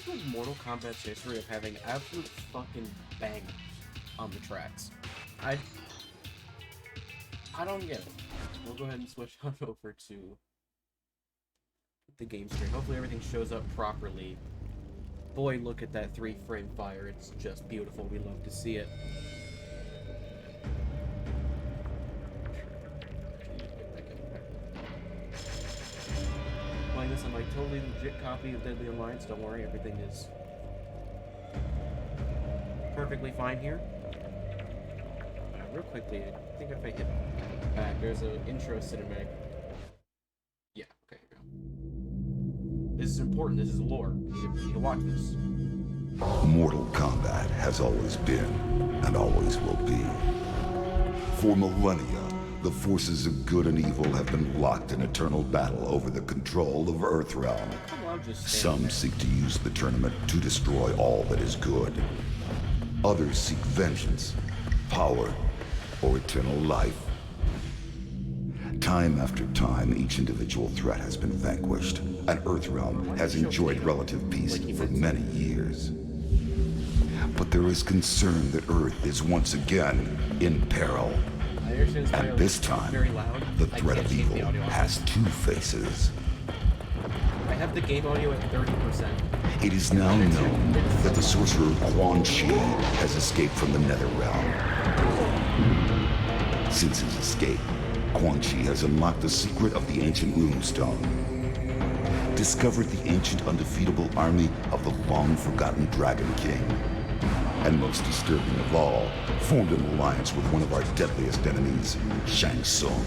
with Mortal Kombat's history of having absolute fucking bangers on the tracks? I I don't get it. We'll go ahead and switch on over to the game screen. Hopefully everything shows up properly. Boy, look at that 3-frame fire. It's just beautiful. We love to see it. Playing this on my totally legit copy of Deadly Alliance. Don't worry, everything is perfectly fine here. Real quickly, I think if I hit back, there's an intro cinematic. Yeah, okay, here we go. This is important. This is lore. You need to watch this. Mortal Kombat has always been, and always will be. For millennia, the forces of good and evil have been locked in eternal battle over the control of Earthrealm. Some seek to use the tournament to destroy all that is good. Others seek vengeance, power, or eternal life. Time after time, each individual threat has been vanquished, and Earthrealm has enjoyed relative peace for many years. But there is concern that Earth is once again in peril. And this time, the threat of evil has two faces. I have the game audio at 30%. It is now known that the sorcerer Quan Chi has escaped from the Netherrealm. Since his escape, Quan Chi has unlocked the secret of the ancient runestone, discovered the ancient undefeatable army of the long-forgotten Dragon King, and most disturbing of all, formed an alliance with one of our deadliest enemies, Shang Tsung.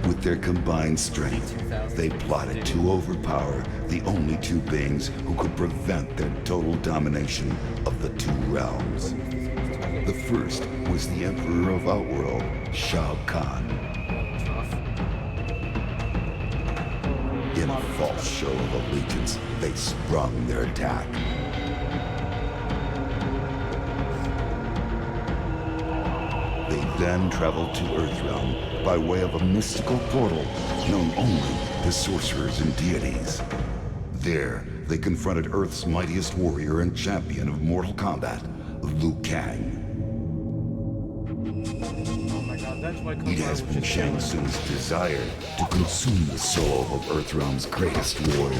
With their combined strength, they plotted to overpower the only two beings who could prevent their total domination of the two realms. The first was the Emperor of Outworld, Shao Kahn. In a false show of allegiance, they sprung their attack. They then traveled to Earthrealm by way of a mystical portal known only to sorcerers and deities. There, they confronted Earth's mightiest warrior and champion of Mortal Kombat, Liu Kang. It has been Shang Tsung's desire to consume the soul of Earthrealm's greatest warrior.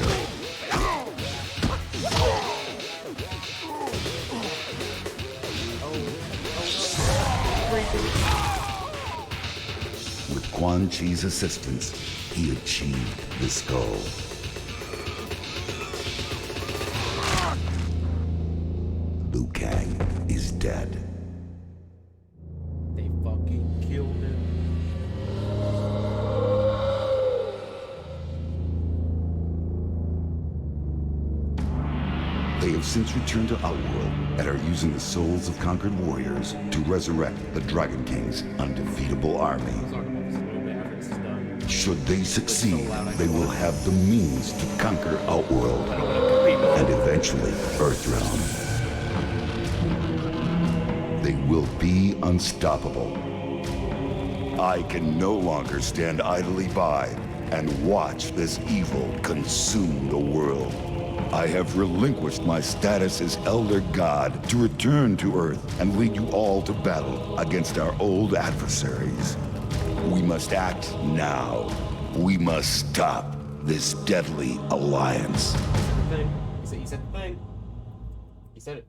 With Quan Chi's assistance, he achieved this goal. Liu Kang is dead. They fucking killed him. They have since returned to Outworld and are using the souls of conquered warriors to resurrect the Dragon King's undefeatable army. Should they succeed, they will have the means to conquer Outworld and eventually Earthrealm. They will be unstoppable. I can no longer stand idly by and watch this evil consume the world. I have relinquished my status as Elder God to return to Earth and lead you all to battle against our old adversaries. We must act now. We must stop this deadly alliance. He said the thing. He said it.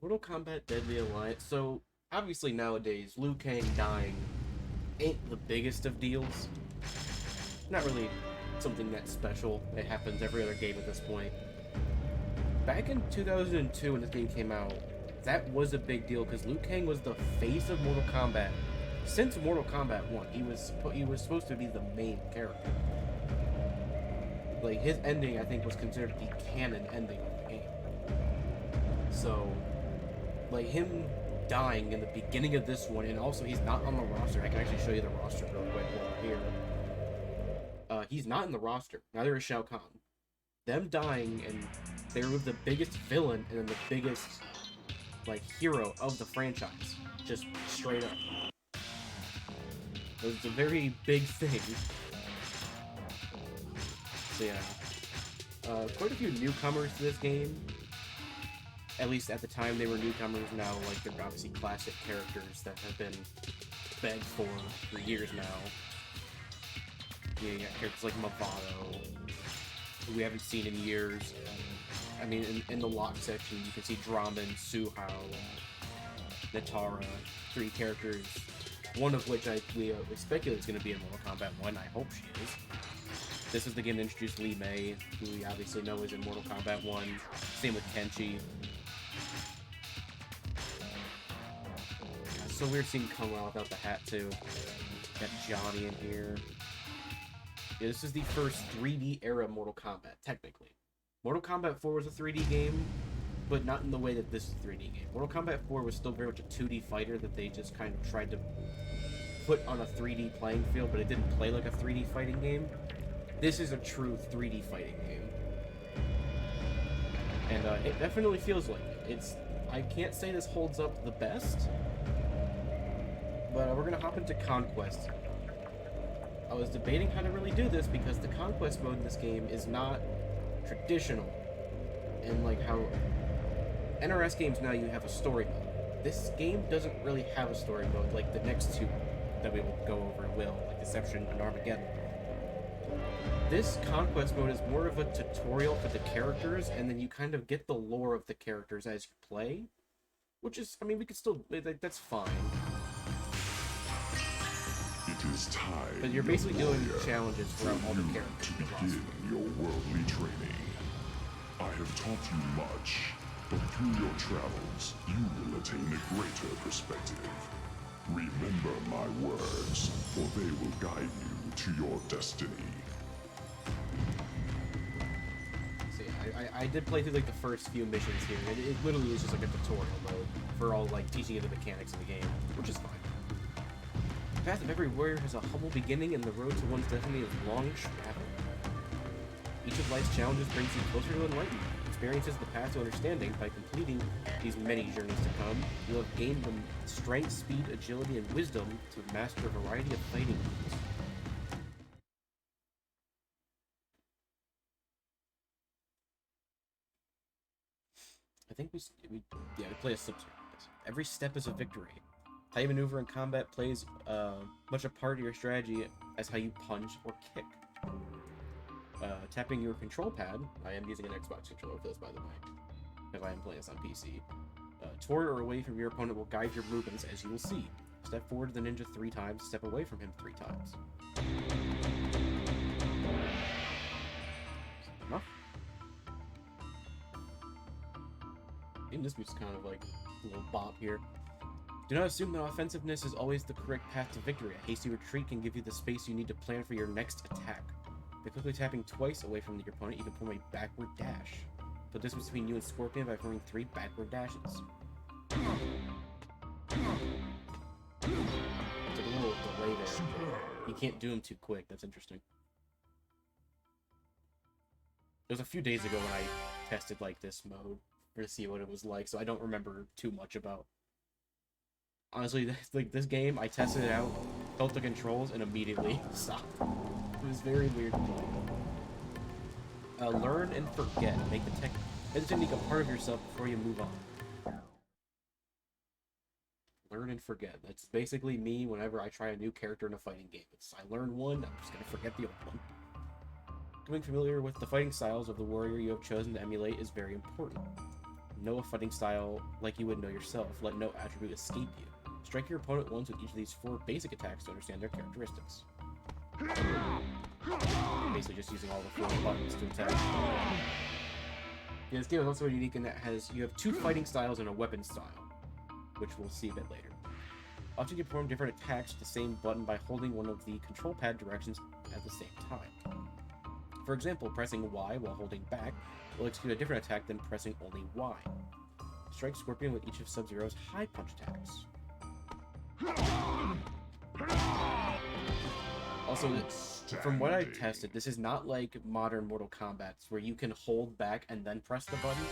Mortal Kombat Deadly Alliance. So, obviously nowadays, Liu Kang dying ain't the biggest of deals. Not really something that special. It happens every other game at this point. Back in 2002 when this game came out, that was a big deal because Liu Kang was the face of Mortal Kombat. Since Mortal Kombat 1, he was supposed to be the main character. Like, his ending, I think, was considered the canon ending of the game. So, like, him dying in the beginning of this one, and also he's not on the roster. I can actually show you the roster real quick while we're here. He's not in the roster. Neither is Shao Kahn. Them dying, and they were the biggest villain and then the biggest, like, hero of the franchise. Just straight up. It was a very big thing. So yeah. Quite a few newcomers to this game. At least at the time they were newcomers. Now, like, they're obviously classic characters that have been begged for years now. Yeah, you got characters like Movado, who we haven't seen in years. I mean, in the lock section, you can see Draman, Suhao, Natara, 3 characters. One of which we speculate is going to be in Mortal Kombat 1. I hope she is. This is the game that introduced Li Mei, who we obviously know is in Mortal Kombat 1. Same with Kenshi. It's so weird seeing Kung Lao without the hat, too. Got Johnny in here. Yeah, this is the first 3D era Mortal Kombat, technically. Mortal Kombat 4 was a 3D game, but not in the way that this is a 3D game. Mortal Kombat 4 was still very much a 2D fighter that they just kind of tried to put on a 3D playing field, but it didn't play like a 3D fighting game. This is a true 3D fighting game. And it definitely feels like it. I can't say this holds up the best, but we're going to hop into Conquest. I was debating how to really do this because the Conquest mode in this game is not traditional. And like how NRS games now, you have a story mode. This game doesn't really have a story mode like the next 2 that we will go over will, like Deception and Armageddon. This Conquest mode is more of a tutorial for the characters, and then you kind of get the lore of the characters as you play. Which is, I mean, we could still, that's fine. It is time. But you're basically doing challenges for all the characters. To begin your worldly training. I have taught you much, but through your travels, you will attain a greater perspective. Remember my words, for they will guide you to your destiny. See, I did play through like the first few missions here, and it literally is just like a tutorial mode for all like teaching you the mechanics of the game, which is fine. The path of every warrior has a humble beginning, and the road to one's destiny is long and traveled. Each of life's challenges brings you closer to enlightenment. Experiences the path to understanding. By completing these many journeys to come, you have gained the strength, speed, agility, and wisdom to master a variety of fighting moves. I think we play a sub-series. Every step is a victory. How you maneuver in combat plays much a part of your strategy as how you punch or kick. Tapping your control pad, I am using an Xbox controller for this, by the way, because I am playing this on PC. Toward or away from your opponent will guide your movements, as you will see. Step forward to the ninja 3 times, step away from him 3 times. Enough. Even this music's kind of like a little bop here. Do not assume that offensiveness is always the correct path to victory. A hasty retreat can give you the space you need to plan for your next attack. By quickly tapping twice away from your opponent, you can perform a backward dash. Put distance between you and Scorpion by performing 3 backward dashes. It's like a little delay there. You can't do them too quick. That's interesting. It was a few days ago when I tested like this mode to see what it was like, so I don't remember too much about. Honestly, like this game, I tested it out, felt the controls, and immediately stopped. It was very weird to play. Learn and forget. Make the technique a part of yourself before you move on. Learn and forget. That's basically me whenever I try a new character in a fighting game. I learn one, I'm just going to forget the old one. Becoming familiar with the fighting styles of the warrior you have chosen to emulate is very important. Know a fighting style like you would know yourself. Let no attribute escape you. Strike your opponent once with each of these 4 basic attacks to understand their characteristics. Basically just using all the 4 buttons to attack. Yeah, this game is also unique in that you have 2 fighting styles and a weapon style, which we'll see a bit later. Often you perform different attacks with the same button by holding one of the control pad directions at the same time. For example, pressing Y while holding back will execute a different attack than pressing only Y. Strike Scorpion with each of Sub-Zero's high punch attacks. Also, from what I tested, this is not like modern Mortal Kombat, where you can hold back and then press the button.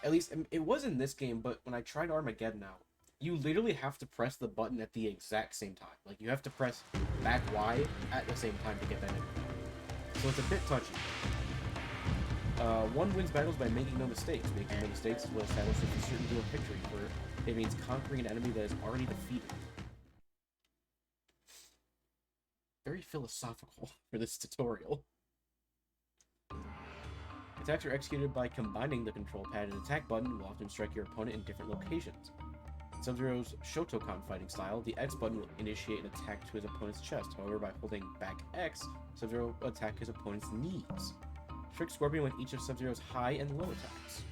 At least, it was in this game, but when I tried Armageddon out, you literally have to press the button at the exact same time. Like, you have to press back Y at the same time to get that in. So it's a bit touchy. One wins battles by making no mistakes. Making no mistakes is what establishes the certainty of victory, for it means conquering an enemy that is already defeated. Very philosophical for this tutorial. Attacks are executed by combining the control pad and attack button will often strike your opponent in different locations. In Sub-Zero's Shotokan fighting style, the X button will initiate an attack to his opponent's chest. However, by holding back X, Sub-Zero will attack his opponent's knees. Trick Scorpion with each of Sub-Zero's high and low attacks.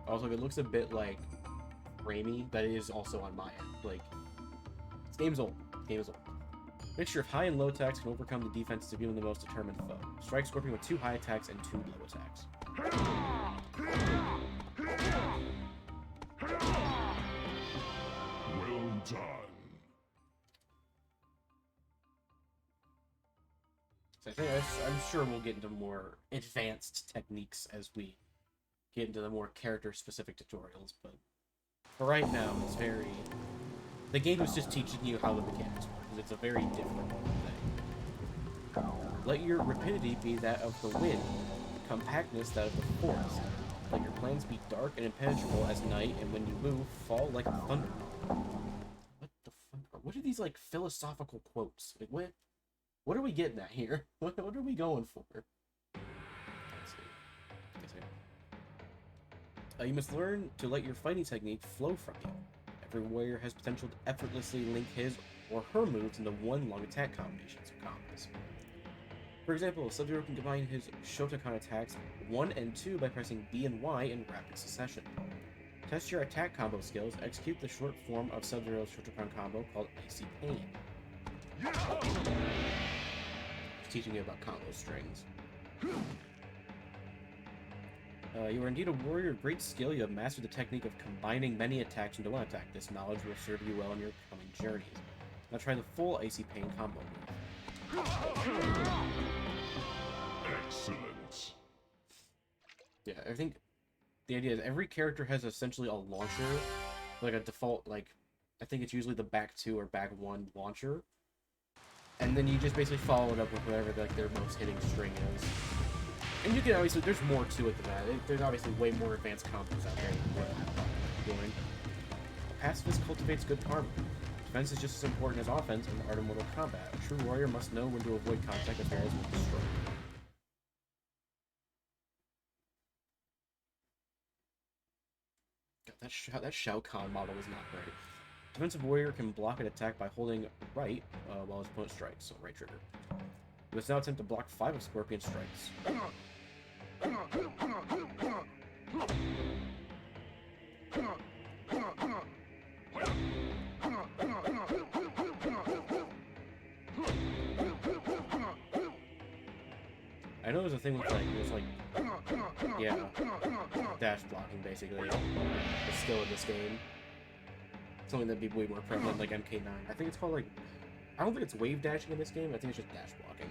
Also, it looks a bit like Raimi, but it is also on my end. Like, this game's old. Game is old. Mixture of high and low attacks can overcome the defense to be the most determined foe. Strike Scorpion with 2 high attacks and 2 low attacks. Well done. So I'm sure we'll get into more advanced techniques as we get into the more character-specific tutorials, but for right now, it's very... The game is just teaching you how the mechanics work, because it's a very different thing. Let your rapidity be that of the wind, compactness that of the forest. Let your plans be dark and impenetrable as night, and when you move, fall like thunder. What the fuck? What are these, like, philosophical quotes? Like, what are we getting at here? What are we going for? Let's see. You must learn to let your fighting technique flow from you. Every warrior has potential to effortlessly link his or her moves into one long attack combinations or combos. For example, Sub-Zero can combine his Shotokan attacks 1 and 2 by pressing B and Y in rapid succession. Test your attack combo skills, execute the short form of Sub-Zero's Shotokan combo called Icy Pain. It's teaching you about combo strings. You are indeed a warrior of great skill. You have mastered the technique of combining many attacks into one attack. This knowledge will serve you well in your coming journeys. Now try the full Icy Pain combo move. Excellent. Yeah, I think the idea is every character has essentially a launcher, like a default, like, I think it's usually the back 2 or back 1 launcher. And then you just basically follow it up with whatever, like, their most hitting string is. And you can obviously, there's more to it than that. There's obviously way more advanced combos out there than what I'm doing. A pacifist cultivates good karma. Defense is just as important as offense in the art of Mortal Kombat. A true warrior must know when to avoid contact affairs with the destroyer. God, that Shao Kahn model is not great. Defensive warrior can block an attack by holding right while his opponent strikes, so right trigger. You must now attempt to block 5 of Scorpion's strikes. I know there's a thing with, like, yeah, dash blocking, basically. The skill in this game. Something that'd be way more prevalent, like MK9. I think it's called, like, I don't think it's wave dashing in this game, I think it's just dash blocking.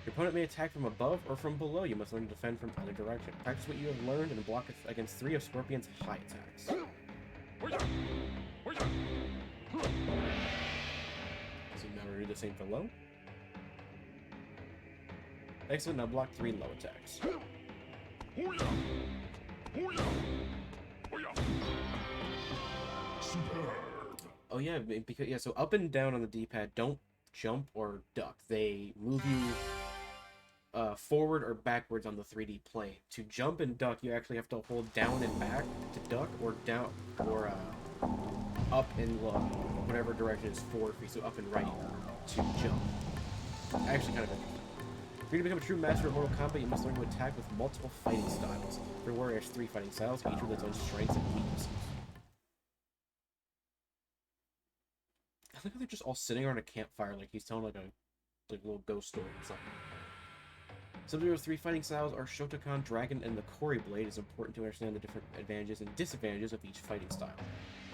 Your opponent may attack from above or from below. You must learn to defend from either direction. Practice what you have learned and block against 3 of Scorpion's high attacks. So now we do the same for low. Excellent, now block 3 low attacks. Oh yeah, because so up and down on the D-pad don't jump or duck. They move you forward or backwards on the 3D plane. To jump and duck, you actually have to hold down and back to duck, or down or up and low, whatever direction is forward for you. So up and right to jump. Actually, kind of interesting. For you to become a true master of Mortal Kombat, you must learn to attack with multiple fighting styles. Every warrior has 3 fighting styles, each with its own strengths and weaknesses. I think they're just all sitting around a campfire, like he's telling like a little ghost story or something. Sub-Zero's 3 fighting styles are Shotokan, Dragon, and the Kori Blade. It's important to understand the different advantages and disadvantages of each fighting style.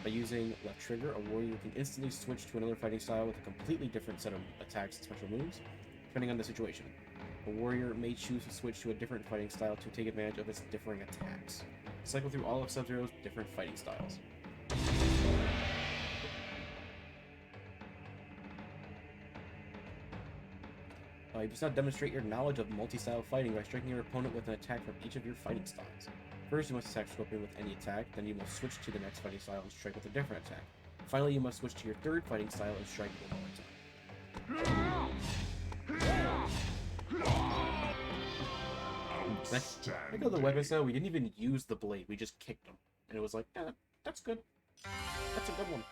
By using left trigger, a warrior can instantly switch to another fighting style with a completely different set of attacks and special moves, depending on the situation. A warrior may choose to switch to a different fighting style to take advantage of its differing attacks. Cycle through all of Sub-Zero's different fighting styles. You must now demonstrate your knowledge of multi-style fighting by striking your opponent with an attack from each of your fighting styles. First, you must attack Scorpion with any attack, then you must switch to the next fighting style and strike with a different attack. Finally, you must switch to your third fighting style and strike one more attack. I got the weapon style, we didn't even use the blade, we just kicked him. And it was like, yeah, that's good. That's a good one.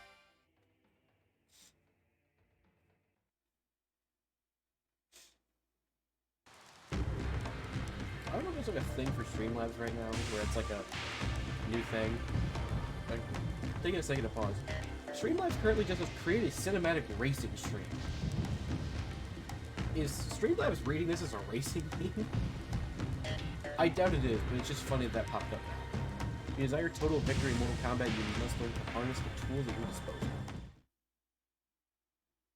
I don't know if there's like a thing for Streamlabs right now, where it's like a new thing. Like, taking a second to pause. Streamlabs currently just has created a cinematic racing stream. Is Streamlabs reading this as a racing game? I doubt it is, but it's just funny that popped up now. If you desire total victory in Mortal Kombat, you must learn to harness the tools at your disposal.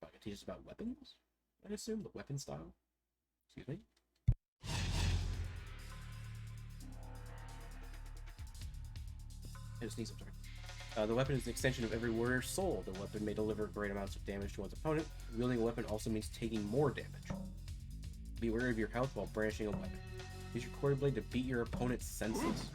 I can teach us about weapons? I assume the weapon style. Excuse me. I just need some time. The weapon is an extension of every warrior's soul. The weapon may deliver great amounts of damage to one's opponent. Wielding a weapon also means taking more damage. Be wary of your health while brandishing a weapon. Use your quarter blade to beat your opponent's senses.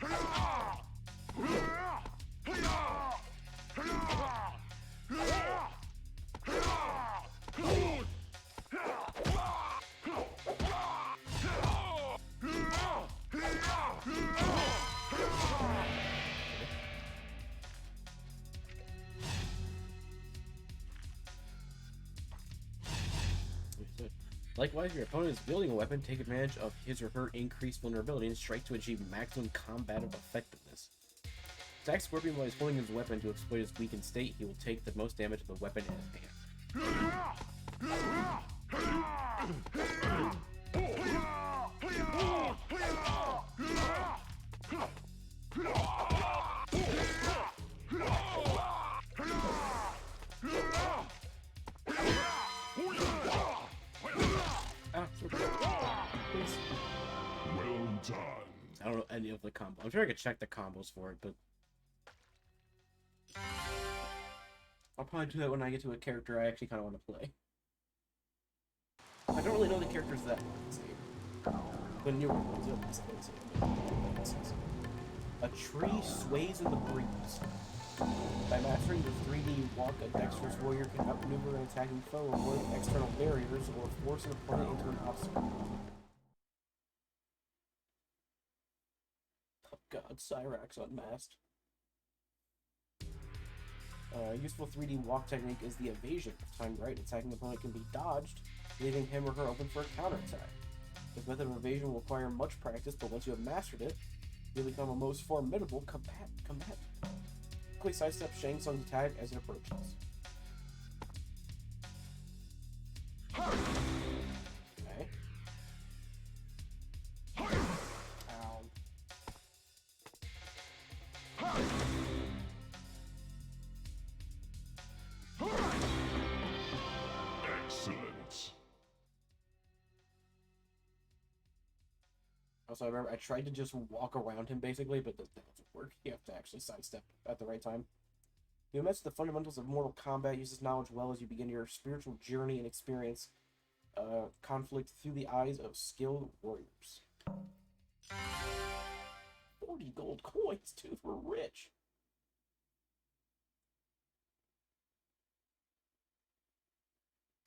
Likewise, if your opponent is wielding a weapon, take advantage of his or her increased vulnerability and strike to achieve maximum combative effectiveness. Attack Scorpion while he's holding his weapon to exploit his weakened state. He will take the most damage of the weapon in his hand. Please. Well done. I don't know any of the combos. I'm sure I could check the combos for it, but I'll probably do that when I get to a character I actually kind of want to play. I don't really know the characters that well. The newer ones, a tree sways in the breeze. By mastering the 3D walk, a dexterous warrior can outmaneuver an attacking foe, avoid external barriers, or force an opponent into an obstacle. Oh god, Cyrax unmasked. Useful 3D walk technique is the evasion. If timed right, attacking opponent can be dodged, leaving him or her open for a counterattack. This method of evasion will require much practice, but once you have mastered it, you'll become a most formidable combatant. Quickly sidestep Shang Tsung's attack as it approaches. Okay. Ow. Excellent. Also, I remember I tried to just walk around him basically, but that doesn't work. You have to actually sidestep at the right time. You master the fundamentals of Mortal Kombat, use this knowledge well as you begin your spiritual journey and experience conflict through the eyes of skilled warriors. 40 gold coins, dude, we're rich.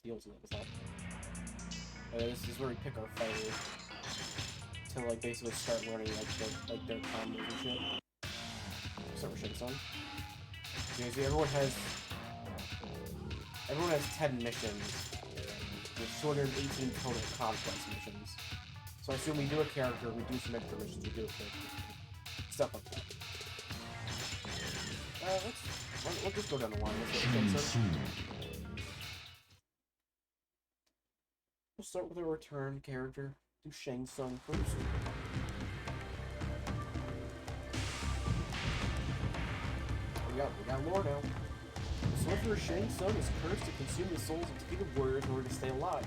The ultimate is that. This is where we pick our fighters to like basically start learning like their combos and shit. Start with Shang Tsung. You see, everyone has 10 missions with 218 total Conquest missions. So I assume we do a character, we do some extra missions, we do a character. Stuff like that. Let's just go down the line. We'll start with a return character. Do Shang Tsung first. We got lore now. The sorcerer Shang Tsung is cursed to consume the souls of defeated warriors in order to stay alive.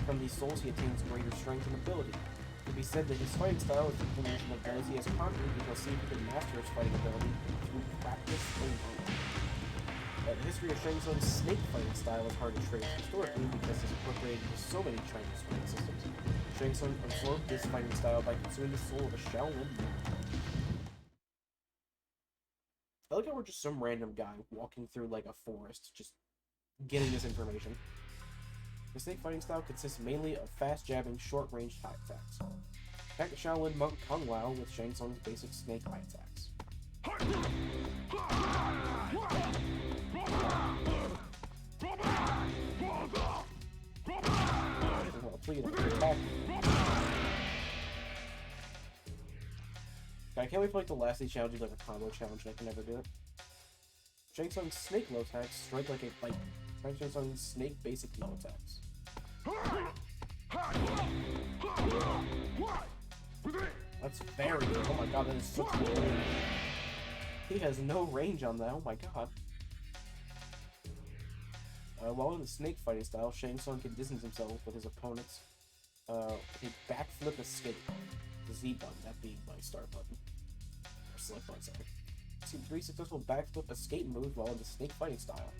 From these souls, he attains greater strength and ability. It can be said that his fighting style is the combination of those he has conquered. We shall see if he can master his fighting ability through practice alone. The history of Shang Tsung's snake fighting style is hard to trace historically because it's incorporated into so many Chinese fighting systems. Shang Tsung absorbed this fighting style by consuming the soul of a Shaolin monk. I like how we're just some random guy walking through like a forest, just getting this information. The snake fighting style consists mainly of fast jabbing, short-range high attacks. Attack the Shaolin monk Kung Lao with Shang Tsung's basic snake high attacks. I can't wait for like the last day challenge, like a combo challenge, and I can never do it. Shang Tsung's snake low attacks strike like a bite. Try Shang Tsung's snake basic low attacks. That's very good. Oh my god, that is such good range. He has no range on that. Oh my god. While in the snake fighting style, Shang Tsung can distance himself with his opponents. He backflip escape. The Z button, that being my start button. Or select button, sorry. Seen 3 successful backflip escape moves while in the snake fighting style.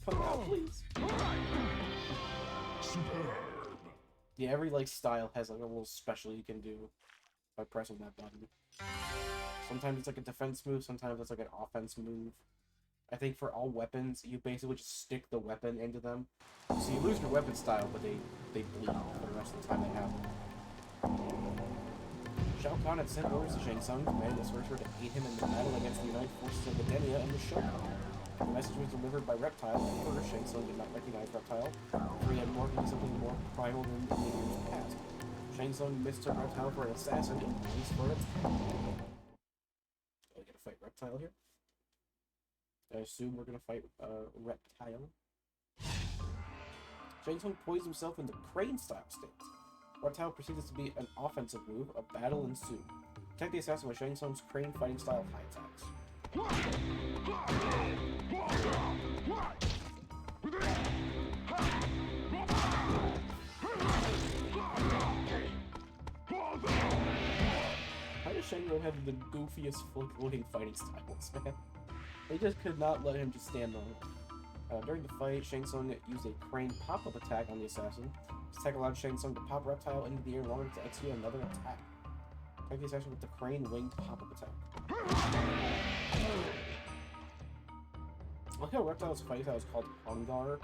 Come out, please. Superb. Yeah, every like style has like a little special you can do by pressing that button. Sometimes it's like a defense move, sometimes it's like an offense move. I think for all weapons, you basically just stick the weapon into them. So you lose your weapon style, but they bleed for the rest of the time they have them. Shao Kahn had sent orders to Shang Tsung, commanding the sorcerer to aid him in the battle against the united forces of Edenia and the Shogun. The message was delivered by Reptile, and at first Shang Tsung did not recognize Reptile, for he had morphed into something more primal than in the years past. Shang Tsung mistook Reptile for an assassin and released for its attack. Oh, we gotta fight Reptile here? I assume we're gonna fight Reptile. Shang Tsung poised himself in the crane-style stance. Reptile proceeds to be an offensive move. A battle ensued. Attack the assassin with Shang Tsung's crane fighting style high attacks. How does Shang Tsung have the goofiest looking fighting styles, man? They just could not let him just stand on it. During the fight, Shang Tsung used a crane pop-up attack on the assassin. This attack allowed Shang Tsung to pop Reptile into the air in order to execute another attack. Attack the assassin with the crane wing pop-up attack. Look how Reptile's fighting style is called Hongar.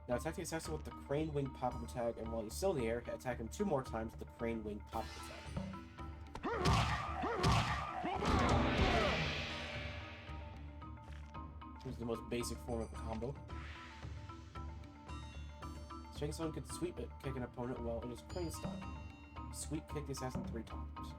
Now attack the assassin with the crane wing pop-up attack, and while he's still in the air, attack him 2 more times with the crane wing pop-up attack. This is the most basic form of a combo. Shang Tsung could sweep it, kick an opponent while in his crane style. Sweep kick the assassin 3 times.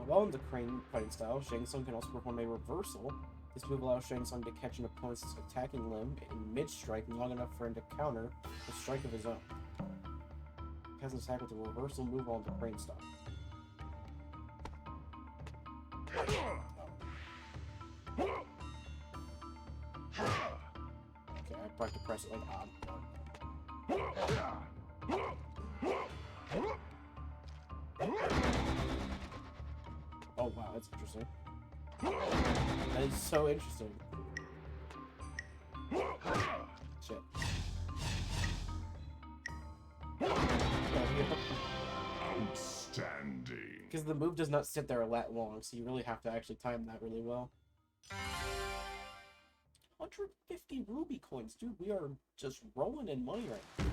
While in the crane fighting style, Shang Tsung can also perform a reversal. This move allows Shang Tsung to catch an opponent's attacking limb in mid-strike long enough for him to counter a strike of his own. He has an attack with a reversal move on the crane style. Okay, I probably have to press it like odd. Oh wow, that's interesting. That is so interesting. Shit. Outstanding. Because the move does not sit there that long, so you really have to actually time that really well. 150 ruby coins, dude. We are just rolling in money right now.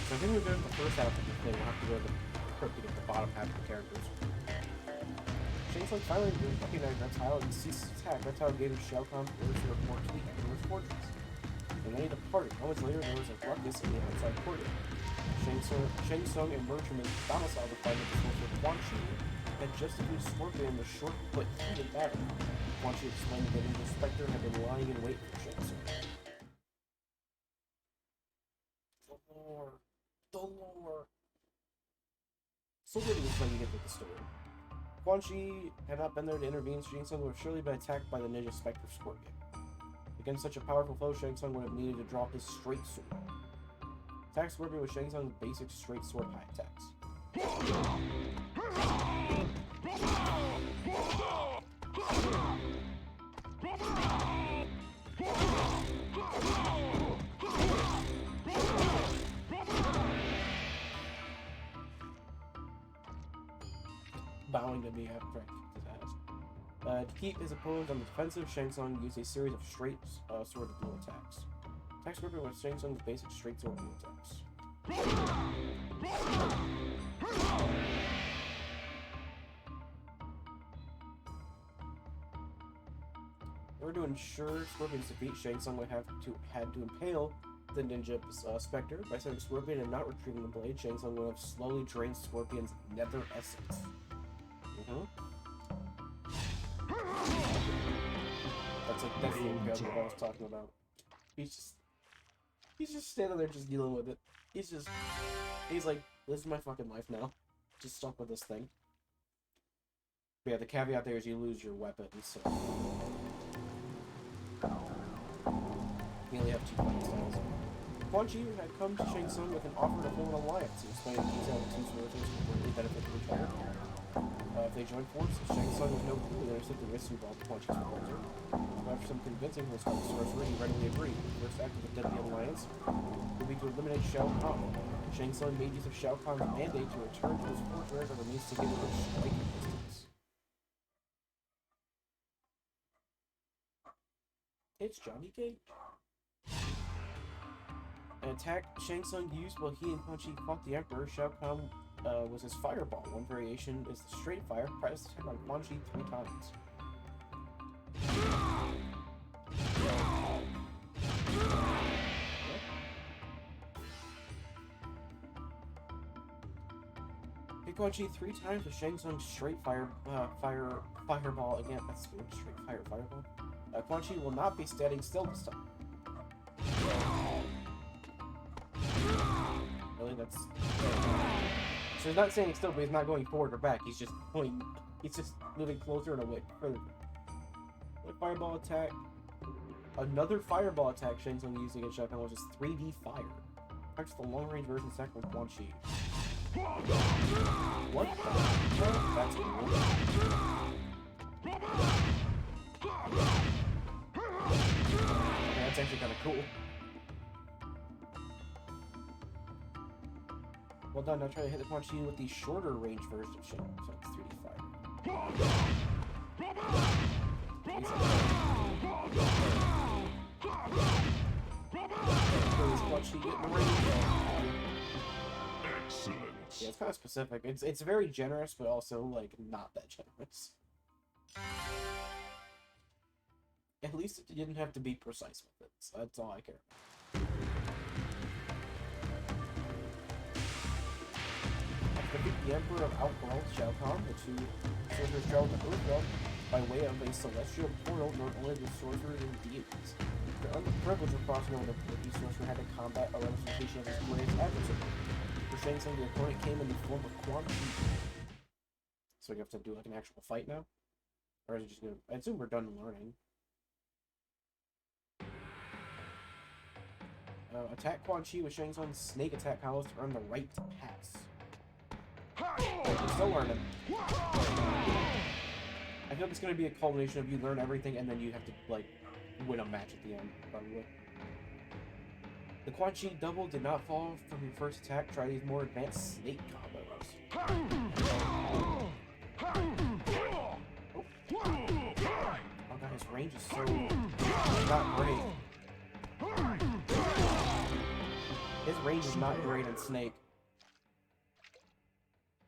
So I think we're doing the first half of the thing. We'll have to go to the crypt to get the bottom half of the characters. Shang Tsung finally recognized Reptile and ceased his attack. Reptile gave Shao Kahn orders to report to the Emperor's fortress. And then he departed. Moments later, there was a ruckus in the outside courtyard. Shang Tsung emerged from his domicile to fight with the sorcerer Quan Chi, had just defeated Scorpion in the short but heated battle. Quan Chi explained that the Spectre had been lying in wait for Shang Tsung. The lore. The lore. So good it was when you get to the story. Quan Chi had not been there to intervene, Shang Tsung would have surely been attacked by the ninja Spectre Scorpion. Against such a powerful foe, Shang Tsung would have needed to drop his straight sword. Attack Scorpion was Shang Tsung's basic straight sword high attacks. Bowing to me after I kicked his ass. To keep his opponent on the defensive, Shang Tsung used a series of straight sword to blow attacks. Attack Scorpion was Shang Tsung's basic straight sword blow attacks. In order to ensure Scorpion's defeat, Shang Tsung would had to impale the ninja Spectre. By setting Scorpion and not retrieving the blade, Shang Tsung would have slowly drained Scorpion's nether essence. That's the impale that I was talking about. He's just standing there just dealing with it. He's like, this is my fucking life now. Just stuck with this thing. But yeah, the caveat there is you lose your weapon, so you only have 2 fighting styles. Quan Chi had come to Shang Tsung with an offer to form an alliance. He explained in detail the two sorcerers would greatly benefit from each other. If they joined forces, Shang Tsung was no fool to accept the risks involved with Quan Chi's proposal. After some convincing from his fellow sorcerer, he readily agreed. The first act of the deadly alliance would be to eliminate Shao Kahn. Shang Tsung made use of Shao Kahn's mandate to return to his fortress as a means to get within striking distance. It's Johnny Cage. An attack Shang Tsung used while he and Quan Chi fought the Emperor, Shao Kahn was his fireball. One variation is the straight fire, pressed attack on Quan Chi 3 times. Hit Quan Chi 3 times with Shang Tsung's straight fireball again. That's weird, straight fireball. Quan Chi will not be standing still this time. Really, that's. So he's not standing still, but he's not going forward or back. He's just moving closer and away further. Like fireball attack. Another fireball attack Shang Tsung used against Shao Kahn was just 3D fire. Practice the long range version attack with Quan Chi. What the hell? That's cool. That's actually kind of cool. Well done, now try to hit the Quan Chi with the shorter range version of Shang Tsung's 3D fire. Excellent. Yeah, it's kind of specific. It's very generous, but also like not that generous. At least it didn't have to be precise with it. So that's all I care about. To defeat the Emperor of Outworld, Shao Kahn, the two sorcerers traveled to Earthrealm by way of a celestial portal known only to sorcerers and deities. The unprivileged of crossing over the sorcerer had to combat a representation of his greatest adversary. For Shang Tsung, the opponent came in the form of Quan Chi. So we have to do like an actual fight now? Or is it just gonna... I assume we're done learning. Attack Quan Chi with Shang Tsung's snake attack combos to earn the right to pass. We're still learning. I feel like it's going to be a culmination of you learn everything and then you have to, like, win a match at the end, probably. The Quan Chi double did not fall from your first attack. Try these more advanced snake combos. Oh god, his range is so... not great. His range is not great in Snake.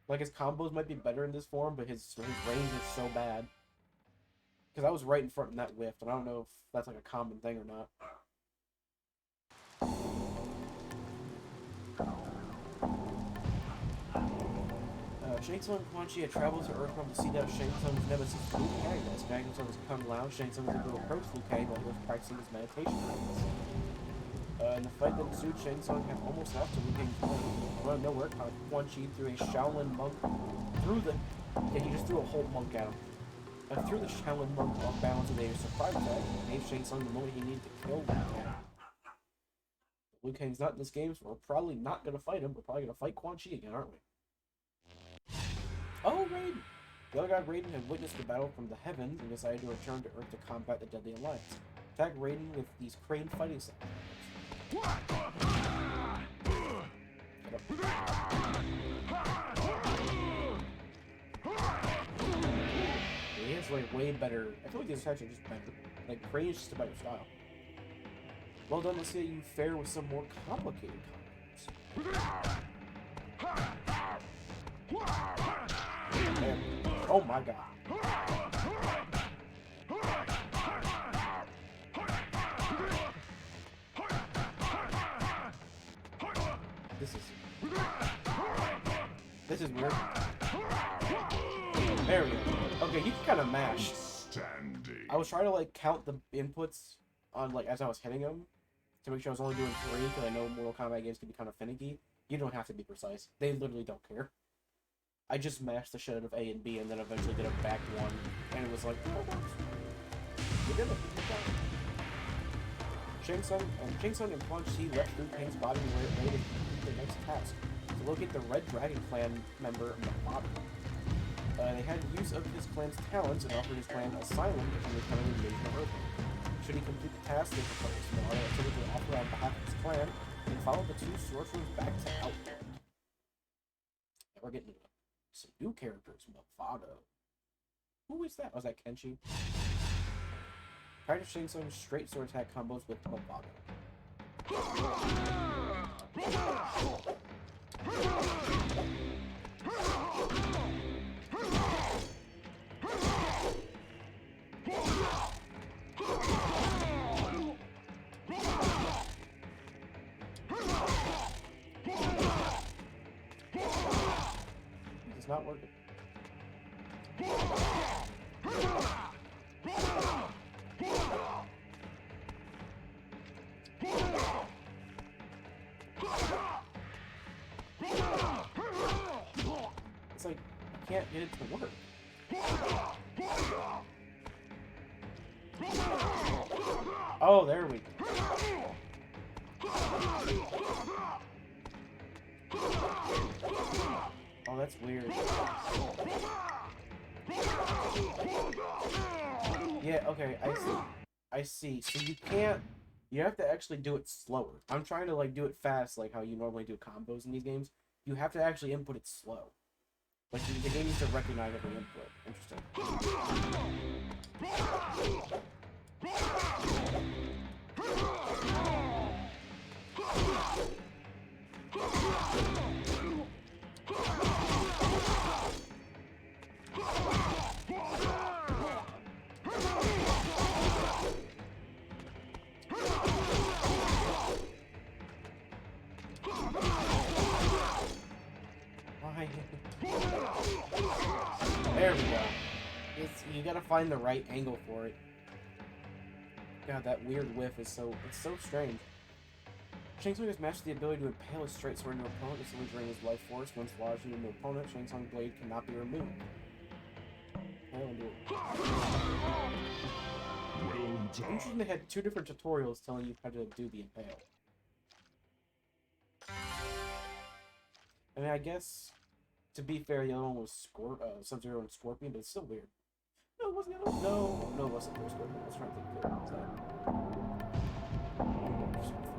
Like, his combos might be better in this form, but his range is so bad. Because I was right in front of that whiff, and I don't know if that's like a common thing or not. Shang Tsung and Quan Chi had traveled to Earthrealm to seek out Shang Tsung's nemesis, Liu Kang. As Shang Tsung was Kung Lao, Shang Tsung was able to approach Liu Kang while he was practicing his meditation practice. In the fight that ensued, Shang Tsung had almost lost to Liu Kang's blade. Out of nowhere, Quan Chi threw a Shaolin monk through the Yeah, he just threw a whole monk at him. Threw the Shaolin monk off balance and made a surprise attack, and gave Shang Tsung the moment he needed to kill Liu Kang. Liu Kang's not in this game, so we're probably not going to fight him. We're probably going to fight Quan Chi again, aren't we? Oh, Raiden! The other god Raiden had witnessed the battle from the heavens and decided to return to Earth to combat the Deadly Alliance. Attack Raiden with these crane fighting styles. He has like way better. I feel like these attacks are just better. Like Crane is just a better style. Well done. Let's see how you fare with some more complicated combos. Oh my god. This is weird. There we go. Okay, you can kind of mash. I was trying to like count the inputs on like as I was hitting them to make sure I was only doing 3 because I know Mortal Kombat games can be kind of finicky. You don't have to be precise. They literally don't care. I just mashed the shit out of A and B and then eventually did a back one, and it was like, oh, you did it. Shang Tsung and Quan Chi left Liu Kang's body where it lay to complete their next task, to locate the Red Dragon Clan member Mafado. They had use of his clan's talents and offered his clan asylum from the coming invasion of Earth. Should he complete the task, they proposed Mafado activity to offer on behalf of his clan and follow the two sorcerers back to Outworld. And we're getting some new characters, Mafado. Who is that? Was that Kenshi? Practice Shang Tsung's straight sword attack combos with Mafado. It's not working. It's like, I can't get it to work. Oh, there we go. Oh, that's weird. Yeah, okay, I see. So you can't... You have to actually do it slower. I'm trying to, like, do it fast, like how you normally do combos in these games. You have to actually input it slow. Like, the game needs to recognize every input. Interesting. There we go. You gotta find the right angle for it. God, that weird whiff is so strange. Shang Tsung has mastered the ability to impale his straight sword into an opponent, instantly draining his life force. Once lodged into an opponent, Shang Tsung's blade cannot be removed. Well done. Interesting, they had 2 different tutorials telling you how to do the impale. I mean, I guess, to be fair, the other one was Sub-Zero and Scorpion, but it's still weird. No, it wasn't the other one. No, it wasn't the Scorpion. I was trying to think of what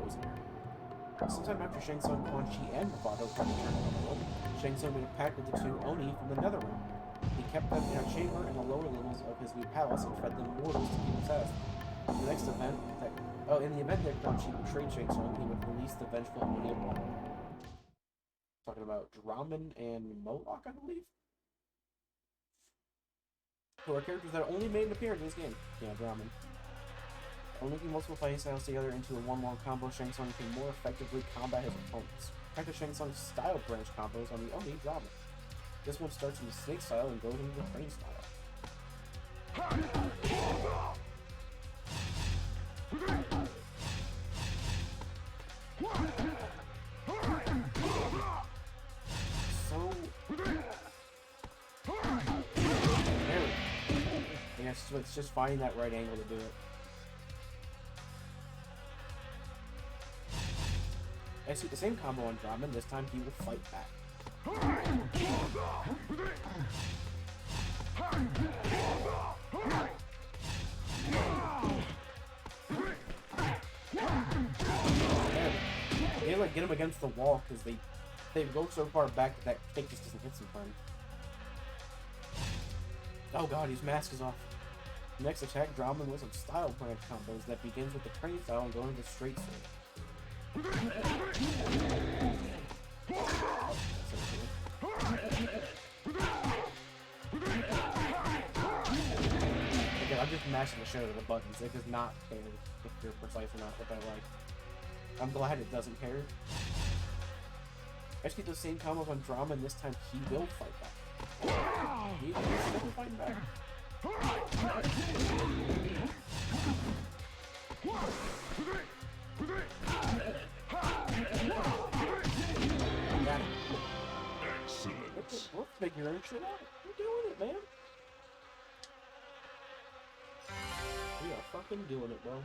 was that. Sometime after Shang Tsung, Quan Chi, and Mafado returned to the world, Shang Tsung made a pact with the 2 Oni from the Netherrealm. He kept them in a chamber in the lower levels of his new palace and fed them mortals to keep possessed. In the next event, in the event that Quan Chi betrayed Shang Tsung, he would release the vengeful Oni of One. Talking about Draman and Moloch, I believe. Who are characters that only made an appearance in this game. Yeah, Draman. Linking multiple fighting styles together into a one-long combo, Shang Tsung can more effectively combat his opponents. Practice Shang Tsung's style branch combos on the Oni Draman. This one starts in the snake style and goes into the crane style. So... So it's just finding that right angle to do it. Execute the same combo on Draman. This time he will fight back. They like get him against the wall because they go so far back that kick just doesn't hit sometimes. Oh god, his mask is off. Next attack, Draman was some style branch combos that begins with the turning style and going to straight sword. Again, I'm just mashing the shit out of the buttons. It does not care if you're precise or not, which I like. I'm glad it doesn't care. Execute the same combos on Drama, and this time he will fight back. He's still fighting back. Excellent. We're figuring shit out. We're doing it, man. We are fucking doing it, bro.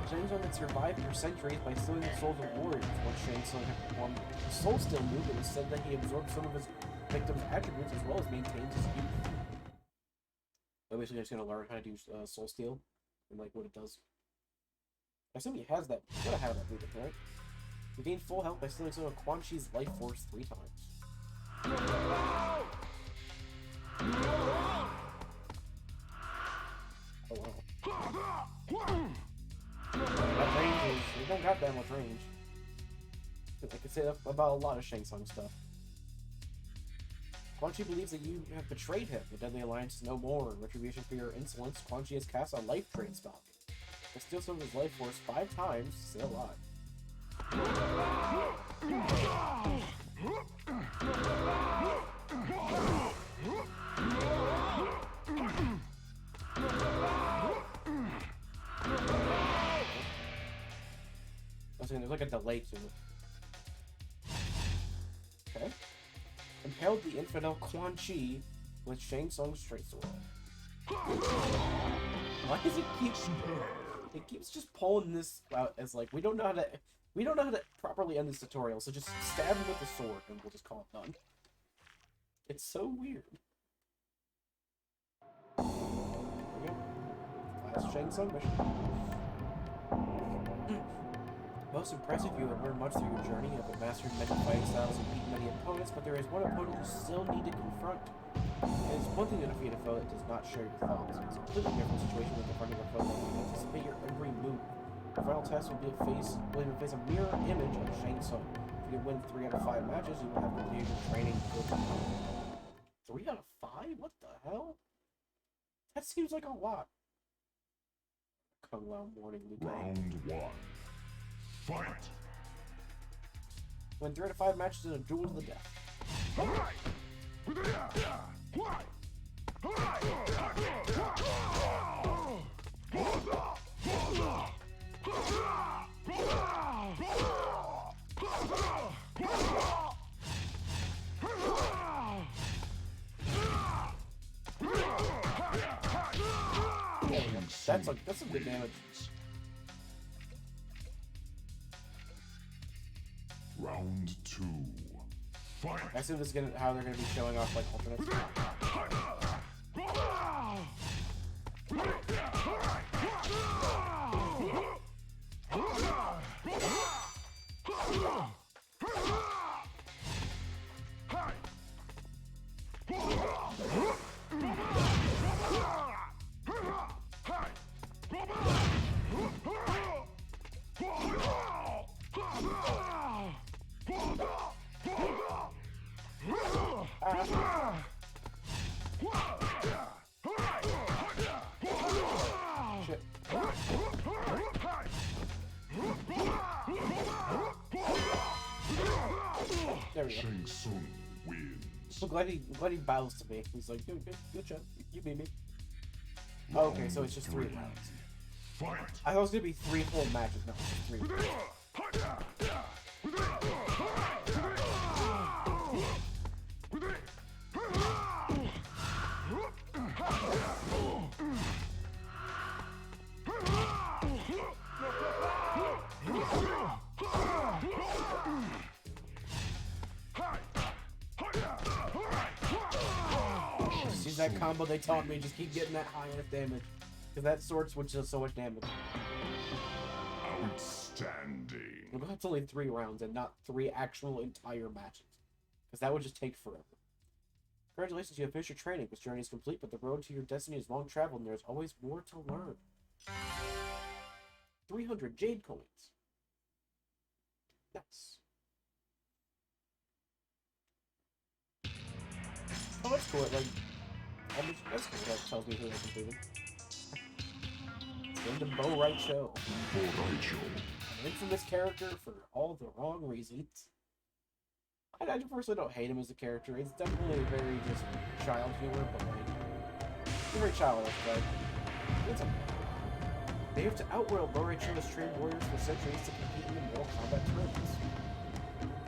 Shang Tsung had survived for centuries by stealing the souls of warriors. Once Shang Tsung had performed the Soul Steal move, it was said that he absorbed some of his victims' attributes as well as maintained his youth. So basically, I'm just gonna learn how to do Soul Steal and like what it does. I assume he has that. Gotta have that movement, right? He gained full health by stealing some of Quan Chi's life force 3 times. Oh wow. That range is... We don't got that much range. I could say that about a lot of Shang Tsung stuff. Quan Chi believes that you have betrayed him. The Deadly Alliance is no more. In retribution for your insolence, Quan Chi has cast a life drain spell. To steal some of his life force 5 times to stay alive. I was saying there's like a delay to it. Okay. Impaled the infidel Quan Chi with Shang Tsung's straight sword. Why does it keeps just pulling this out as like we don't know how to properly end this tutorial, so just stab him with the sword and we'll just call it done. It's so weird. There we go. Last Shang Tsung mission. Most impressive, you have learned much through your journey. You have mastered many fighting styles and beaten many opponents, but there is one opponent you still need to confront. It is one thing to defeat a foe that does not share your thoughts. It's a completely different situation when confronting a foe that can anticipate your every move. The final test will face a mirror image of Shang Tsung. If you win 3 out of 5 matches, you will have completed your training. 3 out of 5? What the hell? That seems like a lot. Kung Lao Morning Luke. Round 1. Fight! Win 3 out of 5 matches in a duel to the death. That's some good damage. Round 2. Fight! I assume this is how they're gonna be showing off like alternates. Shit. There we go. Shang Tsung wins. I'm glad he bows to me. He's like, good job. You beat me. Oh, okay, so it's just 3 rounds. Fight! I thought it was gonna be 3 full matches. No, it's 3. See that combo they taught me, just keep getting that high enough damage. Because that sword's which does so much damage. Outstanding. Well, that's only 3 rounds and not 3 actual entire matches. Because that would just take forever. Congratulations, you have finished your training. This journey is complete, but the road to your destiny is long traveled and there's always more to learn. 300 jade coins. Nice. Oh, that's cool. Like, that's cool. That tells me who I completed. It's the Bo Right Show. Bo Right Show. An infamous character for all the wrong reasons. I personally don't hate him as a character. It's definitely very just child humor, but like, it's very childish, but it's okay. They have to outworld Bo Right Show has trained warriors for centuries to compete in the Mortal Kombat tournaments.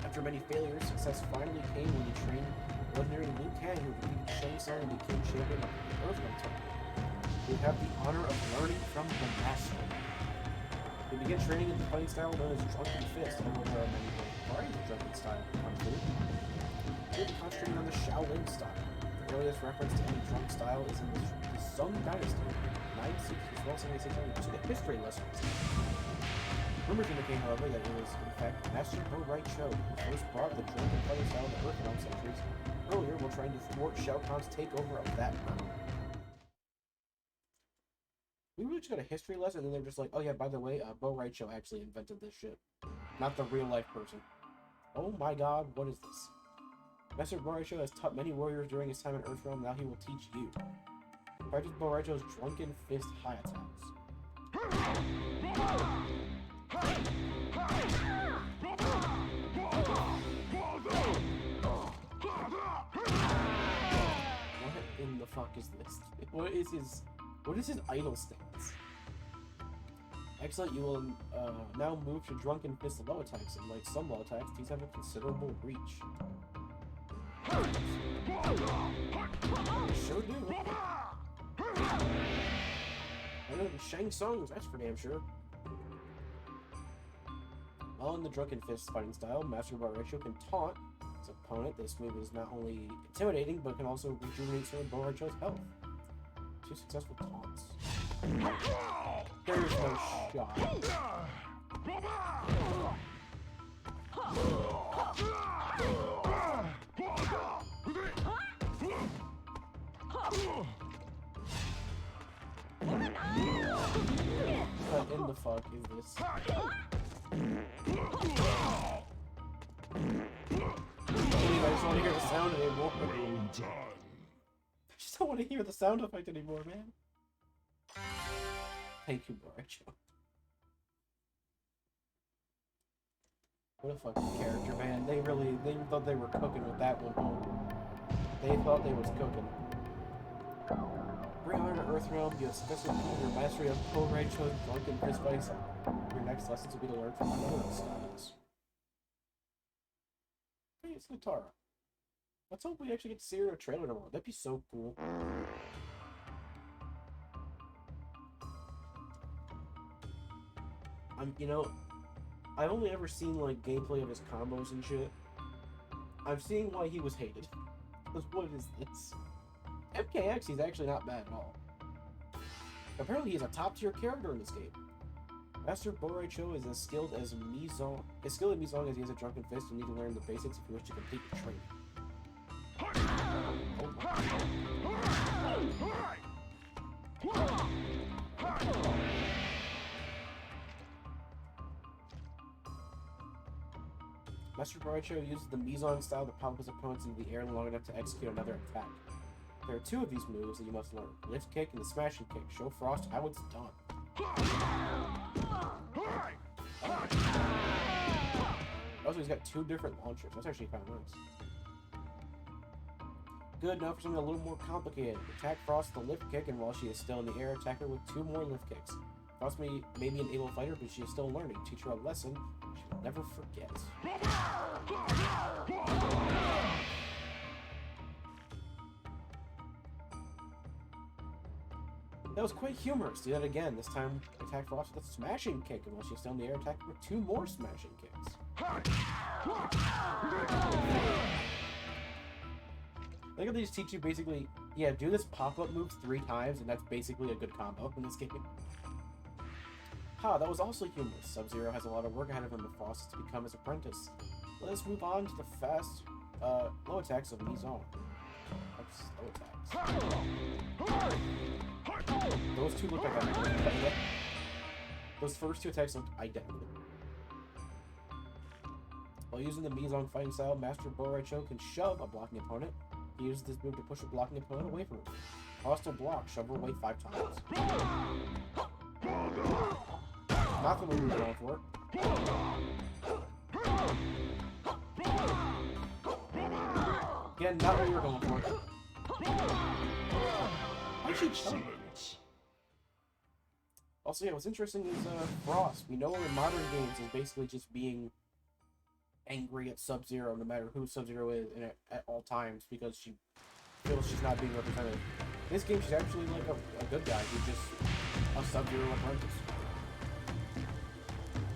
After many failures, success finally came when he trained legendary Liu Kang, who defeated Shang Tsung and became champion of the Earthrealm tournament. We have the honor of learning from the master. They begin training in the fighting style known as Drunken Fist, although there are many varieties of Drunken style Kung Fu. We'll be concentrating on the Shaolin style. The earliest reference to any drunk style is in the Sung Dynasty, 960 to the history lessons. Rumors indicate, however, that it was, in fact, Master Bo Right Show who first brought the drunken fighting style to Earthrealm centuries earlier while trying to thwart Shao Kahn's takeover of that realm. We really just got a history lesson, and then they're just like, oh yeah, by the way, Bo Right Show actually invented this shit. Not the real-life person. Oh my god, what is this? Master Bo Right Show has taught many warriors during his time in Earthrealm, now he will teach you. Practice Bo Right Show's Drunken Fist high attacks. What in the fuck is this? What is his idle stance? Excellent, you will now move to Drunken Fist low attacks, and like some low attacks, these have a considerable reach. Sure do. I know the Shang Tsung's, that's for damn sure. While in the Drunken Fist fighting style, Master Bo Right Show can taunt his opponent. This move is not only intimidating, but can also rejuvenate some of Bo Right Show's health. 2 successful taunts. There's no shot. What in the fuck is this? I just want to hear the sound anymore. Well done. I just don't want to hear the sound effect anymore, man. Thank you, Bo Right Show. What a fucking character, man. They thought they were cooking with that one, huh? They thought they was cooking. Bring honor to Earthrealm. You have successfully proven your mastery of Bo Right Show's Drunken Fist fighting style. Your next lessons will be to learn from another styles. Hey, it's Nitara. Let's hope we actually get to see her in a trailer tomorrow. That'd be so cool. You know, I've only ever seen like gameplay of his combos and shit. I'm seeing why he was hated. Because what is this? MKX, he's actually not bad at all. Apparently, he's a top-tier character in this game. Master Bo Right Show is as skilled at Mizong as he is a Drunken Fist. You need to learn the basics if you wish to complete the training. Master Bo Right Show uses the Mizong style to pop his opponents into the air long enough to execute another attack. There are 2 of these moves that you must learn: Lift Kick and the Smashing Kick. Show Frost how it's done. Also, he's got 2 different launchers. That's actually kind of nice. Good, now for something a little more complicated. Attack Frost with the Lift Kick, and while she is still in the air, attack her with 2 more Lift Kicks. Cross may be an able fighter, but she is still learning. Teach her a lesson she will never forget. That was quite humorous. Do that again. This time, attack Frost with a smashing kick. And while she's still in the air, attack with 2 more smashing kicks. I think these teach you basically, yeah, do this pop-up move 3 times, and that's basically a good combo in this game. Ha, that was also humorous. Sub-Zero has a lot of work ahead of him if Frost is to become his apprentice. Let us move on to the fast, low attacks of Mizon. Slow attacks. Those two look identical. Those first 2 attacks look identical. While using the Mizong fighting style, Master Boraicho can shove a blocking opponent. He uses this move to push a blocking opponent away from him. Hostile block, shove her away 5 times. Not the move we were going for. Again, not what we were going for. I should jump. Also, yeah, what's interesting is Frost. We know in modern games is basically just being angry at Sub-Zero, no matter who Sub-Zero is, and at all times, because she feels she's not being represented. In this game, she's actually like a good guy who's just a Sub-Zero apprentice.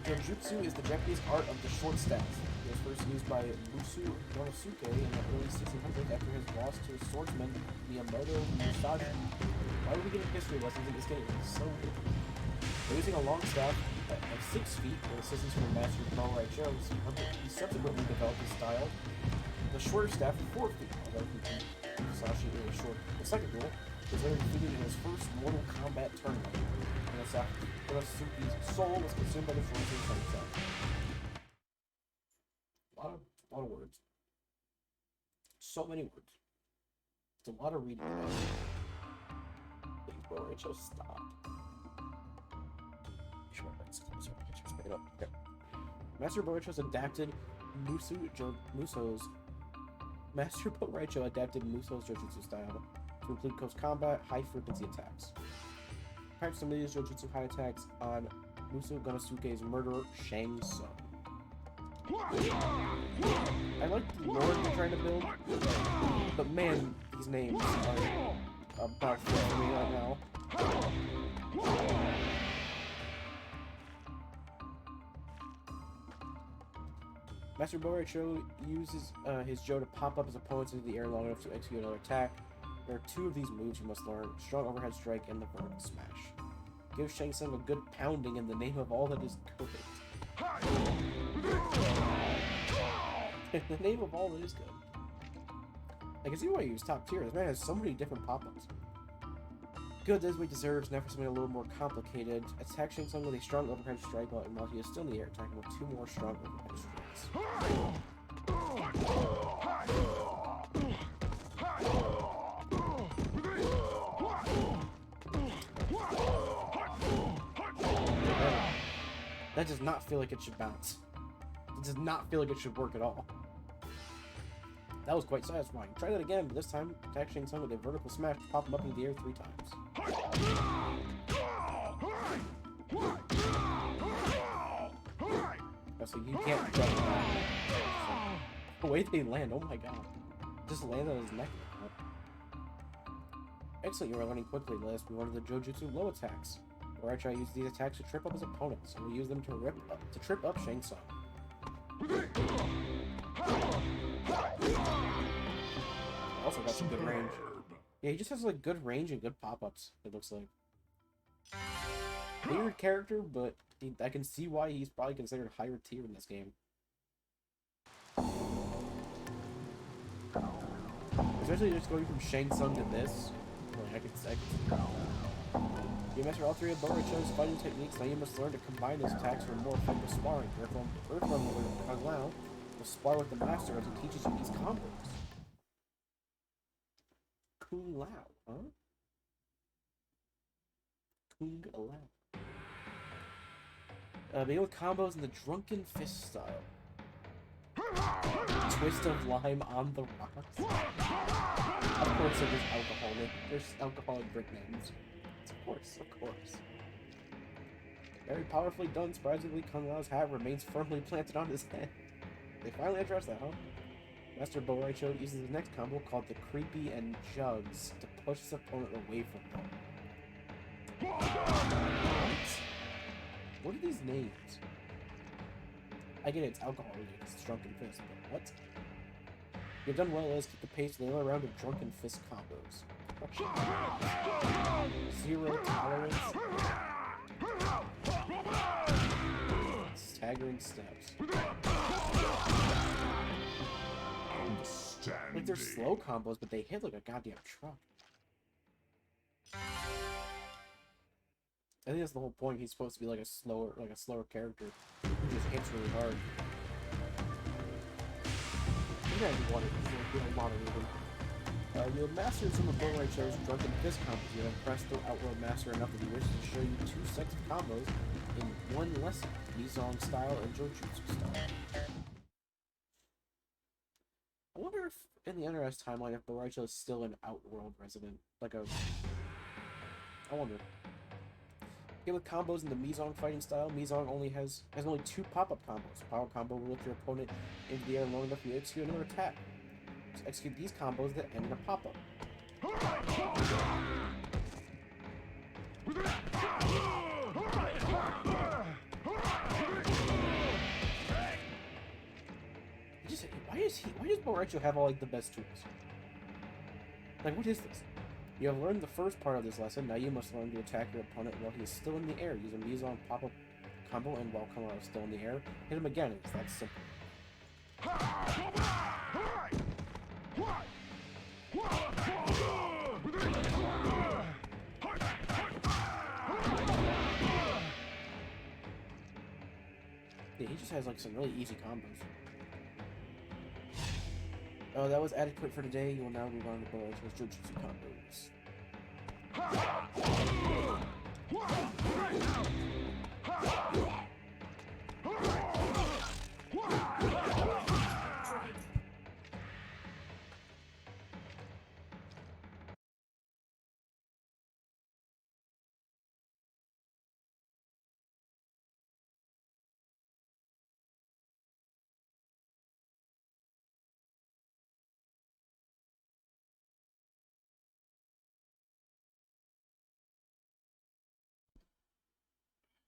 Jojutsu is the Japanese art of the short staff. It was first used by Musu Yonosuke in the early 1600s after his loss to his swordsman Miyamoto Musashi. Why are we getting history lessons in this game? It's so good. They're using a long staff of 6 feet with assistance from Master Boraicho. He subsequently developed his style. The shorter staff of 4 feet, although Musashi is short. The second duel was later defeated in his first Mortal Kombat tournament. Inosuke's soul was consumed by the forces of sunset. A lot of words. So many words. It's a lot of reading. Please, Boraicho, stop. Sure, that's closer. Just make it up. Okay. Master Boraicho's adapted Master Boraicho adapted Muso's Jojutsu style to include close combat, high-frequency attacks. Practice some of these Jojutsu high attacks on Muso Gonosuke's murderer, Shang Tsung. I like the lore they're trying to build, but man, these names are about for me right now. Master Boraicho uses his Jo to pop up his opponents into the air long enough to execute another attack. There are 2 of these moves you must learn: strong overhead strike and the vertical smash. Give Shang Tsung a good pounding in the name of all that is good. In the name of all that is good. I can see why he was top tier. This man has so many different pop-ups. Good, that is what he deserves. Now for something a little more complicated. Attack Shang Tsung with a strong overhead strike while he is still in the air, attacking with 2 more strong overhead strikes. That does not feel like it should bounce. It does not feel like it should work at all. That was quite satisfying. Try that again, but this time attack Shang Tsung with a vertical smash to pop him up into the air 3 times. So you can't jump around. The way they land, oh my god. Just land on his neck. Excellent, you are learning quickly. Let us move on to the Jojutsu low attacks. Boraicho used these attacks to trip up his opponents, and we use them to trip up Shang Tsung. Also got some good range. Yeah, he just has like good range and good pop-ups, it looks like. Weird character, but I can see why he's probably considered higher tier in this game. Especially just going from Shang Tsung to this. Like, I could see. You master all 3 of Boraicho's fighting techniques. Now you must learn to combine those attacks for more effective sparring. Earthworm Kung Lao will spar with the master as he teaches you these combos. Kung Lao, huh? Kung Lao. Begin with combos in the Drunken Fist style. Twist of lime on the rocks. Of course, there's alcohol. There's alcoholic drink names. Of course. Very powerfully done. Surprisingly, Kung Lao's hat remains firmly planted on his head. They finally addressed that, huh? Master Bo Raicho uses his next combo called the Creepy and Jugs to push his opponent away from him. What are these names? I get it, it's alcohol related, it's Drunken Fist, but what? You've done well, let's keep the pace in another round of Drunken Fist combos. Zero tolerance. Staggering steps. Like they're slow combos, but they hit like a goddamn truck. I think that's the whole point. He's supposed to be like a slower character who just hits really hard. You guys wanted to do a lot of reading. You have mastered some of Bo Raicho's Drunken Fist combos. You have impressed the Outworld Master enough that he wishes to show you 2 sets of combos in one lesson: Mizong style and Jojutsu style. I wonder if in the NRS timeline if Bo Raicho is still an Outworld resident. I wonder. Okay, with combos in the Mizong fighting style, Mizong has only 2 pop-up combos. Power combo will lift your opponent into the air long enough for you to execute another attack. So execute these combos that end in a pop-up. Why does Bo Raicho have all like the best tools? Like, what is this? You have learned the first part of this lesson. Now you must learn to attack your opponent while he is still in the air. Use a Mizong pop-up combo, and while Kung Lao is still in the air, hit him again. It's that simple. Yeah, he just has like some really easy combos. Oh, that was adequate for today. You will now move on to Bo Raicho's Jojutsu combos.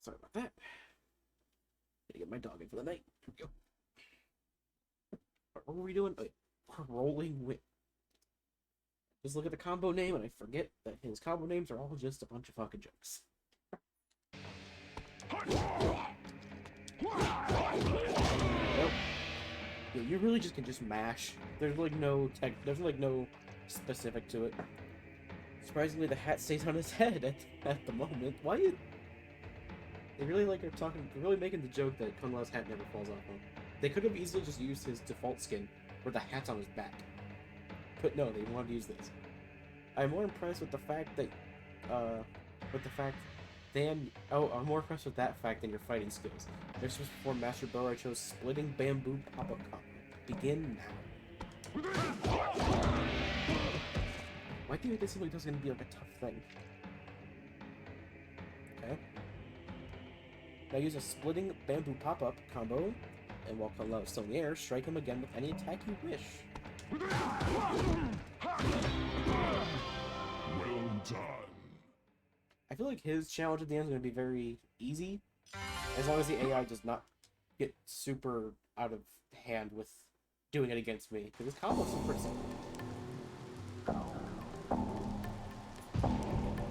Sorry about that. Gotta get my dog in for the night. Here we go. What were we doing? Rolling with. Just look at the combo name and I forget that his combo names are all just a bunch of fucking jokes. Nope. Yeah, you really just can just mash. There's like no specific to it. Surprisingly, the hat stays on his head at the moment. Why is... They really they're really making the joke that Kung Lao's hat never falls off him. They could have easily just used his default skin, where the hat's on his back. But no, they wanted to use this. I'm more impressed with the fact that, I'm more impressed with that fact than your fighting skills. They're supposed to perform Master Bo Raicho's splitting bamboo pop-up combo. Begin now. Why do you think this simply doesn't gonna be like a tough thing? Okay. Now use a splitting bamboo pop-up combo, and while Kung Lao is still in the air, strike him again with any attack you wish. Well done. I feel like his challenge at the end is going to be very easy, as long as the AI does not get super out of hand with doing it against me, because his combos are pretty simple.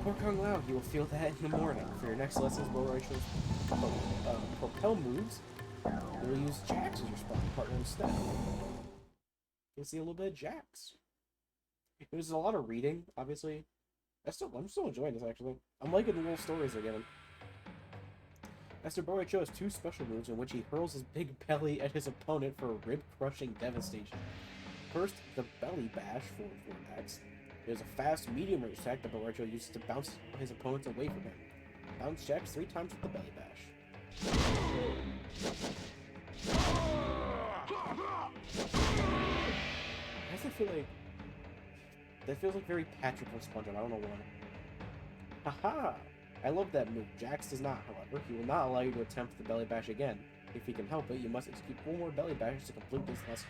Poor Kung Lao, you will feel that in the morning. For your next lessons, Bo Raicho's propel moves, you will use Jax as your sparring partner instead. You'll see a little bit of Jax. There's a lot of reading, obviously. I'm still enjoying this, actually. I'm liking the little stories they're giving. Master Bo Raicho has 2 special moves in which he hurls his big belly at his opponent for rib-crushing devastation. First, the Belly Bash for X. There's a fast, medium-range attack that Bo Raicho uses to bounce his opponents away from him. Bounce Jax 3 times with the Belly Bash. Why does that feel like... That feels like very Patrick from SpongeBob, I don't know why. Haha! I love that move. Jax does not, however. He will not allow you to attempt the belly bash again. If he can help it, you must execute 4 more belly bashes to complete this lesson.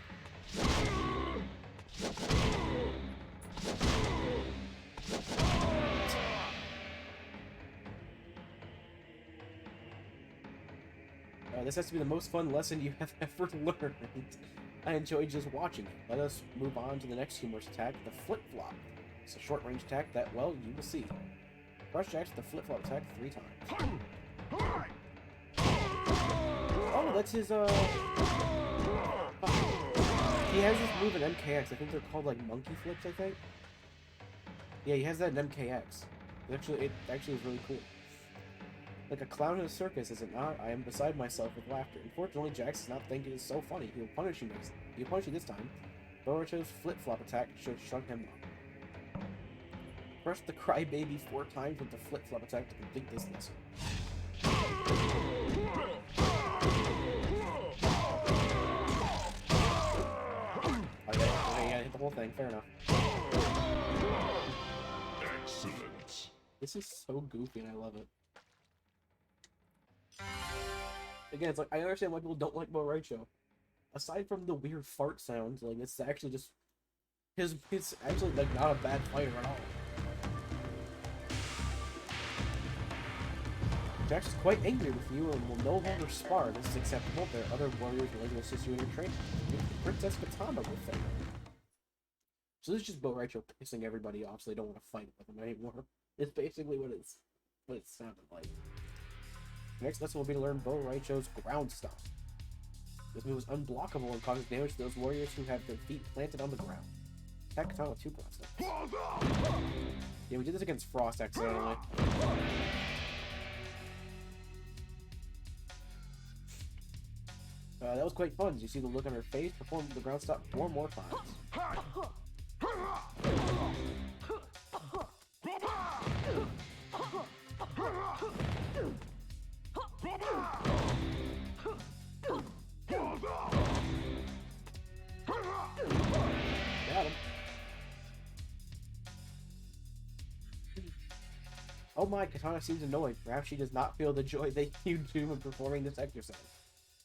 This has to be the most fun lesson you have ever learned. I enjoyed just watching it. Let us move on to the next humorous attack, the flip-flop. It's a short-range attack that, well, you will see. Crush Jax with the flip-flop attack 3 times. Oh, that's his, he has this move in MKX. I think they're called, like, monkey flips, I think? Yeah, he has that in MKX. It actually is really cool. Like a clown in a circus, is it not? I am beside myself with laughter. Unfortunately, Jax does not think it is so funny. He will punish you this time. Boruto's flip-flop attack should shut him up. Press the crybaby 4 times with the flip-flop attack to complete this lesson. Okay, yeah, hit the whole thing. Fair enough. Excellent. This is so goofy and I love it. Again, it's like, I understand why people don't like Bo Raicho. Aside from the weird fart sounds, like, it's actually just... He's actually, like, not a bad fighter at all. Jax is quite angry with you and will no longer spar. This is acceptable. There are other warriors willing to assist you in your training. Princess Katana will fail. So this is just Bo Raicho pissing everybody off so they don't want to fight with him anymore. It's basically what it sounded like. Next lesson will be to learn Bo Raicho's ground stomp. This move is unblockable and causes damage to those warriors who have their feet planted on the ground. Attack Katana with 2 ground stomps. Yeah, we did this against Frost accidentally. That was quite fun. As you see the look on her face, perform the ground stomp 4 more times. Got him. Oh my, Katana seems annoyed. Perhaps she does not feel the joy that you do in performing this exercise.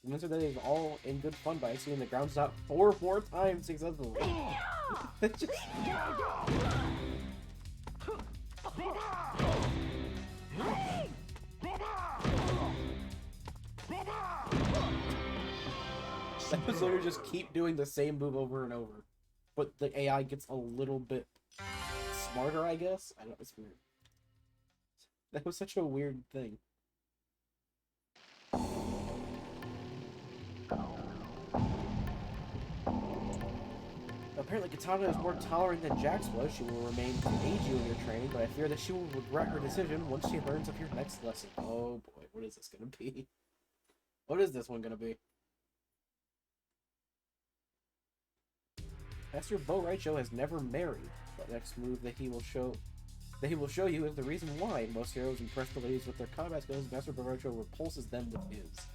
Convince her that it is all in good fun by executing the ground stop 4 more times successfully. That's just... Episode just keep doing the same move over and over, but the AI gets a little bit smarter, I guess. I don't know, it's weird. That was such a weird thing. Apparently, Katana is more tolerant than Jax was. She will remain to aid you in your training, but I fear that she will regret her decision once she learns of your next lesson. Oh boy, what is this gonna be? What is this one gonna be? Master Bo Raicho has never married. The next move that he will show you is the reason why most heroes impress the ladies with their combat skills. Master Bo Raicho repulses them with his.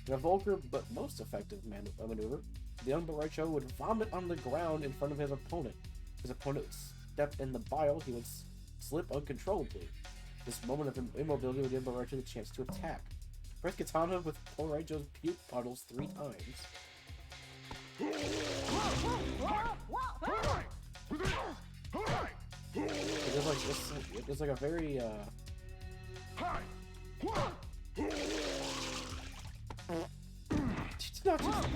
In a vulgar but most effective maneuver, the young Bo Raicho would vomit on the ground in front of his opponent. If his opponent stepped in the bile, he would slip uncontrollably. This moment of immobility would give Bo Raicho the chance to attack. Press Katana with Bo Raicho's puke puddles 3 times. It's like a very it's not just...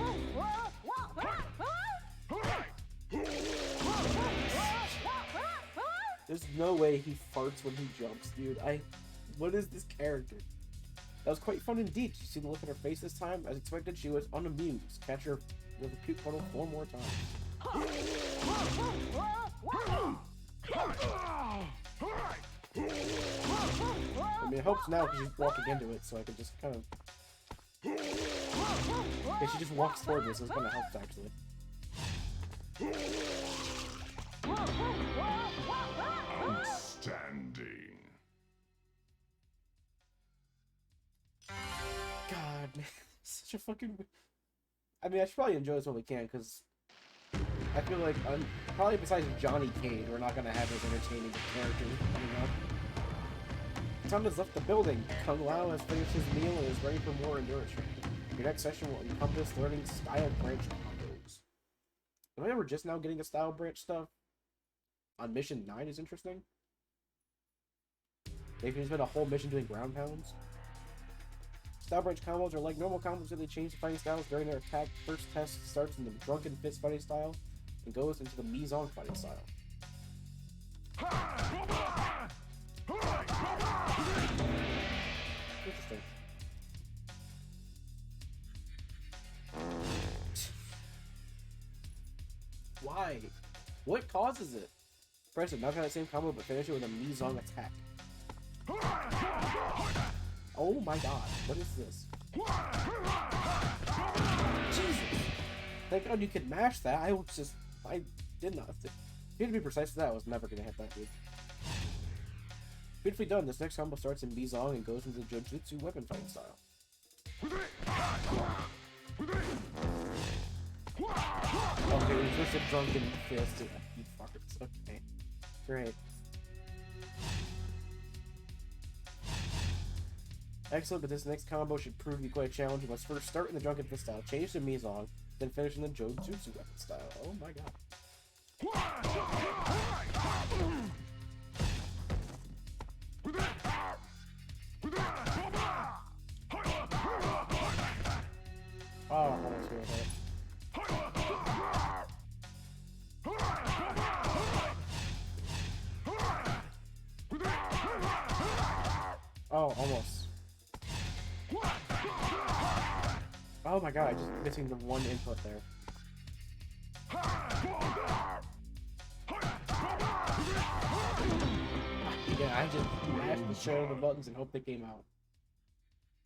There's no way he farts when he jumps, dude. What is this character? That was quite fun indeed. Did you see the look on her face this time? As expected, she was unamused. Catch her with a puke puddle 4 more times. I mean, it helps now because she's walking into it, so I can just kind of... Okay, she just walks toward me, so it's gonna help, actually. Outstanding. God, man. Such a fucking... I mean, I should probably enjoy this when we can, because... I feel like, probably besides Johnny Cage, we're not gonna have as entertaining a character coming up. Tom has left the building. Kung Lao has finished his meal and is ready for more endurance training. Your next session will encompass learning style branch combos. Am I ever just now getting the style branch stuff? On mission 9 is interesting. They can spend a whole mission doing ground pounds. Style branch combos are like normal combos that they change the fighting styles during their attack. First test starts in the drunken fist fighting style and goes into the mise-en fighting style. Interesting. Why? What causes it? Press it, knock out that same combo, but finish it with a mise-en attack. Oh my god, what is this? Jesus! Thank god you could mash that. I did not. If you had to be precise with that, I was never gonna hit that dude. Beautifully done. This next combo starts in mise-en and goes into the Jujutsu weapon fighting style. Okay, we just a drunken fist. You fuckers. Okay. Great. Excellent, but this next combo should prove to be quite challenging. Let's first start in the drunken fist style, change to mise-en, then finish in the Jujutsu weapon style. Oh my god. Oh, almost really hit. Oh, almost. Oh my god, I just missing the one input there. Yeah, I just mashed the shit out of the buttons and hope they came out.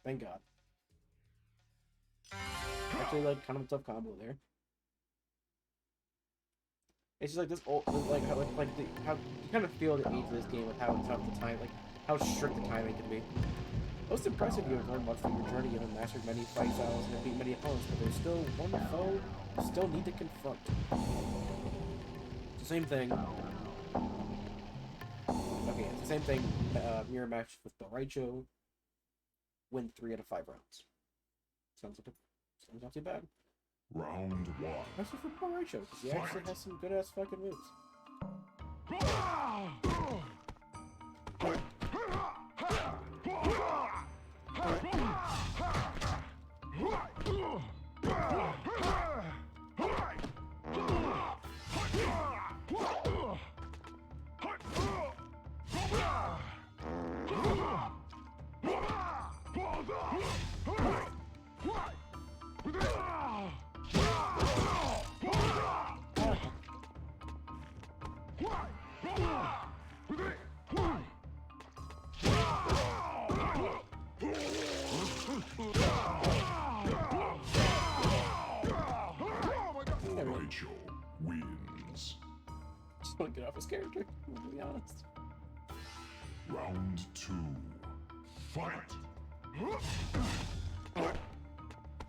Thank god. Actually, like, kind of a tough combo there. It's just like this old, like how you kind of feel the age of this game with how tough the time, like how strict the timing can be. Most impressive, you have learned much from your journey. You have mastered many fight styles and have beat many opponents, but there's still one foe you still need to confront. It's the same thing. Okay, it's the same thing. Mirror match with Boraicho. Win 3 out of 5 rounds. Sounds not too bad. Round 1. Especially for Boraicho, because he actually has some good ass fucking moves. Rachel wins. Just want to get off his character, to be honest. Round 2. Fight!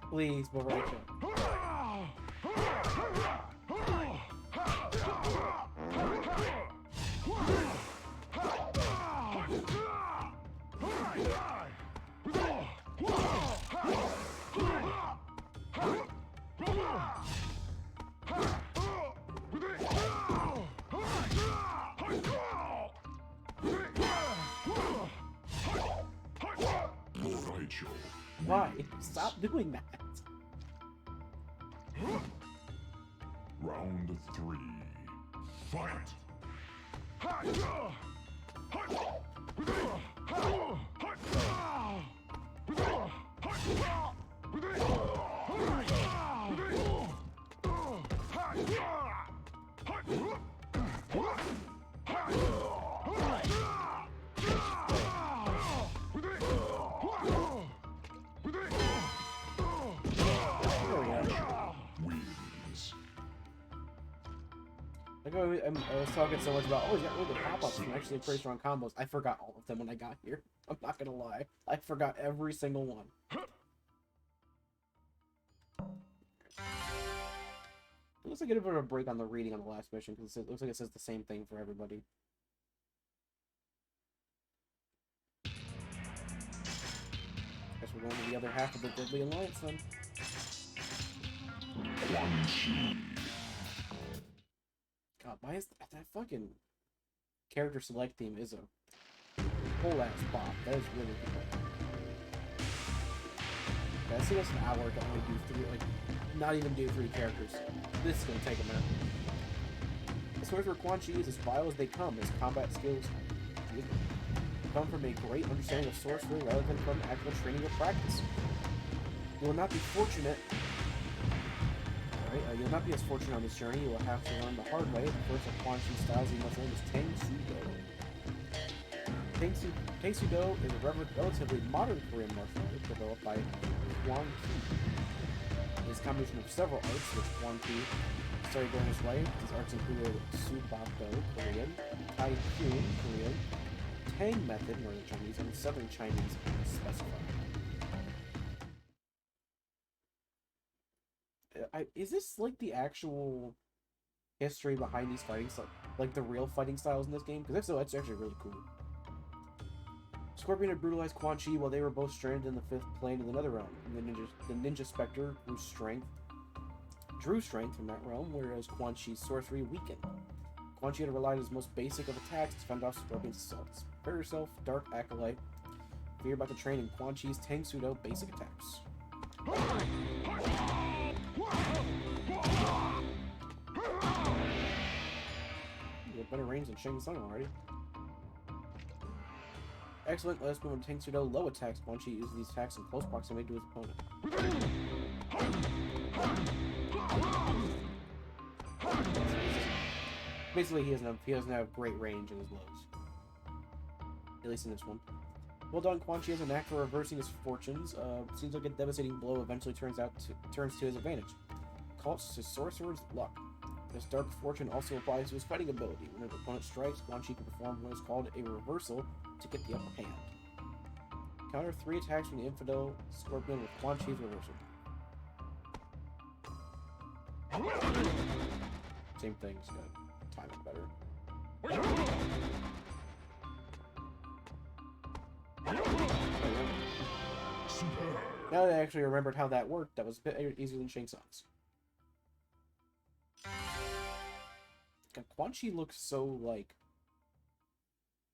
Please, Boraicho. Why? Stop doing that. Round 3. Fight! Like I was talking so much about, oh, you got really good pop-ups and actually pretty strong combos. I forgot all of them when I got here. I'm not gonna lie. I forgot every single one. It looks like I did a bit of a break on the reading on the last mission, because it looks like it says the same thing for everybody. one of the other half of the Deadly Alliance then. Quan Chi. God, why is that fucking character select theme is a whole ass bop. That is really good. Okay, I see that's an hour to only do 3, like, not even do 3 characters. This is gonna take a minute. The story for Quan Chi is as vile as they come. His combat skills come from a great understanding of sorcery rather than from actual training or practice. You will not be fortunate. You'll not be as fortunate on this journey. You will have to learn the hard way. The first of Quan Chi styles you must learn is Tang Soo Do. Tang Soo Do is a relatively modern Korean martial art developed by Quan Chi. It is a combination of several arts, which Quan Chi started during his life. These arts included Subak-do, Korean, Tai Kyun, Korean, Tang method, Northern Chinese, and Southern Chinese specified. Is this like the actual history behind these fighting styles, like the real fighting styles in this game? Because if so, that's actually really cool. Scorpion had brutalized Quan Chi while they were both stranded in the 5th plane of the Netherrealm. And the Ninja Spectre drew strength from that realm, whereas Quan Chi's sorcery weakened. Quan Chi had relied on his most basic of attacks to fend off Scorpion's assaults. Prepare yourself, Dark Acolyte, for you're about to train in Quan Chi's Tang Soo Do basic attacks. You have better range than Shang Tsung already. Excellent. Let us move on to Tang Soo Do low attacks. Quan Chi uses these attacks in close proximity to his opponent. Basically, he doesn't have great range in his lows. At least in this one. Well done, Quan Chi has a knack for reversing his fortunes. Seems like a devastating blow eventually turns to his advantage. Calls his sorcerer's luck. This dark fortune also applies to his fighting ability. When an opponent strikes, Quan Chi can perform what is called a reversal to get the upper hand. Counter 3 attacks from the Infidel Scorpion with Quan Chi's reversal. Same thing, just gotta time it better. Now that I actually remembered how that worked, that was a bit easier than Shang Tsung's. God, Quan Chi looks so, like...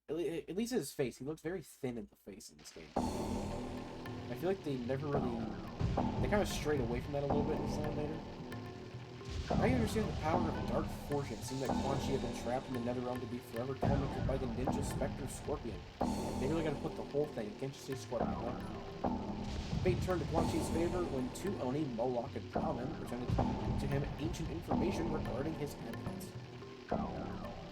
At least his face. He looks very thin in the face in this game. I feel like they never really... They kind of strayed away from that a little bit in this later. Now you understand the power of dark fortune. It seemed that Quan Chi had been trapped in the Netherrealm to be forever tormented by the Ninja Spectre Scorpion. They really gotta put the whole thing. You can't just say Scorpion, huh? Fate turned to Quan Chi's favor when two Oni, Moloch and Brahmin, presented to him ancient information regarding his amulets.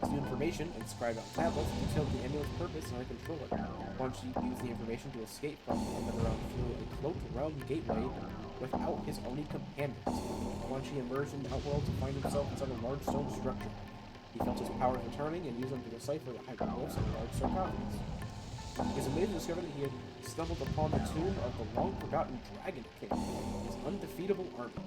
This new information, inscribed on tablets, detailed the amulet's purpose and how to control it. Quan Chi used the information to escape from the Netherrealm through a cloaked realm gateway without his Oni companions. Quan Chi emerged in the outworld to find himself inside a large stone structure. He felt his powers returning and used them to decipher the hieroglyphs in a large sarcophagus. He was amazed to discover that he had stumbled upon the tomb of the long-forgotten Dragon King, his undefeatable army.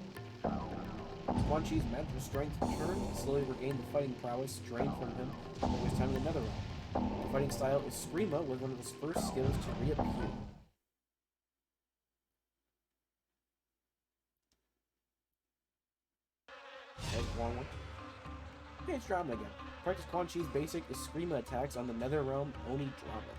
As Quan Chi's mental strength returned, he slowly regained the fighting prowess drained from him over his time in the Netherrealm. The fighting style is Screama was one of his first skills to reappear. That's the wrong one. Okay, it's drama again. Practice Quan Chi's basic is Screama attacks on the Netherrealm Oni drama.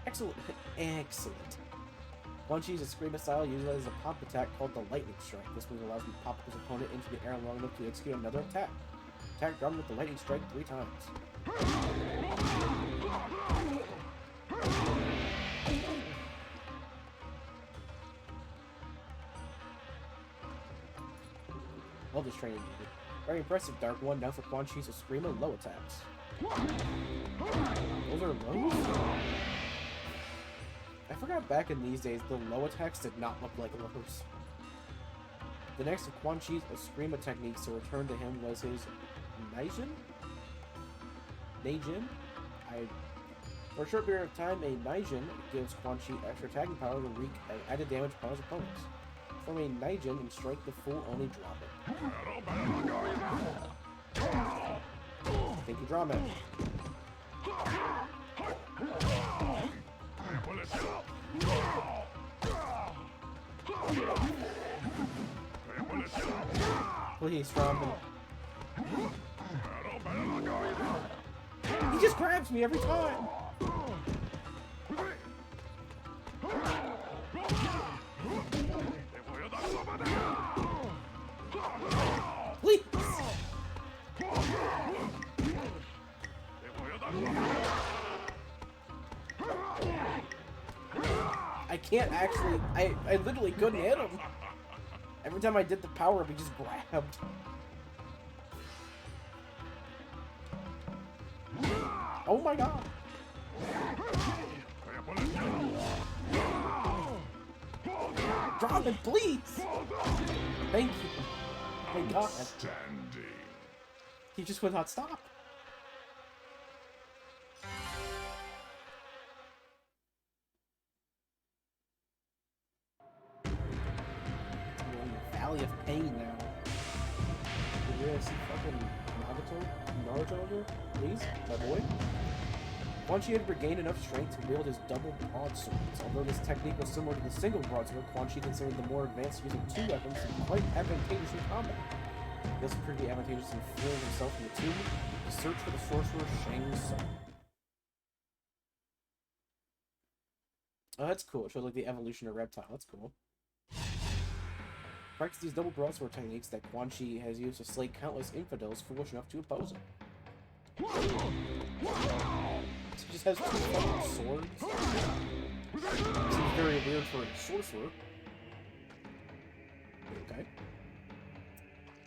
Excellent. Excellent. Quan Chi's Screama style utilizes a pop attack called the Lightning Strike. This move allows him to pop his opponent into the air long enough to execute another attack. Attack Drum with the Lightning Strike 3 times. Love this training. Very impressive, Dark One. Now for Quan Chi's Screama low attacks. Those are lows? I forgot back in these days, the low attacks did not look like lows. The next of Quan Chi's Screama techniques to return to him was his Neijin? For a short period of time, a Naijin gives Quan Chi extra attacking power to wreak added damage upon his opponents. From a Naijin and strike the full only drop it. Thank you, draw man. Please, Robin. He just grabs me every time. Please. I can't actually. I literally couldn't hit him. Every time I did the power up, he just grabbed. Oh my god! Drop it, please! Thank you. Oh my god. He just would not stop. We're in the Valley of Pain now. Did you really see fucking Naruto over? Please, my boy. Quan Chi had regained enough strength to wield his double broadswords. Although this technique was similar to the single broadsword, Quan Chi considered the more advanced use of two weapons quite advantageous in combat. He also proved to be advantageous in freeing himself from the tomb to search for the sorcerer Shang Tsung. Oh, that's cool. It shows like the evolution of Reptile. That's cool. Practice these double broadsword techniques that Quan Chi has used to slay countless infidels foolish enough to oppose him. He just has two fucking swords. Seems very weird for a sorcerer. Okay.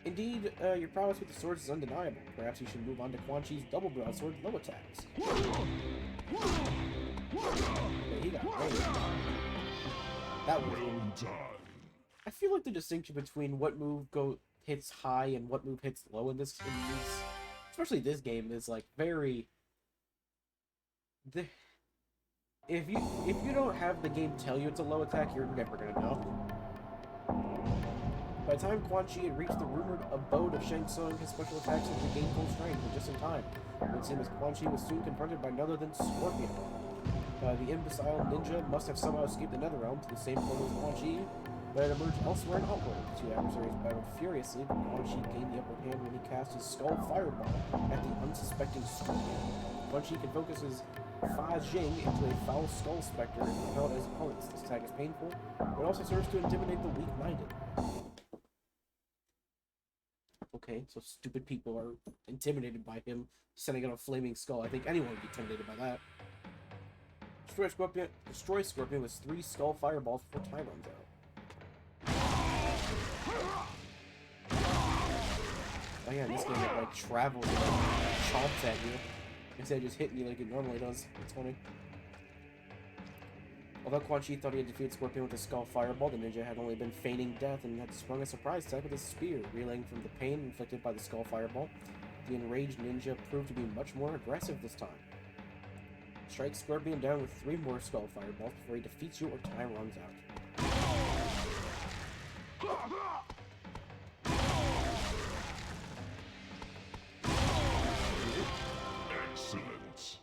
Indeed, your prowess with the swords is undeniable. Perhaps you should move on to Quan Chi's double broadsword low attacks. Okay, he got raised. That was well done. I feel like the distinction between what move hits high and what move hits low in this especially this game is like very. If you don't have the game tell you it's a low attack, you're never gonna know. By the time Quan Chi had reached the rumored abode of Shang Tsung, his special attacks had regained full strength, and just in time. It would seem as Quan Chi was soon confronted by none other than Scorpion. The imbecile ninja must have somehow escaped the Netherrealm to the same point as Quan Chi, but it emerged elsewhere in Outworld. The two adversaries battled furiously, but Quan Chi gained the upper hand when he cast his Skull Fireball at the unsuspecting Scorpion. Quan Chi can focus his Fa Jing into a foul Skull Spectre and propel his opponents. This attack is painful, but it also serves to intimidate the weak-minded. Okay, so stupid people are intimidated by him sending out a flaming skull. I think anyone would be intimidated by that. Destroy Scorpion with 3 Skull Fireballs before time runs out. Oh yeah, in this game it like travels and like chomps at you instead of just hitting you like it normally does. It's funny. Although Quan Chi thought he had defeated Scorpion with a Skull Fireball, the ninja had only been feigning death and had sprung a surprise attack with his spear, reeling from the pain inflicted by the Skull Fireball. The enraged ninja proved to be much more aggressive this time. Strike Scorpion down with 3 more Skull Fireballs before he defeats you or time runs out. Excellent.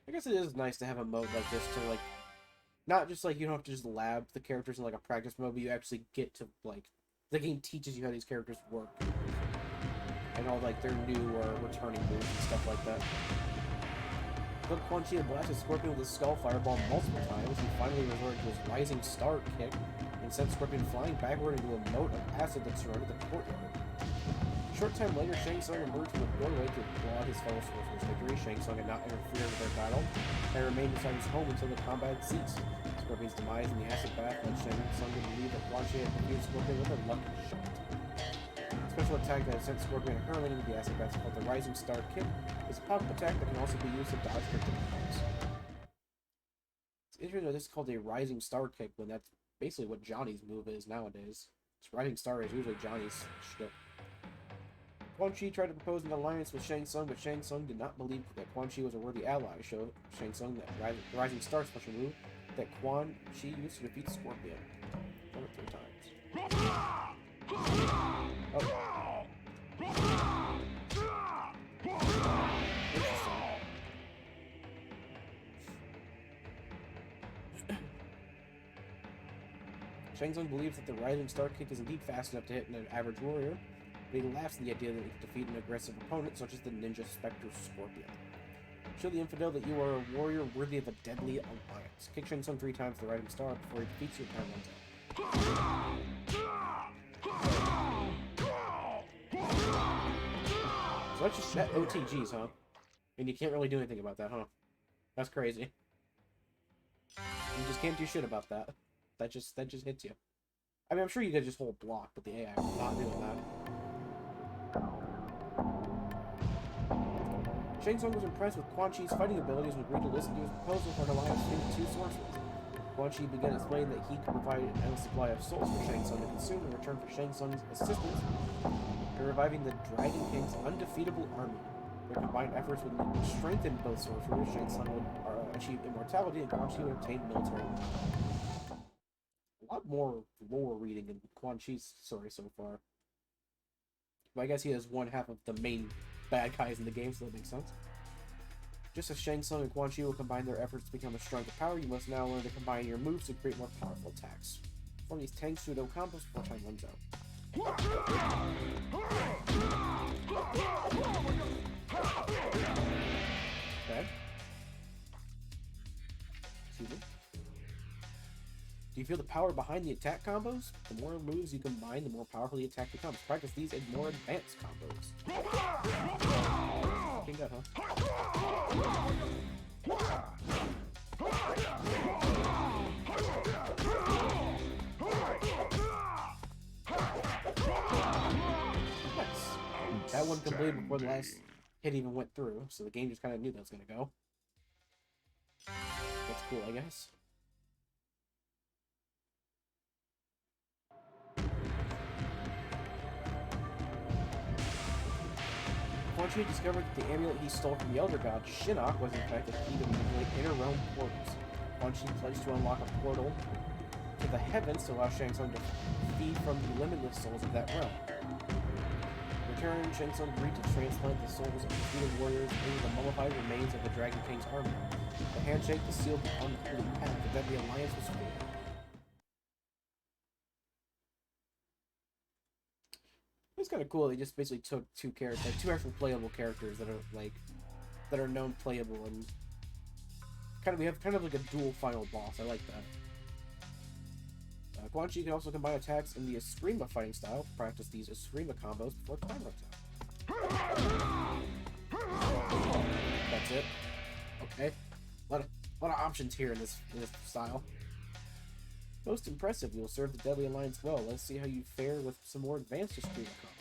I guess it is nice to have a mode like this to, like, not just, like, you don't have to just lab the characters in, like, a practice mode, but you actually get to, like, the game teaches you how these characters work. And all, like, their new or returning moves and stuff like that. But Quan Chi had blasted Scorpion with his Skull Fireball multiple times, he finally resorted to his Rising Star kick, and sent Scorpion flying backward into a moat of acid that surrounded the courtyard. A short time later, Shang Tsung emerged from the doorway to applaud his fellow sorcerer's victory. Shang Tsung had not interfered with their battle, and remained inside his home until the combat had ceased. Scorpion's demise in the acid bath led Shang Tsung to believe that Quan Chi had defeated Scorpion with a lucky shot. Special attack that sent Scorpion hurling into the acid bath is called the Rising Star Kick. It's a pop-up attack that can also be used to dodge projectiles. It's interesting that this is called a Rising Star Kick when that's basically what Johnny's move is nowadays. Rising Star is usually Johnny's shtick. Quan Chi tried to propose an alliance with Shang Tsung, but Shang Tsung did not believe that Quan Chi was a worthy ally. Show Shang Tsung that Rising Star special move that Quan Chi used to defeat Scorpion. Done it 3 times. Oh. Shang Tsung believes that the Rising Star kick is indeed fast enough to hit an average warrior, but he laughs at the idea that he can defeat an aggressive opponent such as the Ninja Spectre Scorpion. Show the infidel that you are a warrior worthy of a deadly alliance. Kick Shang Tsung 3 times the Rising Star before he defeats your time runs out. So that's just net OTGs, huh? And you can't really do anything about that, huh? That's crazy. You just can't do shit about that. That just hits you. I mean, I'm sure you could just hold block, but the AI will not doing that. Shang Tsung was impressed with Quan Chi's fighting abilities and agreed to listen to his proposal for an alliance between the 2 sorcerers. Quan Chi began explaining that he could provide an endless supply of souls for Shang Tsung to consume in return for Shang Tsung's assistance in reviving the Dragon King's undefeatable army. Their combined efforts would strengthen both sorcerers. Shang Tsung would achieve immortality, and Quan Chi would obtain military power. A lot more lore reading in Quan Chi's story so far. But I guess he has one half of the main bad guys in the game, so that makes sense. Just as Shang Tsung and Quan Chi will combine their efforts to become a stronger power, you must now learn to combine your moves to create more powerful attacks. Perform these tank pseudo combos before time runs out. Okay. Excuse me. Do you feel the power behind the attack combos? The more moves you combine, the more powerful the attack becomes. Practice these in more advanced combos. Fucking good, huh? Nice. That one completed before the last hit even went through, so the game just kind of knew that was going to go. That's cool, I guess. Quan Chi discovered that the amulet he stole from the Elder God, Shinnok, was in fact a key to manipulate inner realm portals. Quan Chi pledged to unlock a portal to the heavens to allow Shang Tsung to feed from the limitless souls of that realm. In return, Shang Tsung agreed to transplant the souls of defeated warriors into the mummified remains of the Dragon King's army. The handshake to seal the unholy pact, but then the alliance was formed. It's kind of cool. They just basically took 2 characters, like 2 actual playable characters that are that are known playable, and we have kind of like a dual final boss. I like that. Quan Chi can also combine attacks in the Eskrima fighting style. Practice these Eskrima combos before time runs out. That's it. Okay. A lot of options here in this style. Most impressive, you'll serve the Deadly Alliance well. Let's see how you fare with some more advanced Eskrima combos.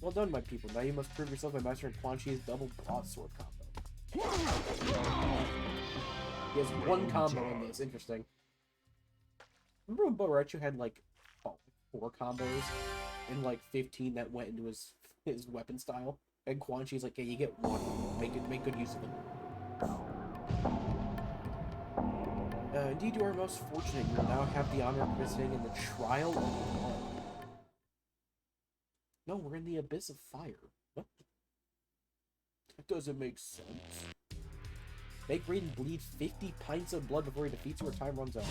Well done, my people. Now you must prove yourself by mastering Quan Chi's double broadsword combo. He has 1 combo in this. Interesting. Remember when Borachu had like 4 combos and like 15 that went into his weapon style? And Quan Chi's like, yeah, you get 1. Make good use of it. Indeed, you are most fortunate. You will now have the honor of participating in the Trial of Blood. No, we're in the Abyss of Fire. What? That doesn't make sense. Make Raiden bleed 50 pints of blood before he defeats you or time runs out.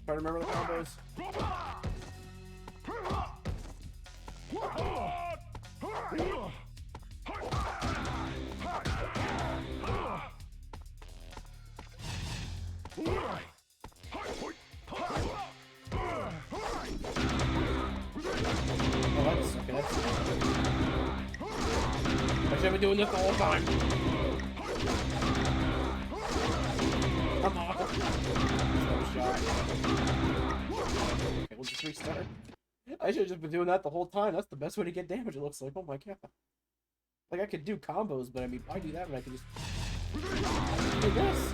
Try to remember the combos. I've been doing this the whole time. Come on. No shot. just restart. I should have just been doing that the whole time. That's the best way to get damage, it looks like. Oh my god. Like, I could do combos, but I mean, why do that when I can just do this?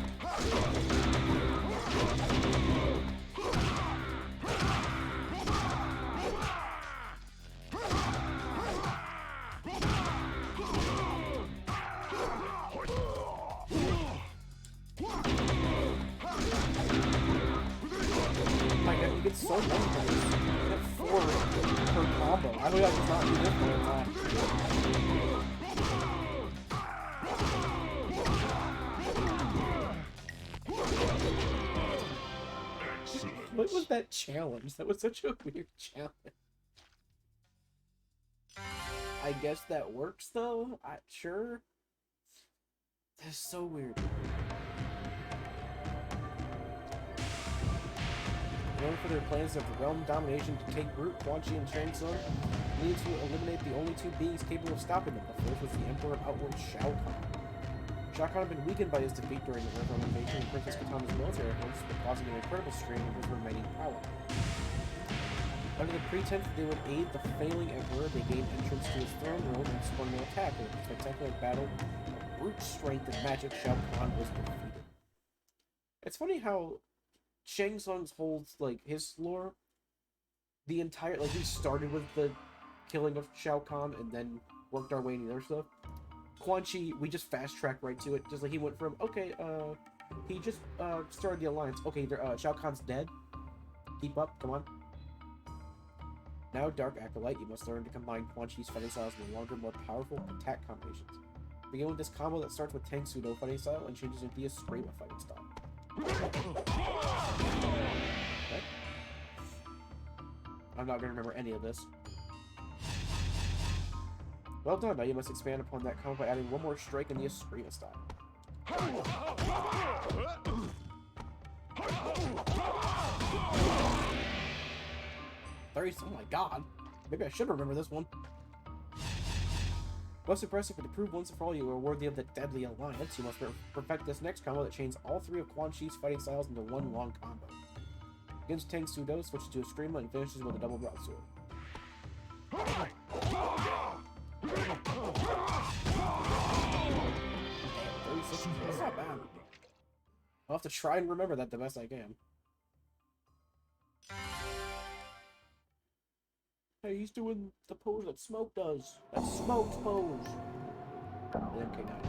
My god, you get so many moves. You get 4 per combo. I would just not do this the whole time. What was that challenge? That was such a weird challenge. I guess that works though? Sure. That's so weird. In order for their plans of realm domination to take root, Quan Chi and Shang Tsung needed to eliminate the only 2 beings capable of stopping them. The first was the Emperor of Outworld, Shao Kahn. Shao Kahn had been weakened by his defeat during the Earthrealm invasion and Princess Katana's military force, but causing an incredible strain on his remaining power. Under the pretense that they would aid the failing Emperor, they gained entrance to his throne room and spun an attack. In a spectacular battle of brute strength and magic, Shao Kahn was defeated. It's funny how Shang Tsung's holds, like, his lore, the entire, like, he started with the killing of Shao Kahn and then worked our way into the other stuff. Quan Chi, we just fast-tracked right to it, just like he went from, okay, he just, started the alliance, okay, Shao Kahn's dead, keep up, come on. Now, Dark Acolyte, you must learn to combine Quan Chi's fighting styles with longer, more powerful attack combinations. Begin with this combo that starts with Tang Sudo fighting style and changes into the Eskrima fighting style. Okay. I'm not gonna remember any of this. Well done, now you must expand upon that combo by adding one more strike in the Eskrima style. Oh my god. Maybe I should remember this one. Most impressive, but to prove once and for all you are worthy of the Deadly Alliance, you must perfect this next combo that chains all 3 of Quan Chi's fighting styles into one long combo. Against Tang Sudo, switches to a Eskrima and finishes with a double broadsword. Damn, 36, that's not bad. I'll have to try and remember that the best I can. Hey, he's doing the pose that Smoke does. That Smoke's pose. Okay, now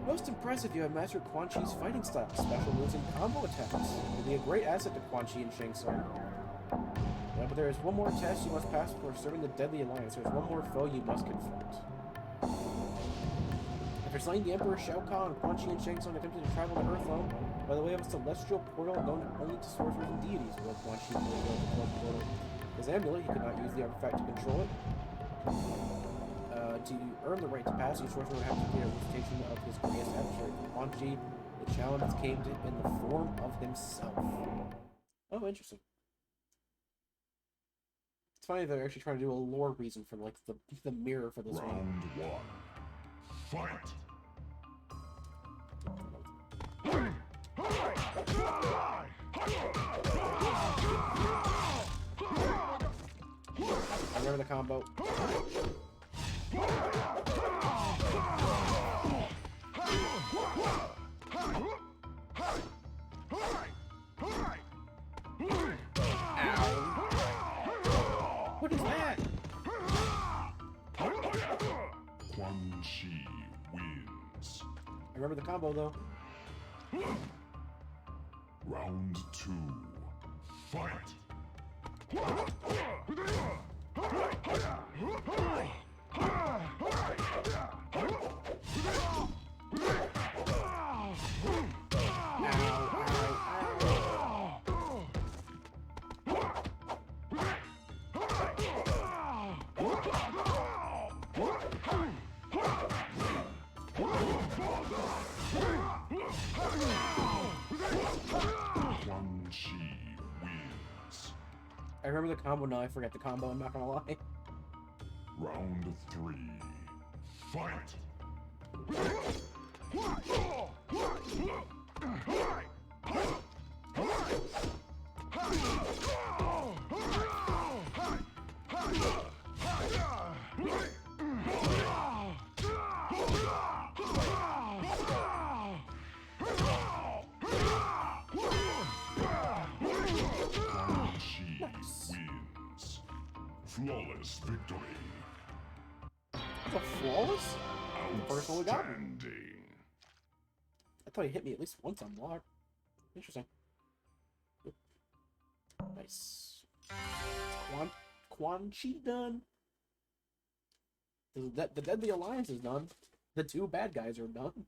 most impressive, you have mastered Quan Chi's fighting style, special moves, and combo attacks. You'll be a great asset to Quan Chi and Shang Tsung. Yeah, but there is one more test you must pass before serving the Deadly Alliance. There's one more foe you must confront. After slaying the Emperor Shao Kahn, Quan Chi and Shang Tsung attempted to travel to Earthrealm by the way of a celestial portal known only to sorcerers and deities. While Quan Chi was able to close the portal his amulet, he could not use the artifact to control it. To earn the right to pass, each sorcerer would have to create a recitation of his greatest adversary. For Quan Chi, the challenge came in the form of himself. Oh, interesting. It's funny they're actually trying to do a lore reason for, like, the mirror for this one. Round 1. Fight! I remember the combo. What is that? Quan Chi wins. I remember the combo though. Round 2. Fight! Quan Chi wins. I remember the combo now, I forget the combo, I'm not gonna lie. Round 3. Fight! flawless victory. That's a flawless? The first one we got. Outstanding. I thought he hit me at least once on block. Interesting. Nice. Quan Chi done. The Deadly Alliance is done. The two bad guys are done.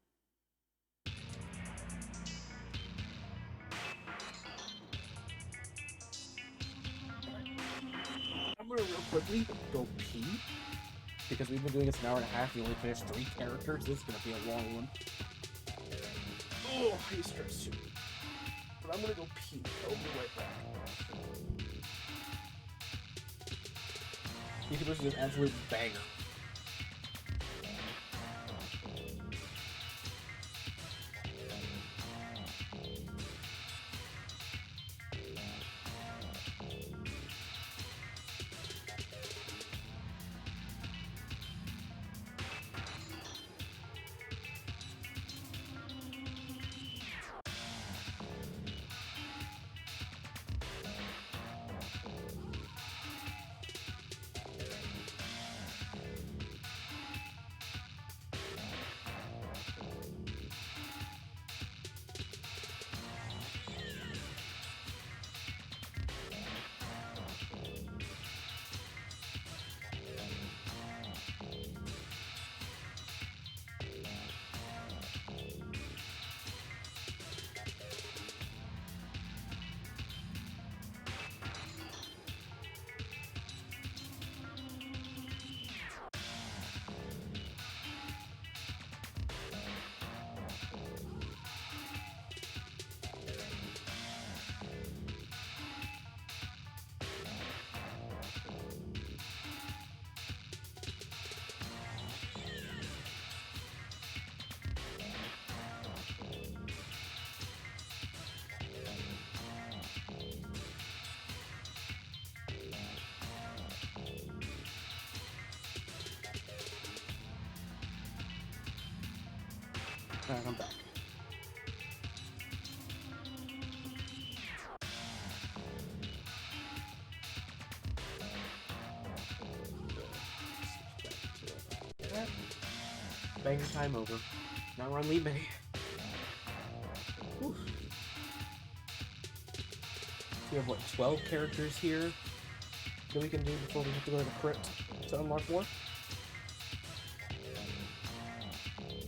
I'm gonna real quickly go pee. Because we've been doing this an hour and a half, we only finished 3 characters. This is gonna be a long one. Oh, I stretch too. But I'm gonna go pee. I'll be right back. You can listen to an absolute banger. Alright, I'm back. Banger time over. Now we're on Lee May. Whew. We have, what, 12 characters here that we can do before we have to go to the crypt to unlock more?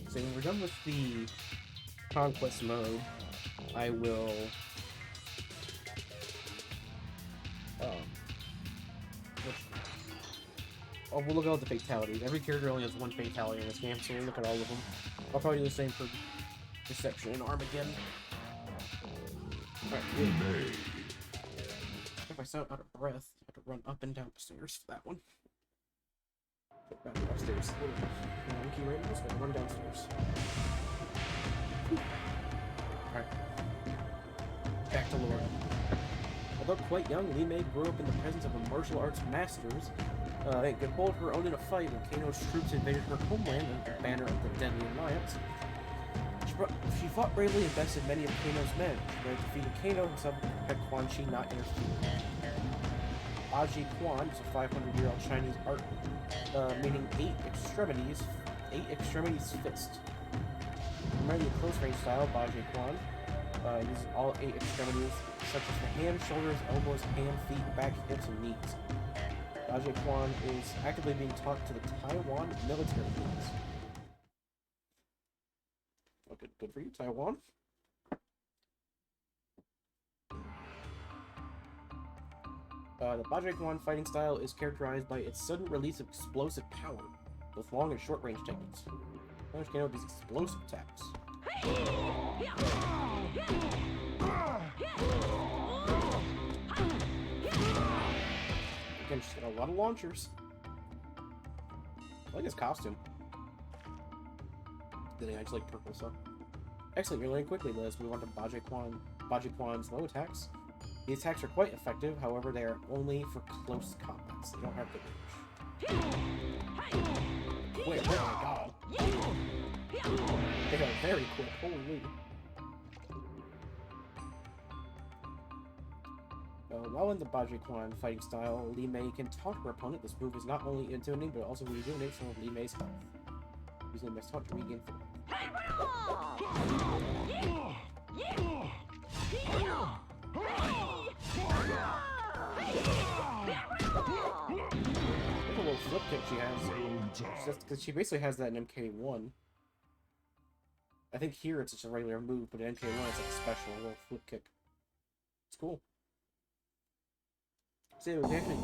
So when we're done with the Conquest mode, I will we'll look at all the fatalities. Every character only has 1 fatality in this game, so we'll look at all of them. I'll probably do the same for Deception and Armageddon. Alright, good. If I sound out of breath, I have to run up and down the stairs for that one. Run upstairs. Key right now, so I run downstairs. Alright. Back to lore. Although quite young, Lee May grew up in the presence of a martial arts masters and could hold her own in a fight when Kano's troops invaded her homeland under the banner of the Deadly Alliance. She fought bravely and bested many of Kano's men. She defeated Kano himself had Quan Chi not interfered. Aji Quan is a 500-year-old Chinese art meaning 8 extremities fist. Primarily a close-range style, Bajie Quan uses all 8 extremities, such as the hands, shoulders, elbows, hand, feet, back, hips, and knees. Bajie Quan is actively being taught to the Taiwan military units. Okay, good for you, Taiwan. The Bajie Quan fighting style is characterized by its sudden release of explosive power, both long and short-range techniques. Understand these explosive attacks. Again, she's got a lot of launchers. I like his costume. Then I just like purple, so. Excellent, you're learning quickly. Let's move on to Bajie Quan's low attacks. The attacks are quite effective, however, they are only for close combat, so they don't have good range. Wait, oh my god. They are very quick, holy. While in the Bajikwan fighting style, Li Mei can taunt her opponent. This move is not only intimidating, but also rejuvenates some of Li Mei's health. Using Li Mei's taunt to regain full health. Look at a little flip kick she has. Just because she basically has that in MK1. I think here it's just a regular move, but in MK1 it's like a special little flip kick. It's cool. So it was actually,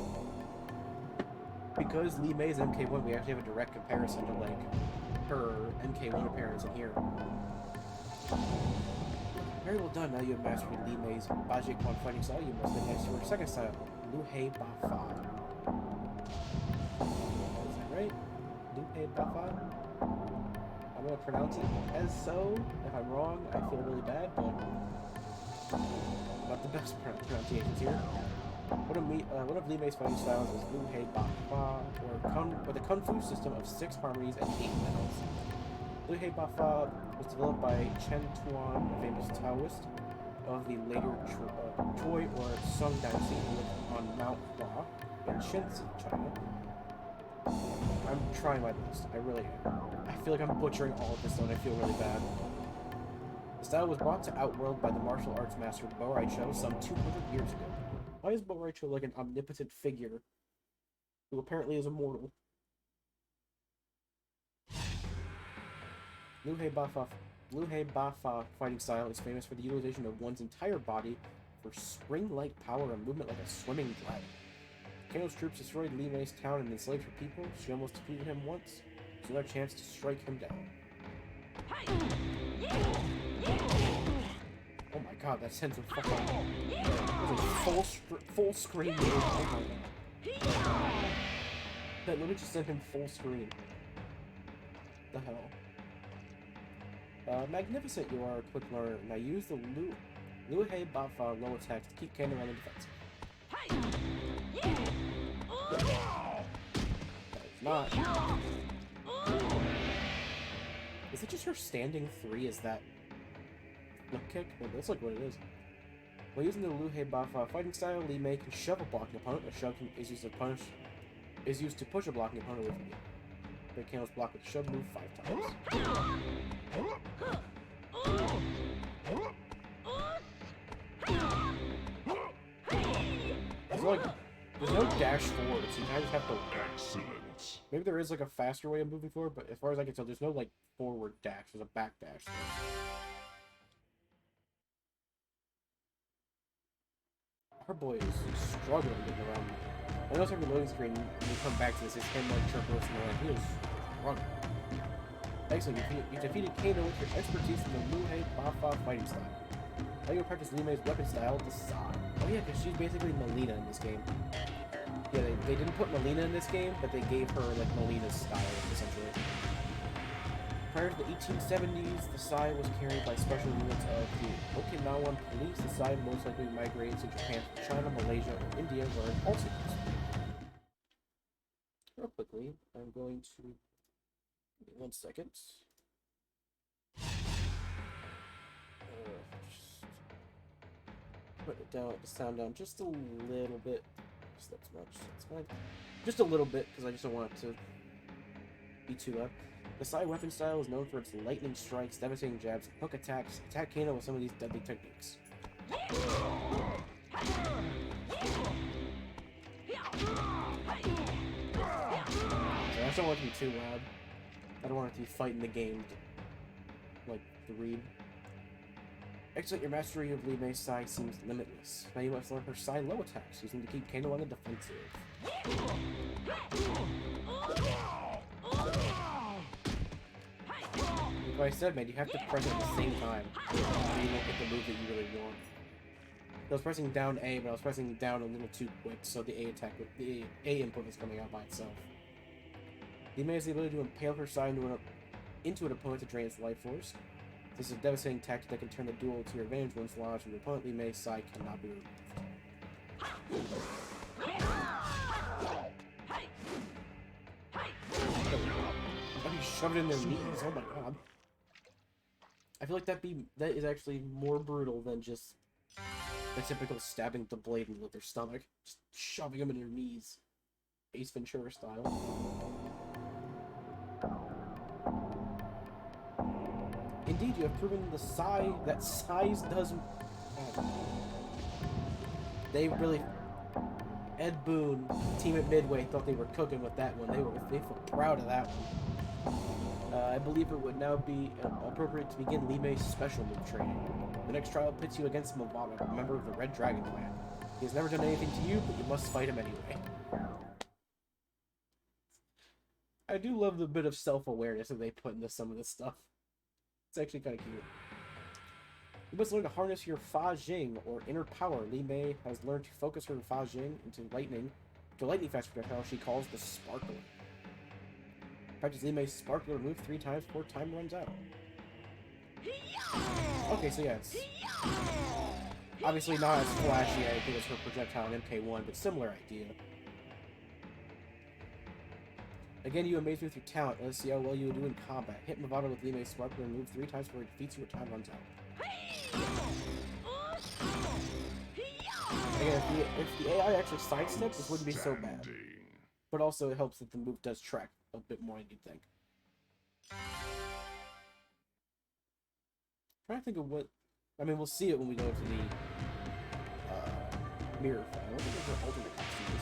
because Li Mei's MK1, we actually have a direct comparison to like her MK1 appearance in here. Very well done. Now you have mastered Li Mei's Bajikwan fighting style. You must advance to her second style, Lu Hei Ba Fa. Is that right? Lu Hei Ba Fa? I'm gonna pronounce it as so. If I'm wrong, I feel really bad, but not the best pronunciations here. One of Li Mei's fighting styles is Lu Hei Ba Fa, with a kung fu system of 6 harmonies and 8 metals. Lu Hei Ba Fa was developed by Chen Tuan, a famous Taoist of the later Choi or Sung Dynasty, who lived on Mount Hua in Shensi, China. I'm trying my best. I really am. I feel like I'm butchering all of this, though, and I feel really bad. The style was brought to Outworld by the martial arts master Bo Rai Cho some 200 years ago. Why is Bo Rai Cho like an omnipotent figure who apparently is immortal? Lu Hei Ba Fa fighting style is famous for the utilization of one's entire body for spring-like power and movement like a swimming gladiator. Kano's troops destroyed Li Mei's town and enslaved her people. She almost defeated him once, so another chance to strike him down. Oh my god, that sends him fucking... That was a full screen move. Oh my god. That literally just sent him full screen. The hell? Magnificent, you are a quick learner. Now use the Lu Hei Ba Fa low attacks to keep Kano on the defense. That is not. Is it just her standing 3? Is that flip kick? Well, that's like what it is. While using the Lu Hei Ba Fa fighting style, Li Mei can shove a blocking opponent. A shove is used to push a blocking opponent away from you. Break Kano's block with the shove move 5 times. There's no dash forward, so you kind of have to... Excellent. Maybe there is like a faster way of moving forward, but as far as I can tell, there's no like forward dash. There's a back dash. Our boy is struggling getting around. I know it's every loading screen when you come back to this, it's him like Churros and all. He is struggling. Excellent, you defeated Kano with your expertise in the Lu Hei Ba Fa fighting style. Now you'll practice Li Mei's weapon style, the Sai. Oh yeah, because she's basically Melina in this game. Yeah, they didn't put Melina in this game, but they gave her like Melina's style, essentially. Prior to the 1870s, the Sai was carried by special units of the Okinawan police. The Sai most likely migrated to Japan, China, Malaysia, or India, where it also used. Real quickly, I'm going to... Give me 1 second. Just put it down, the sound down just a little bit. Just that's much. That's fine. Just a little bit, because I just don't want it to be too loud. The Sai weapon style is known for its lightning strikes, devastating jabs, hook attacks. Attack Kano with some of these deadly techniques. So I just don't want it to be too loud. I don't want it to be fighting the game, like, to read. Excellent, your mastery of Li Mei's Sai seems limitless. Now you must learn her Sai low attacks, using to keep Kano on the defensive. Like I said, man, you have to press it at the same time, so you won't get the move that you really want. I was pressing down A, but I was pressing down a little too quick, so the the A input was coming out by itself. Li Mei has the ability to impale her Sai into an opponent to drain its life force. This is a devastating tactic that can turn the duel to your advantage once launched, and your opponent Li Mei's Sai cannot be removed. Oh, you shoved it in their knees, oh my god. I feel like that is actually more brutal than just The typical stabbing the blade into their stomach, just shoving them in their knees, Ace Ventura style. Indeed, you have proven that size doesn't. They really. Ed Boon, team at Midway, thought they were cooking with that one. They feel proud of that one. I believe it would now be appropriate to begin Limei's special move training. The next trial pits you against Movada, a member of the Red Dragon clan. He has never done anything to you, but you must fight him anyway. I do love the bit of self-awareness that they put into some of this stuff. It's actually kind of cute. You must learn to harness your Fa Jing, or inner power. Li Mei has learned to focus her Fa Jing into lightning fast projectile she calls the Sparkler. Practice Li Mei's Sparkler move 3 times before time runs out. Okay, so yeah, it's obviously not as flashy, I think, as her projectile in MK1, but similar idea. Again, you amaze me with your talent. Let's see how well you do in combat. Hit Movada with Li Mei's Sparkler and move 3 times before it defeats you or time runs out. Again, if the AI actually sidesteps, this wouldn't be so bad. But also, it helps that the move does track a bit more than you'd think. I'm trying to think of what... I mean, we'll see it when we go to the mirror fight. I don't think there's an alternate costumes.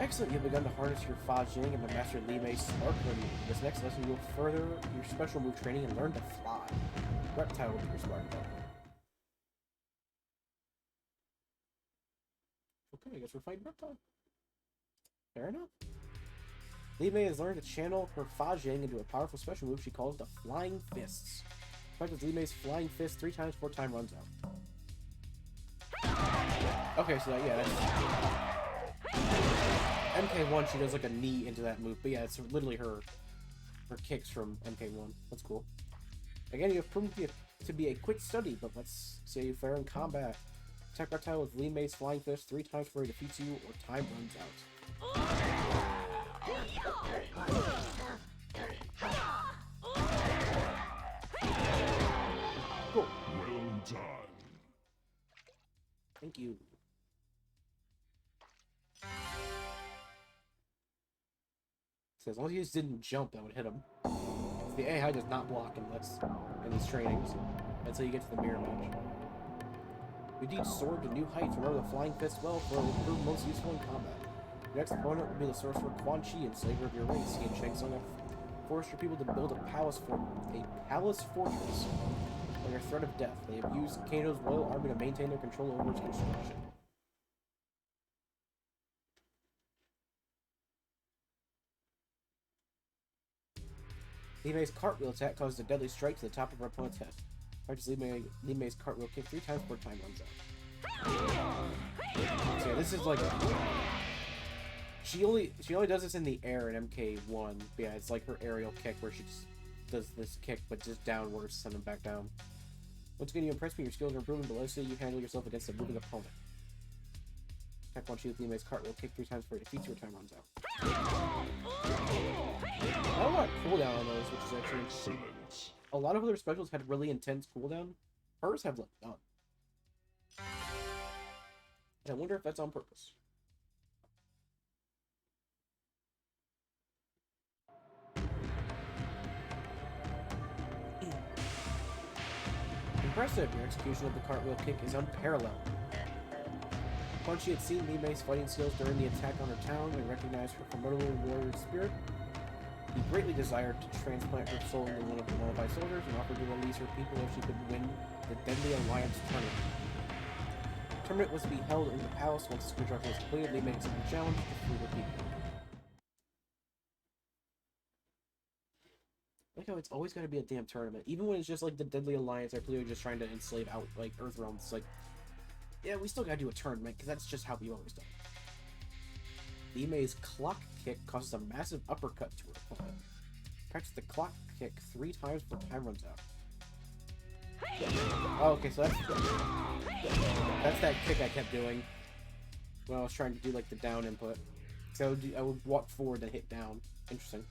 Excellent, you've begun to harness your Fa Jing and to master Li Mei's Sparkler move. In this next lesson, you'll further your special move training and learn to fly. Reptile will be your Sparkler. Okay, I guess we're fighting Reptile. Fair enough. Li Mei has learned to channel her Fa Jing into a powerful special move she calls the Flying Fists. Practice Li Mei's Flying Fist 3 times before time runs out. Okay, so yeah, that's... MK1, she does like a knee into that move, but yeah, it's literally her kicks from MK1. That's cool. Again, you have proven to be a quick study, but let's say you fare in combat. Attack Reptile with Li Mei's Flying Fist 3 times before he defeats you or time runs out. Cool. Well done. Thank you. So as long as he just didn't jump, that would hit him. The AI does not block in these trainings until you get to the mirror match. You indeed soared to new heights. Remember the Flying Fist well, for it will prove most useful in combat. Your next opponent will be the sorcerer Quan Chi, enslaver of your race. He and Shang Tsung have forced your people to build a palace fortress under threat of death. They have used Kano's loyal army to maintain their control over its construction. Li Mei's cartwheel attack causes a deadly strike to the top of her opponent's head. Practice Li Mei's cartwheel kick 3 times before time runs out. So yeah, this is like she only does this in the air in MK1. But yeah, it's like her aerial kick where she just does this kick but just downwards, send them back down. Once again, you impress me. Your skills are improving, but let's say you handle yourself against a moving opponent. Attack Quan Chi with Li Mei's cartwheel kick 3 times before it defeats you or time runs out. I don't want cooldown on those, which is actually interesting. A lot of other specials had really intense cooldown. Hers have like none. And I wonder if that's on purpose. Impressive! Your execution of the cartwheel kick is unparalleled. Quan Chi had seen Li Mei's fighting skills during the attack on her town and recognized her formidable warrior spirit. He greatly desired to transplant her soul into one of the Moabite soldiers and offered to release her people if she could win the Deadly Alliance tournament. The tournament was to be held in the palace. Once the construction was completed, Li Mei accepted the challenge to free her people. I like how it's always got to be a damn tournament. Even when it's just like the Deadly Alliance are clearly just trying to enslave out like Earthrealm. It's like, yeah, we still gotta do a tournament because that's just how we've always done it. Li Mei's clock kick causes a massive uppercut to her opponent. Practice the clock kick 3 times before time runs out. Oh, okay, so that's that kick I kept doing when I was trying to do like the down input. So I would walk forward then hit down. Interesting.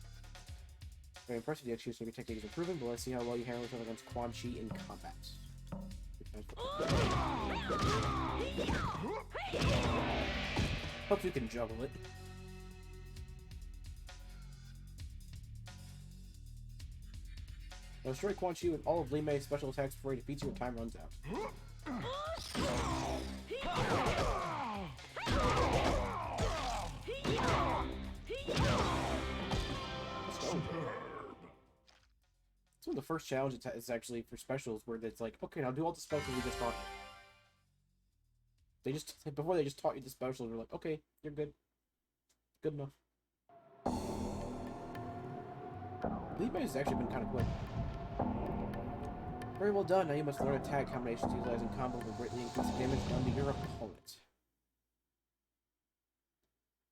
Very impressive. The execution of your technique is improving, but let's see how well you handle yourself against Quan Chi in combat. Hope you can juggle it. Now destroy Quan Chi with all of Li Mei's special attacks before he defeats you when time runs out. Let's go. It's one of the first challenges it's actually for specials where it's like, okay, now do all the specials we just taught you. Before they just taught you the specials, we're like, okay, you're good. Good enough. Li Mei's actually been kind of quick. Very well done. Now you must learn attack combinations utilizing combos will greatly increase the damage done to your opponent.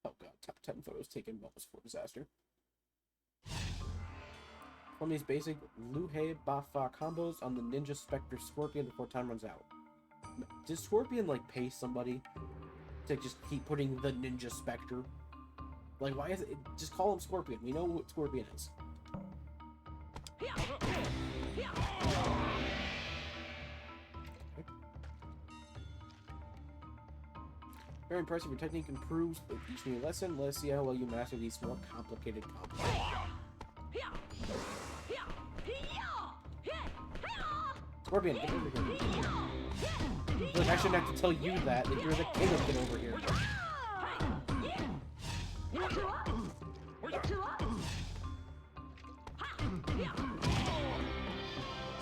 Oh god, top 10 photos taken moments for disaster. From these basic Liu He Ba Fa combos on the Ninja Spectre Scorpion before time runs out. Does Scorpion like pay somebody to just keep putting the Ninja Spectre? Like, why is it? Just call him Scorpion. We know what Scorpion is. Very impressive. Your technique improves with each new lesson. Let's see how well you master these more complicated combos. Scorpion, get over here. Look, I shouldn't have to tell you that you're the king of get over here.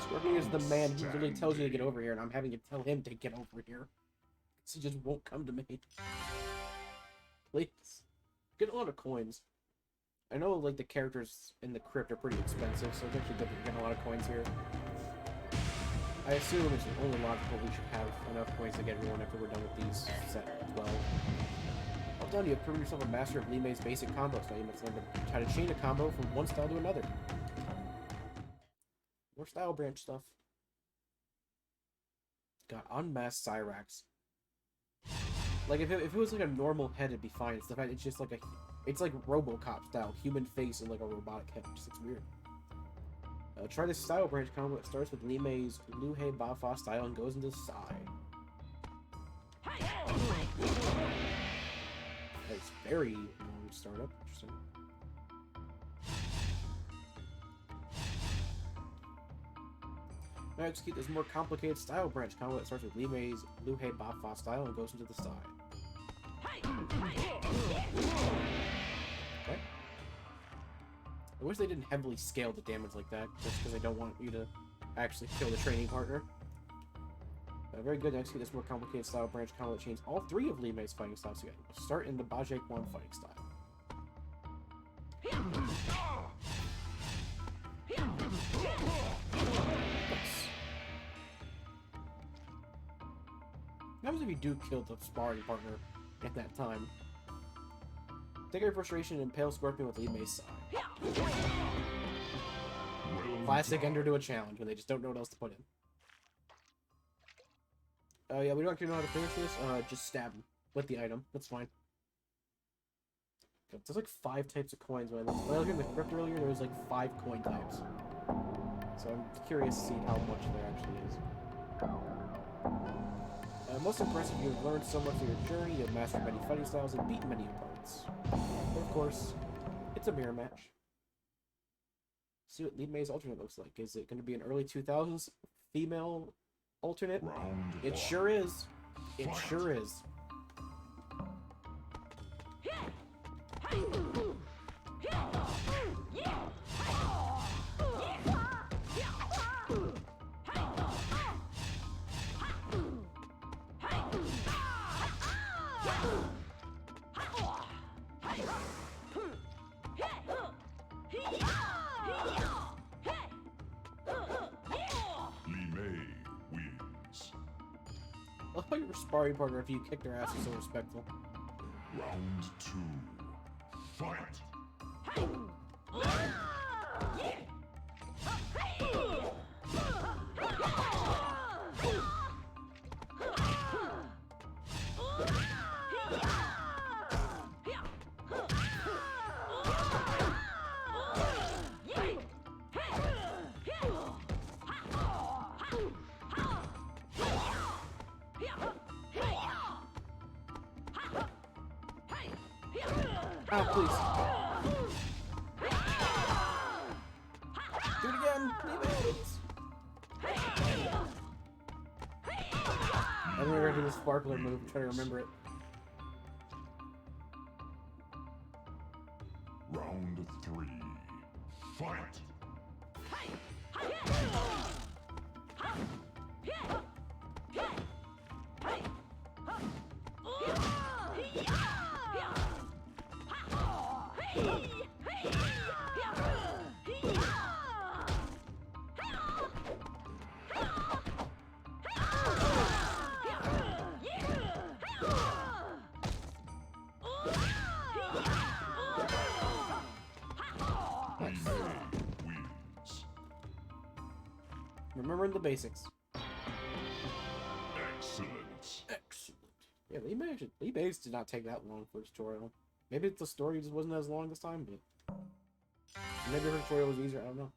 Scorpion is the man who really tells you to get over here, and I'm having to tell him to get over here. Because he just won't come to me. Please. Get a lot of coins. I know, like, the characters in the crypt are pretty expensive, so it's actually good that you're getting a lot of coins here. I assume it's only logical we should have enough coins to get everyone after we're done with these set 12. Well done, you have proven yourself a master of Li Mei's basic combos. Now you must learn how to chain a combo from one style to another. More style branch stuff. Got unmasked Cyrax. Like, if it was like a normal head, it'd be fine. It's the fact it's just like it's like RoboCop style, human face and like a robotic head. It just looks weird. Try this style branch combo that starts with Li Mei's Liu He Ba Fa style and goes into Sai. It's very long startup. Interesting. Now execute this more complicated style branch combo that starts with Li Mei's Liu He Ba Fa style and goes into the Sai. Okay. I wish they didn't heavily scale the damage like that, just because I don't want you to actually kill the training partner. Very good. Next, this more complicated style branch combo that chains all three of Li Mei's fighting styles together. We'll start in the Bajie Quan fighting style. Nice. What happens if you do kill the sparring partner at that time? Take your frustration and impale Scorpion with Li Mei's side. Classic ender to a challenge when they just don't know what else to put in. Oh yeah, we don't actually know how to finish this. Just stab him with the item. That's fine. There's like 5 types of coins. When I looked at the crypt earlier, there was like 5 coin types. So I'm curious to see how much there actually is. Most impressive, you have learned so much of your journey. You have mastered many fighting styles and beaten many opponents. But of course, it's a mirror match. See what Li Mei's alternate looks like. Is it going to be an early 2000s female alternate? It sure is. It sure is. I love how your sparring partner, if you kicked their ass, is so respectful. Round 2. Fight! Ah, please. Do it again! Please! I'm gonna do the sparkler move and try to remember it. Round 3. Fight! Remembering the basics. Excellent. Excellent. Yeah, the base did not take that long for a tutorial. Maybe the story just wasn't as long this time, but maybe her tutorial was easier. I don't know.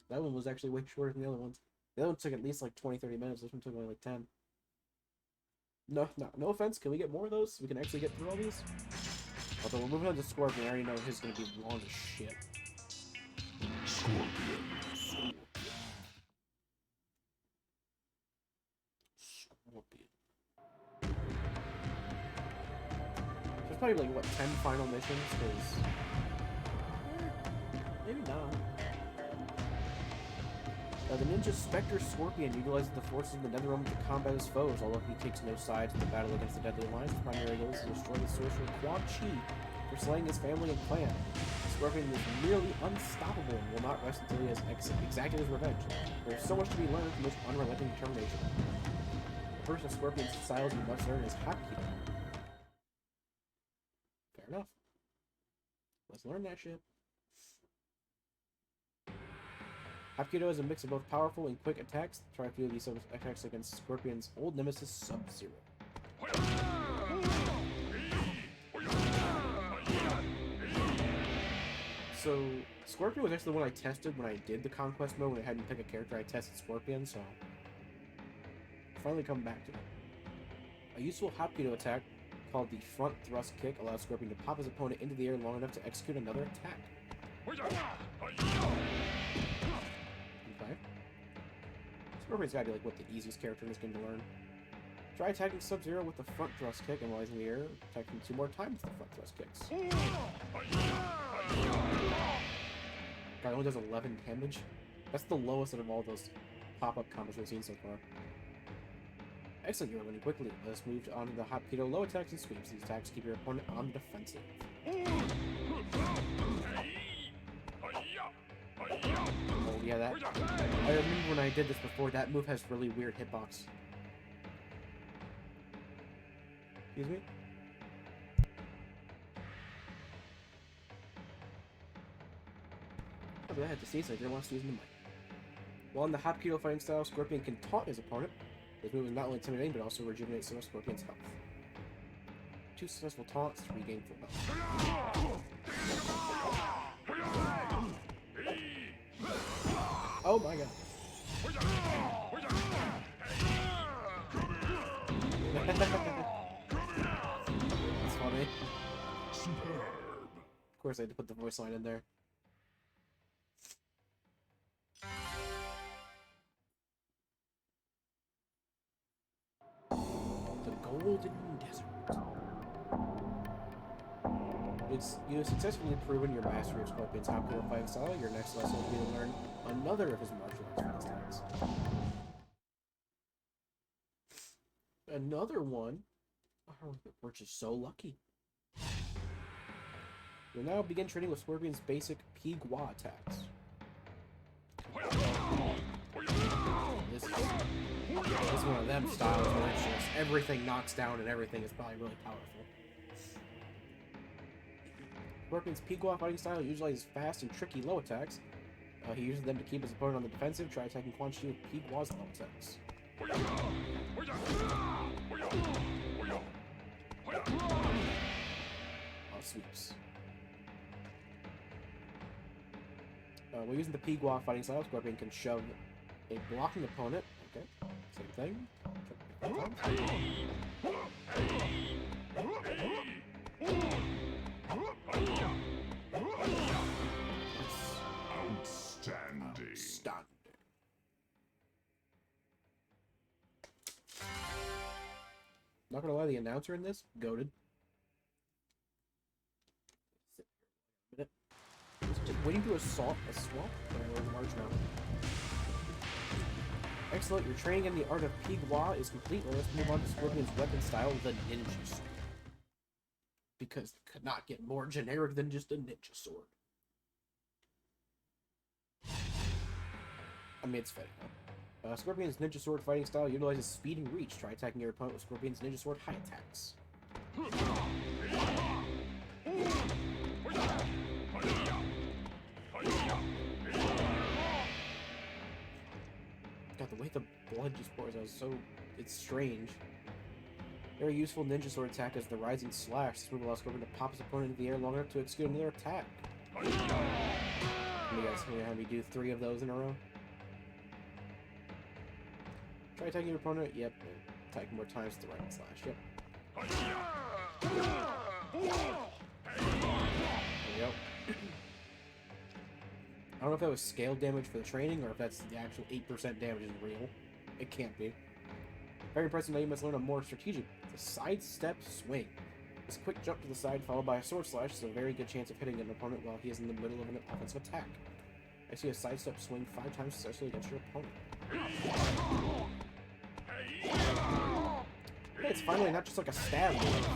That one was actually way shorter than the other ones. The other one took at least like 20-30 minutes. This one took only like 10. No offense. Can we get more of those? So we can actually get through all these. Although we're moving on to Scorpion, I already know his is gonna be long as shit. Scorpion. There's probably like what 10 final missions, because maybe not. The ninja Spectre Scorpion utilizes the forces of the Netherrealm to combat his foes, although he takes no sides in the battle against the Deadly Alliance. His primary goal is to destroy the sorcerer Quan Chi for slaying his family and clan. Scorpion is nearly unstoppable and will not rest until he has exacted his revenge. There is so much to be learned from his unrelenting determination. The first of Scorpion's styles we must learn is Hapkido. Fair enough. Let's learn that shit. Hapkido is a mix of both powerful and quick attacks. Try a few of these attacks against Scorpion's old nemesis Sub-Zero. So, Scorpion was actually the one I tested when I did the Conquest mode when I hadn't picked a character. I tested Scorpion, so finally come back to it. A useful Hapkido attack called the front thrust kick allows Scorpion to pop his opponent into the air long enough to execute another attack. Okay. Scorpion's gotta be like what the easiest character in this game to learn. Try attacking Sub-Zero with the front thrust kick and while he's in the air, attack him 2 more times with the front thrust kicks. God, it only does 11 damage. That's the lowest out of all those pop-up combos we've seen so far. Excellent, you're learning quickly. Let's move on to the Hapkido low attacks and sweeps. These attacks keep your opponent on the defensive. Oh yeah, that... I remember when I did this before, that move has really weird hitbox. Excuse me? Oh, but I had to see, so I didn't want to use the mic. While in the Hapkido fighting style, Scorpion can taunt his opponent. This move is not only intimidating, but also rejuvenates some of Scorpion's health. 2 successful taunts to regain full health. Oh my god. That's funny. Of course I had to put the voice line in there. The Golden Desert. You have successfully proven your mastery of Scorpion's Hapkido fighting style. Your next lesson will be to learn another of his martial arts fighting styles. Another one? Oh, we're just so lucky. You'll now begin training with Scorpion's basic Pi-Gua attacks. This is one of them styles where it's just everything knocks down and everything is probably really powerful. Scorpion's Pi-Gua fighting style utilizes fast and tricky low attacks. He uses them to keep his opponent on the defensive. Try attacking Quan Chi with Pi-Gua's low attacks. Sweeps. While using the Pi-Gua fighting style, Scorpion can shove a blocking opponent. Okay, same thing. Not gonna lie, the announcer in this, goated. Just waiting to assault a swamp or a large mountain. Excellent, your training in the art of Pigua is complete. Now let's move on to Scorpion's weapon style, the ninja sword. Because it could not get more generic than just a ninja sword. I mean, it's fitting. Scorpion's ninja sword fighting style utilizes speed and reach. Try attacking your opponent with Scorpion's ninja sword high attacks. God, the way the blood just pours out is so... it's strange. Very useful ninja sword attack is the Rising Slash. This move allows Scorpion to pop his opponent into the air long enough to execute another attack. You guys can have me do 3 of those in a row? Try attacking your opponent. Yep. Attack more times with the Rising Slash. Yep. There we go. I don't know if that was scale damage for the training or if that's the actual 8% damage is real. It can't be. Very impressive. Now you must learn a more strategic. The sidestep swing. This quick jump to the side followed by a sword slash is a very good chance of hitting an opponent while he is in the middle of an offensive attack. I see a sidestep swing 5 times successfully against your opponent. Hey, it's finally not just like a stab move.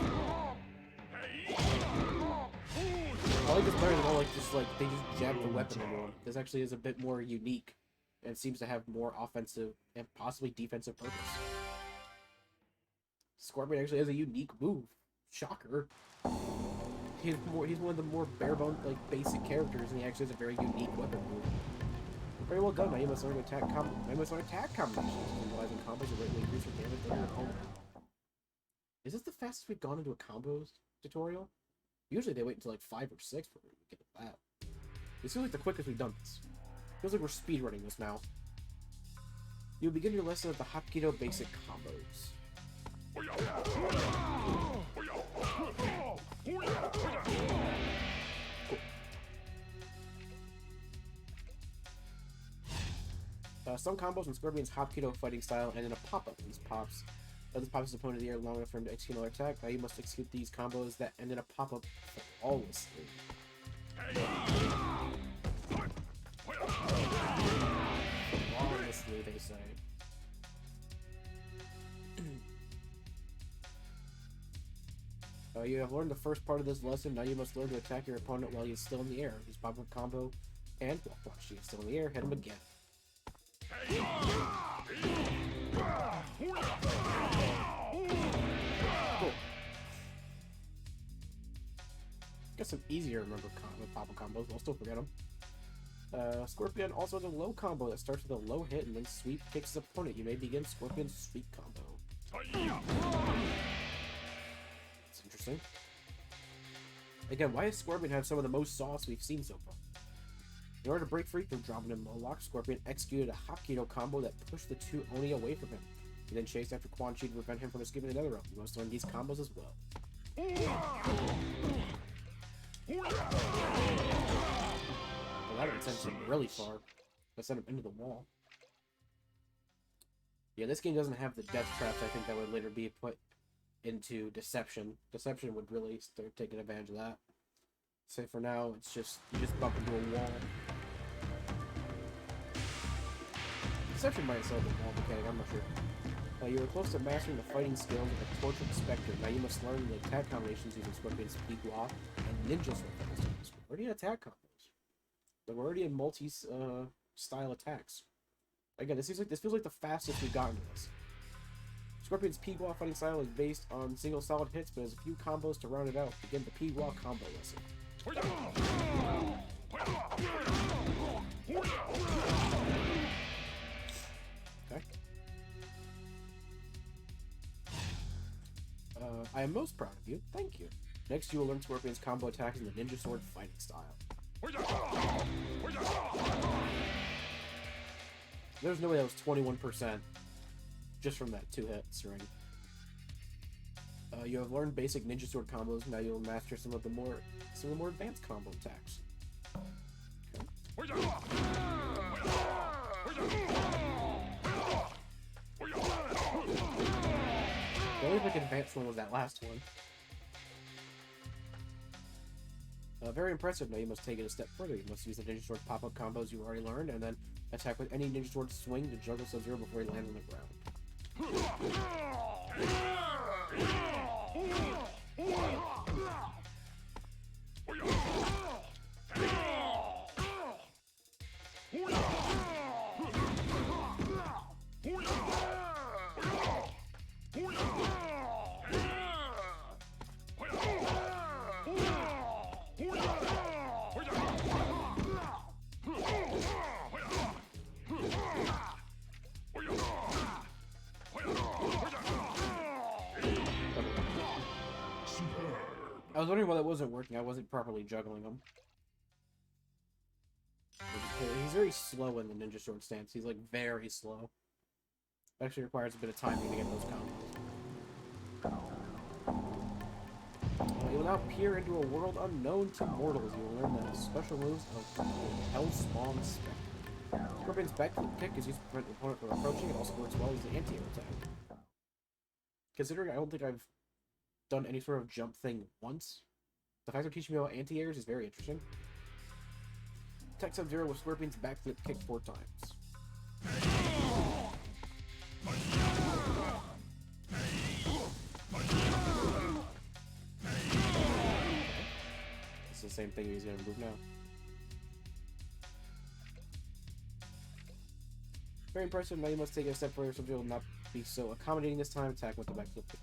I like this better than all they just jab the weapon into him. This actually is a bit more unique and seems to have more offensive and possibly defensive purpose. Scorpion actually has a unique move. Shocker. He's one of the more bare-bones, like, basic characters, and he actually has a very unique weapon move. Very well done. Now you must learn attack combinations. Utilizing combos to greatly increase your damage on your opponent. Is this the fastest we've gone into a combos tutorial? Usually they wait until like 5 or 6 before we get to that. This feels like the quickest we've done this. Feels like we're speedrunning this now. You'll begin your lesson with the Hapkido basic combos. Cool. Some combos in Scorpion's Hapkido fighting style end in a pop-up. This pops his opponent in the air long enough for him to execute another attack. Now you must execute these combos that end in a pop-up flawlessly. Flawlessly, they say. You have learned the first part of this lesson. Now you must learn to attack your opponent while he is still in the air. Use pop-up combo, and while she is still in the air, hit him again. Cool. Got some easier to remember pop-up combos, but I'll still forget them. Scorpion also has a low combo that starts with a low hit and then sweep kicks his opponent. You may begin Scorpion's sweep combo. That's interesting. Again, why does Scorpion have some of the most sauce we've seen so far? In order to break free from dropping him a lock, Scorpion executed a Hapkido combo that pushed the 2 Oni away from him. He then chased after Quan Chi to prevent him from escaping another round. You must learn these combos as well. Well, that would send him really far. That sent him into the wall. Yeah, this game doesn't have the death traps I think that would later be put into Deception. Deception would really start taking advantage of that. So for now, it's just, you just bump into a wall. Deception might sell the wall mechanic, I'm not sure. You are close to mastering the fighting skills of the Tortured Spectre. Now you must learn the attack combinations using Scorpion's Pigua and Ninja Sword. We're already in attack combos. But we're already in multi-style attacks. Again, this feels like the fastest we've gotten to this. Scorpion's Pigua fighting style is based on single solid hits, but has a few combos to round it out. Begin the Pigua combo lesson. Okay. I am most proud of you. Thank you. Next, you will learn Scorpion's combo attacks in the Ninja Sword fighting style. There's no way that was 21% just from that 2-hit string. You have learned basic Ninja Sword combos. Now you'll master some of the more advanced combo attacks. Okay. The only like advanced one was that last one. Very impressive. Now you must take it a step further. You must use the Ninja Sword pop-up combos you already learned, and then attack with any Ninja Sword swing to juggle Sub-Zero before he lands on the ground. I was wondering why that wasn't working. I wasn't properly juggling him. He's very slow in the Ninja Sword stance. He's like very slow. Actually requires a bit of timing to get those combos. You will now peer into a world unknown to mortals. You will learn the special moves of Hellspawn Spectre. Scorpion's backflip kick is used to prevent the opponent from approaching. It also works well as the anti-air attack. Considering I don't think I've done any sort of jump thing once, the fact they're teaching me about anti-airs is very interesting. Attack Sub-Zero with Scorpion's backflip kick 4 times. It's the same thing he's gonna move now. Very impressive. Now you must take it a step further. Sub-Zero will not be so accommodating this time. Attack with the backflip kick.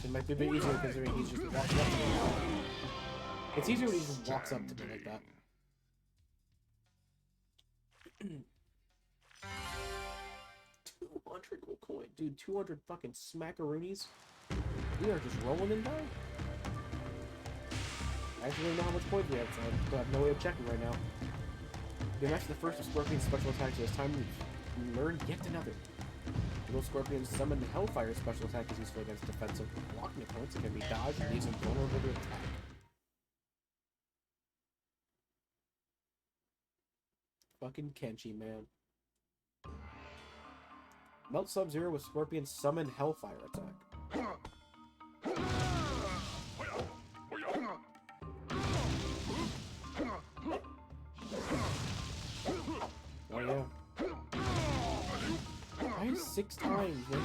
It might be a bit easier considering he's just walking up to me now. It's easier when he just walks up to me like that. 200 gold coin. Dude, 200 fucking smackaroonies. We are just rolling in time. I actually don't know how much points we have, so I have no way of checking right now. You match the first of Scorpion's special attacks to his time moves. You learn yet another. Little Scorpion's summoned Hellfire special attack is useful against defensive blocking opponents. It can be dodged and leaves him vulnerable to attack. Fucking Kenshi, man. Melt Sub-Zero with Scorpion's summoned Hellfire attack. Oh yeah. Why 6 times, man?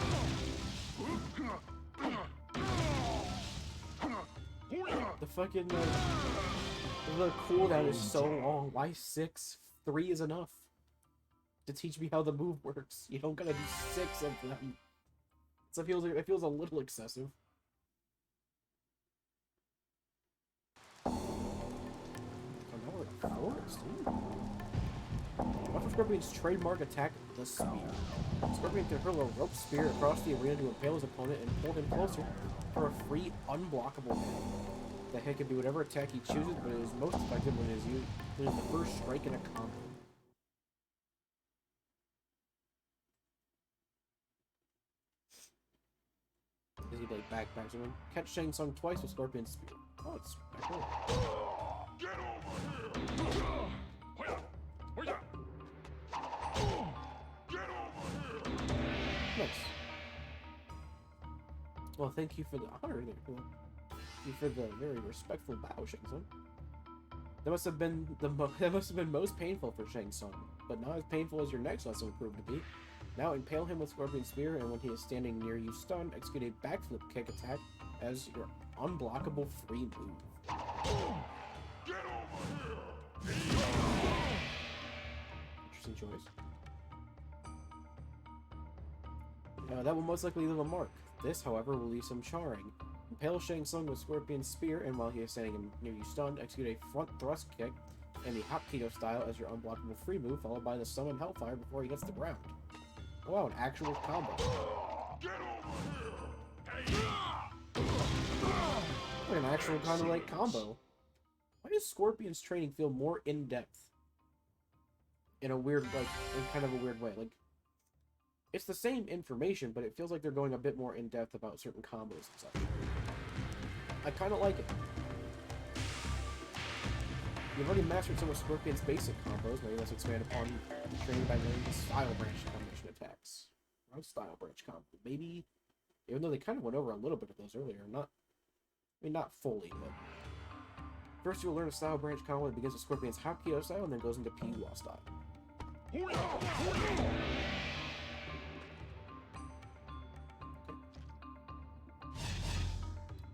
The fucking the cooldown is so long. Why 6? 3 is enough to teach me how the move works. You don't gotta do 6 of them. So it feels a little excessive. Oh, now we're at Forest. Watch for Scorpion's trademark attack, the Spear. Scorpion can hurl a rope spear across the arena to impale his opponent and pull him closer for a free, unblockable hit. The hit can be whatever attack he chooses, but it is most effective when it is the first strike in a combo. Is he like backpacks him? Catch Shang Tsung twice with Scorpion's Spear. Oh, it's back over. Get over here! Get over here! Nice. Well, thank you for the honor there. Thank you for the very respectful bow, Shang Tsung. That must have been most painful for Shang Tsung, but not as painful as your next lesson will prove to be. Now impale him with Scorpion's Spear, and when he is standing near you stunned, execute a backflip kick attack as your unblockable free move. Get over here! Interesting choice. That will most likely leave a mark. This, however, will leave some charring. Impale Shang Tsung with Scorpion's Spear, and while he is standing near you stunned, execute a front thrust kick in the Hot Keto style as your unblockable free move, followed by the summon Hellfire before he gets to the ground. Oh, wow, an actual combo. Get over here! Like an actual kind of like combo. Why does Scorpion's training feel more in-depth? In a weird, like, in kind of a weird way. Like, it's the same information, but it feels like they're going a bit more in-depth about certain combos and such. I kind of like it. You've already mastered some of Scorpion's basic combos. Maybe let's expand upon the training by learning the Style Branch combination attacks. Or Style Branch combo. Maybe, even though they kind of went over a little bit of those earlier, not fully, but... First, you'll learn a Style Branch combo that begins with Scorpion's Hapkido style and then goes into Pigua style.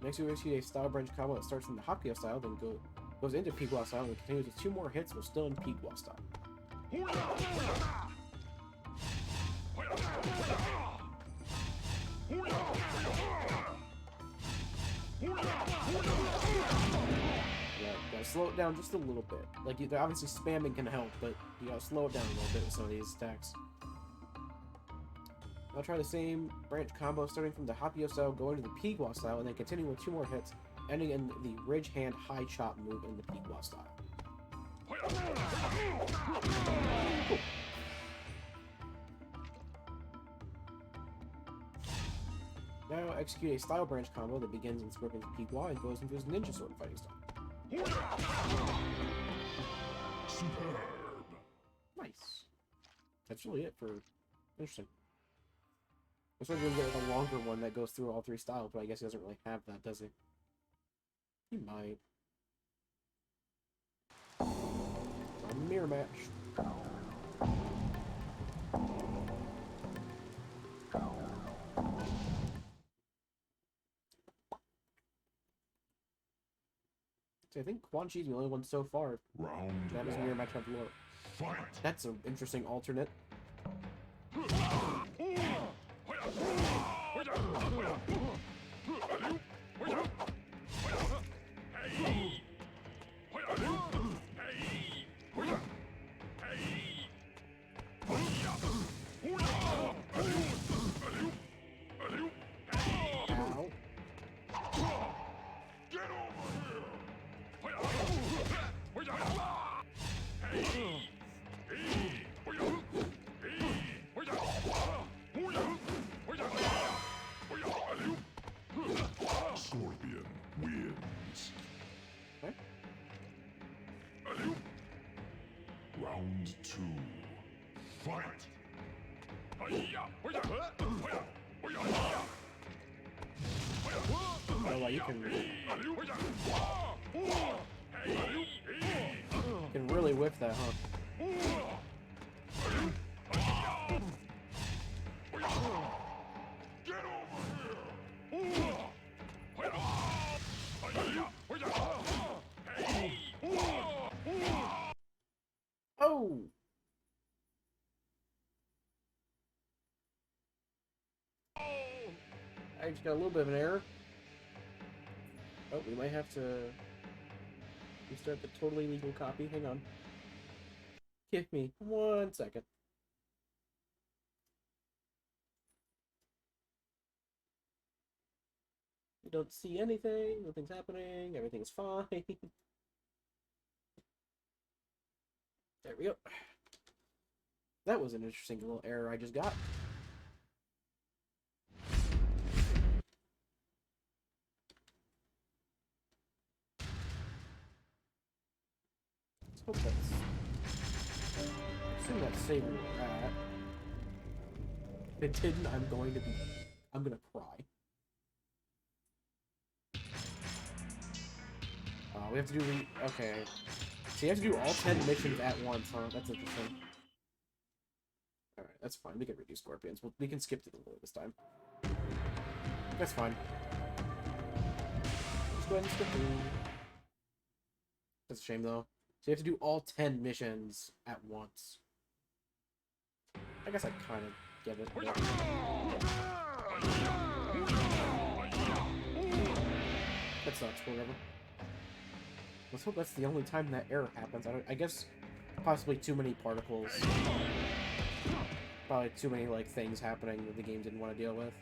Next, you'll execute a Style Branch combo that starts in the Hapkido style, then goes into Pigua style, and continues with 2 more hits while still in Pigua style. Yeah, gotta slow it down just a little bit. Like, obviously spamming can help, but you gotta slow it down a little bit with some of these attacks. I'll try the same branch combo starting from the Hapkido style, going to the Pigua style, and then continuing with 2 more hits, ending in the Ridge Hand High Chop move in the Pigua style. Cool. Now execute a Style Branch combo that begins in Scorpion's Pigua and goes into his Ninja Sword fighting style. Superb. Nice. That's really it for... Interesting. I was wondering if we get a longer one that goes through all 3 styles, but I guess he doesn't really have that, does he? He might. A mirror match. So I think Quan Chi's the only one so far. Round That is mirror match of lore. fight. That's an interesting alternate. Scorpion wins. Okay. Round 2. Fight. Oh well, you can really whiff that, huh? Get over here. Oh! I just got a little bit of an error. Oh, we might have to restart the totally legal copy. Hang on. Give me 1 second. You don't see anything, nothing's happening, everything's fine. There we go. That was an interesting little error I just got. Let's hope that's... I assume that's saving where we're at. If it didn't, I'm gonna cry. We have to do okay. So you have to do all 10 missions at once, huh? That's interesting. Alright, that's fine. We can reduce Scorpions. We can skip to the lure this time. That's fine. Let's go ahead and skip through. That's a shame, though. So you have to do all 10 missions at once. I guess I kind of get it. But... that sucks, whatever. Let's hope that's the only time that error happens. I guess possibly too many particles. Probably too many, like, things happening that the game didn't want to deal with.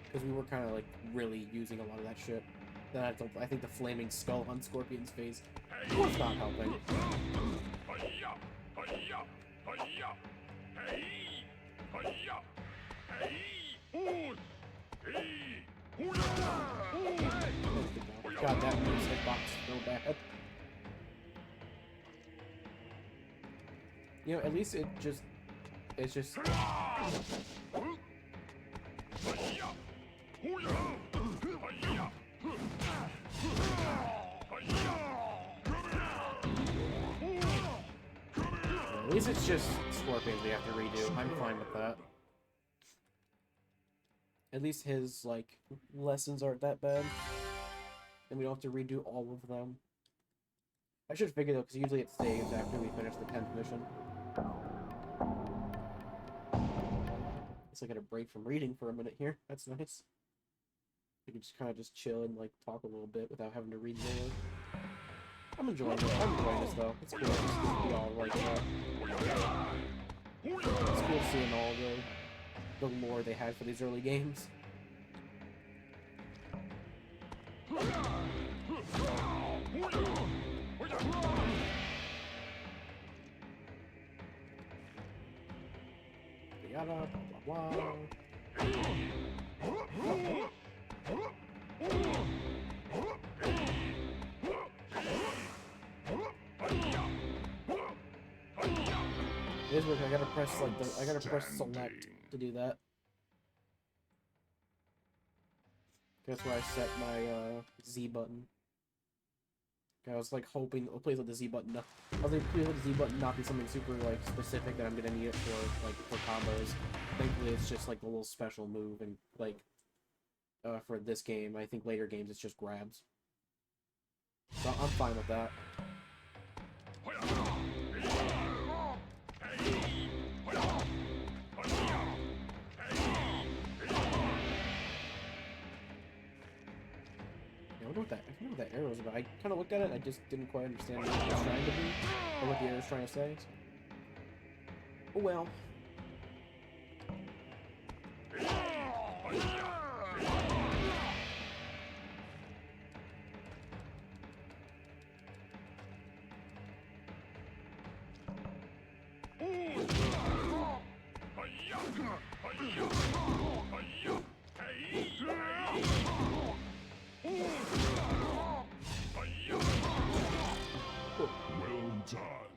Because we were kind of, like, really using a lot of that shit. Then I think the flaming skull on Scorpion's face was not helping. God, that moves hitbox so bad. You know, at least it's just... At least it's just Scorpions we have to redo. I'm fine with that. At least his, like, lessons aren't that bad. And we don't have to redo all of them. I should figure though, because usually it saves after we finish the 10th mission. Guess I got a break from reading for a minute here. That's nice. We can just kind of just chill and like talk a little bit without having to read more. I'm enjoying this. I'm enjoying this though. It's cool to see all like it's cool seeing all the lore they had for these early games. Yada, blah, blah, blah. It is weird. I gotta press like I gotta press select to do that. That's where I set my Z button. I was like hoping, please let the Z button not. I was like, please let the Z button not be something super like specific that I'm gonna need it for like for combos. Thankfully, it's just like a little special move, and like for this game, I think later games it's just grabs. So I'm fine with that. I wonder what that arrow is about. I kind of looked at it, I just didn't quite understand what it was trying to be, or what the arrow is trying to say. Oh well.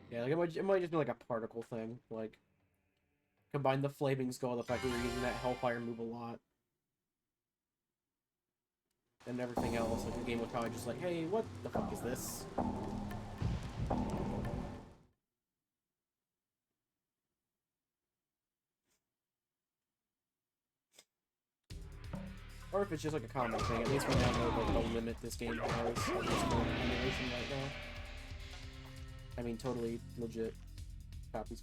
Yeah, like it might just be like a particle thing, like combine the flaming skull, the fact that we were using that Hellfire move a lot, and everything else. Like the game was probably just like, hey, what the fuck is this? Or if it's just like a combo thing, at least we now know like the limit this game has, at least for emulation right now. I mean, totally legit copies.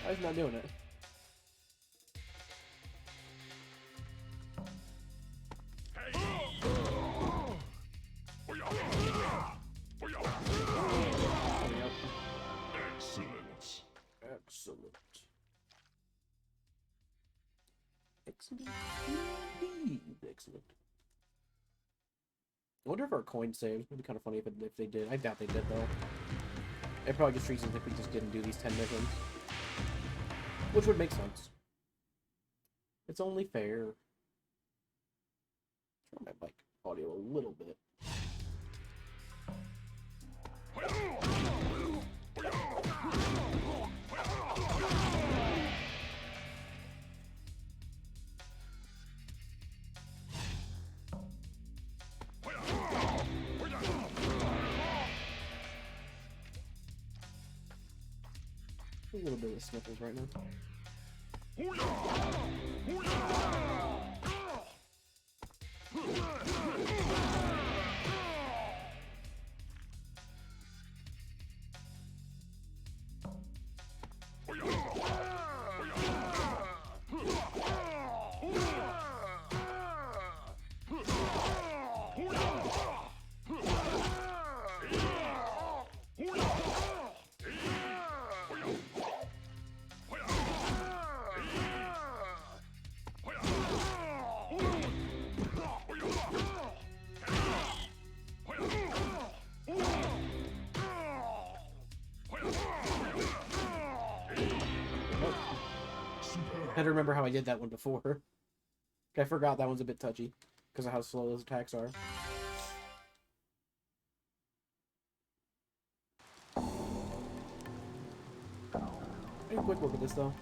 Why is he not doing it? Excellent. Excellent. Excellent. Indeed. Excellent. I wonder if our coin saves. It'd be kind of funny if they did. I doubt they did, though. It probably just reasons if we just didn't do these 10 missions. Which would make sense. It's only fair. Turn my mic audio a little bit. A little bit of sniffles right now. had to remember how I did that one before. I forgot that one's a bit touchy because of how slow those attacks are. Take a quick look at this though.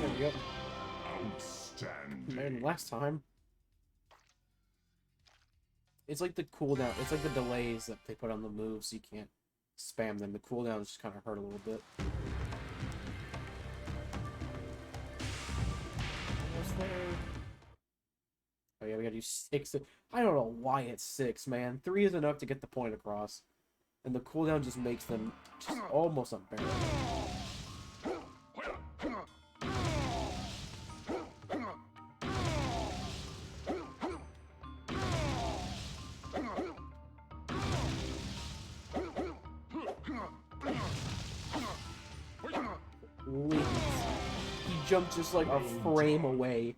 There we go. Outstanding. And last time. It's like the cooldown. It's like the delays that they put on the moves, so you can't spam them. The cooldowns just kind of hurt a little bit. Almost there. Oh yeah, we gotta do 6. I don't know why it's 6, man. 3 is enough to get the point across. And the cooldown just makes them just almost unbearable. He jumped just like a frame away.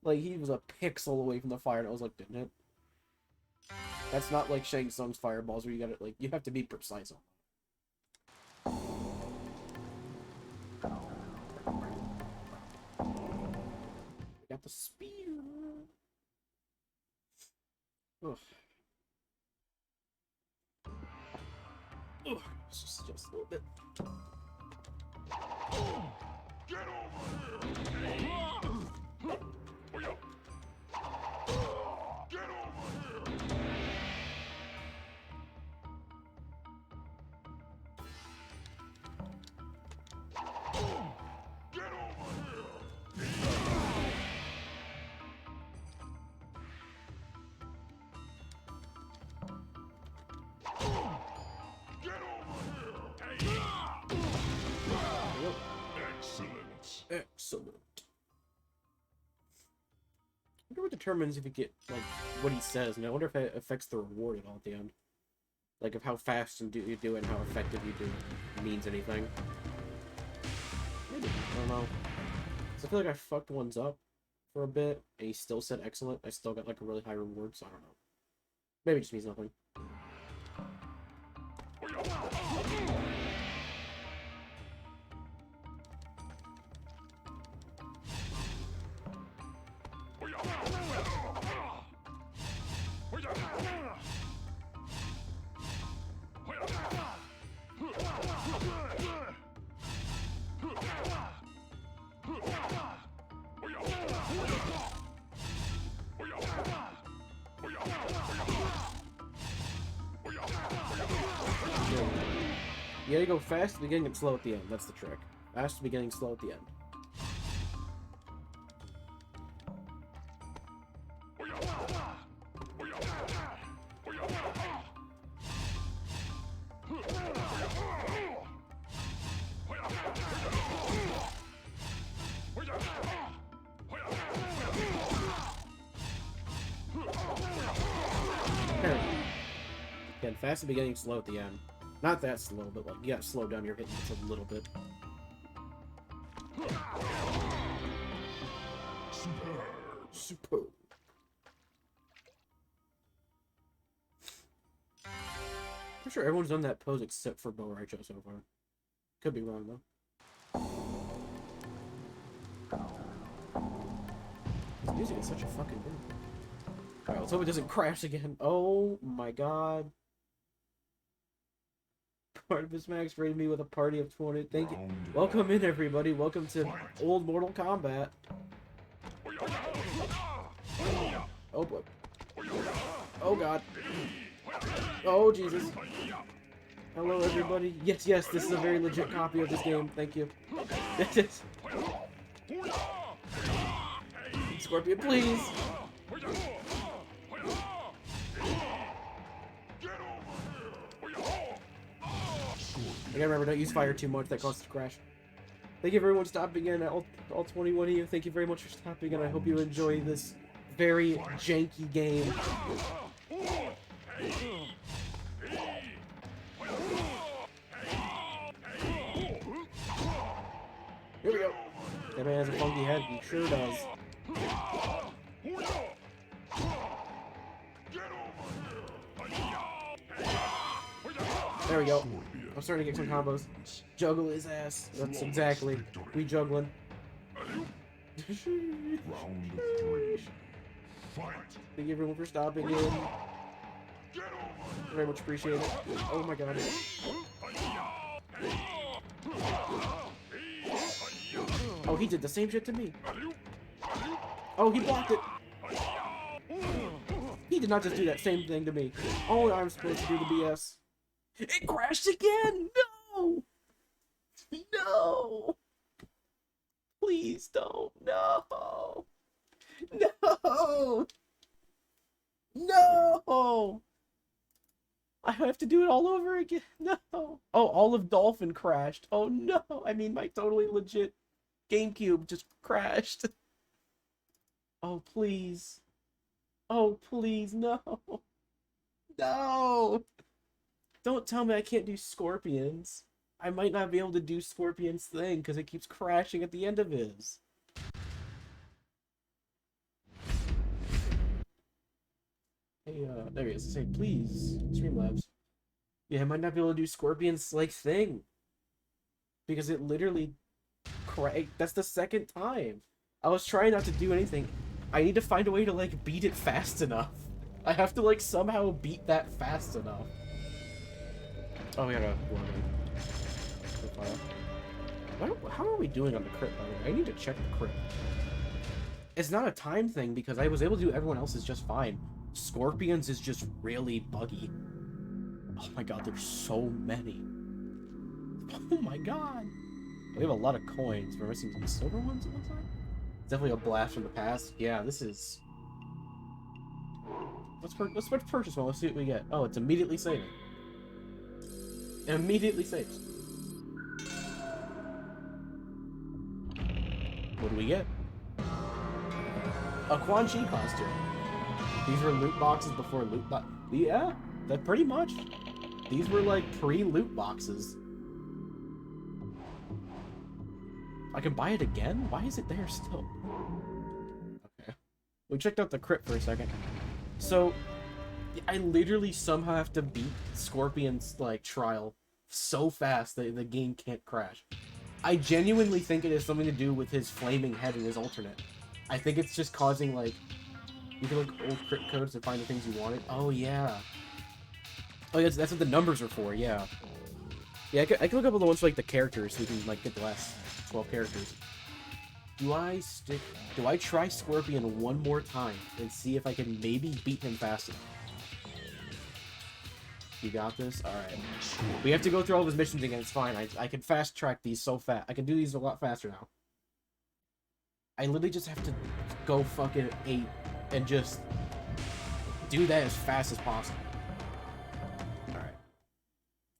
Like he was a pixel away from the fire, and I was like, didn't it? That's not like Shang Tsung's fireballs where you gotta, like, you have to be precise on them. We got the spear. Ugh. Ugh. Just a little bit. Get over here! Get over here! Get over here! Get over here! Excellent. Excellent. I wonder what determines if you get, like, what he says, and I wonder if it affects the reward at all at the end. Like, if how fast you do it and how effective you do it means anything. Maybe. I don't know. 'Cause I feel like I fucked ones up for a bit, and he still said excellent. I still got, like, a really high reward, so I don't know. Maybe it just means nothing. You gotta go fast at the beginning and slow at the end. That's the trick. Fast at the beginning, slow at the end. Again, fast at the beginning, slow at the end. Not that slow, but like you gotta slow down your hitting just a little bit. Superb. I'm sure everyone's done that pose except for Bo Raicho so far. Could be wrong though. This music is such a fucking good. Alright, let's hope it doesn't crash again. Oh my god. Barnabas Max rated me with a party of 20. Thank you. Welcome in, everybody. Welcome to old Mortal Kombat. Oh boy. Oh god. Oh Jesus. Hello, everybody. Yes, yes, this is a very legit copy of this game. Thank you. Yes. Scorpion, please. gotta remember, don't use fire too much, that causes a crash. Thank you everyone for stopping in, all 21 of you. Thank you very much for stopping in. I hope you enjoy this very janky game. Here we go. That man has a funky head, he sure does. There we go. I'm starting to get some combos. Juggle his ass. That's exactly. We juggling. Round 3. Fight. Thank you everyone for stopping in. Very much appreciate it. Oh my god. Oh, he did the same shit to me. Oh, he blocked it. He did not just do that same thing to me. Oh, I'm supposed to do the BS. It crashed again! No! No! Please don't. No! No! No! I have to do it all over again. No! Oh, all of Dolphin crashed. Oh no! I mean, my totally legit GameCube just crashed. Oh, please. Oh, please, no. No! Don't tell me I can't do Scorpions. I might not be able to do Scorpion's thing because it keeps crashing at the end of his. Hey, there he is. Say, please, Streamlabs. Yeah, I might not be able to do Scorpion's, like, thing. Because it literally that's the second time. I was trying not to do anything. I need to find a way to, like, beat it fast enough. I have to, like, somehow beat that fast enough. Oh, we got a how are we doing on the crit, by the way? I need to check the crit. It's not a time thing, because I was able to do everyone else's just fine. Scorpions is just really buggy. Oh my god, there's so many. Oh my god. We have a lot of coins. We're missing some silver ones, it looks like. It's definitely a blast from the past. Yeah, this is... Let's purchase one. Let's see what we get. Oh, it's immediately saving. It immediately saves. What do we get? A Quan Chi costume. These were loot boxes before loot box. Yeah, that pretty much. These were like pre-loot boxes. I can buy it again? Why is it there still? Okay. We checked out the crit for a second. So, I literally somehow have to beat Scorpion's, like, trial so fast that the game can't crash. I genuinely think it has something to do with his flaming head and his alternate. I think it's just causing, like... You can look old crit codes to find the things you wanted. Oh, yeah. Oh, yeah, that's what the numbers are for, yeah. Yeah, I can look up all the ones for, like, the characters so we can, like, get the last 12 characters. Do I try Scorpion one more time and see if I can maybe beat him fast enough? You got this? Alright. We have to go through all of his missions again, it's fine. I can fast track these so fast. I can do these a lot faster now. I literally just have to go fucking 8 and just do that as fast as possible. Alright.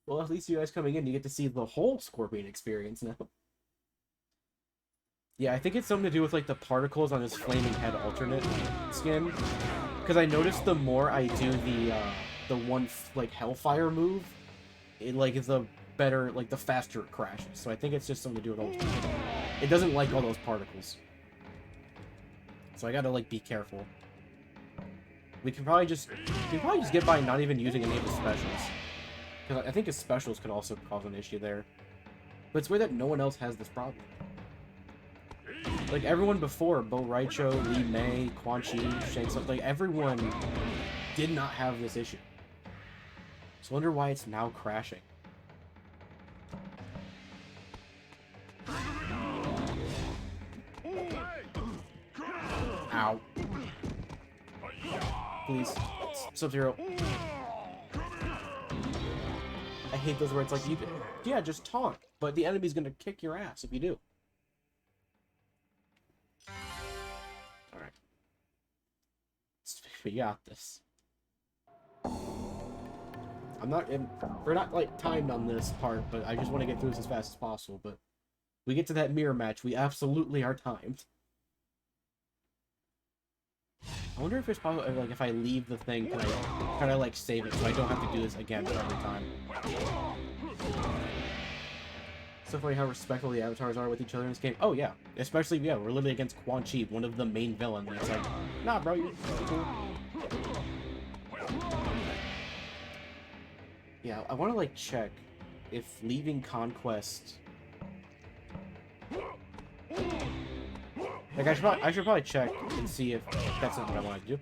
Well, at least you guys coming in, you get to see the whole Scorpion experience now. Yeah, I think it's something to do with, like, the particles on his flaming head alternate skin. Because I noticed the more I do the one, like, Hellfire move, it, like, the better, like, the faster it crashes. So I think it's just something to do with all those particles. It doesn't like all those particles. So I gotta, like, be careful. We can probably just get by not even using any of his specials. Because I think his specials could also cause an issue there. But it's weird that no one else has this problem. Like, everyone before, Bo Raicho, Li Mei, Quan Chi, Shang Tsung, like, everyone did not have this issue. So I wonder why it's now crashing. Ow. Please. Sub-Zero. I hate those words, like, you can, yeah, just taunt, but the enemy's gonna kick your ass if you do. Alright. We got this. we're not, like, timed on this part, but I just want to get through this as fast as possible, but we get to that mirror match, we absolutely are timed. I wonder if it's possible, like, if I leave the thing, can I like, save it so I don't have to do this again every time. So funny how respectful the avatars are with each other in this game. Oh, yeah. Especially, yeah, we're literally against Quan Chi, one of the main villains, and it's like, nah, bro, you're cool. Yeah, I want to, like, check if leaving Conquest... Like, I should probably check and see if that's something I want to do.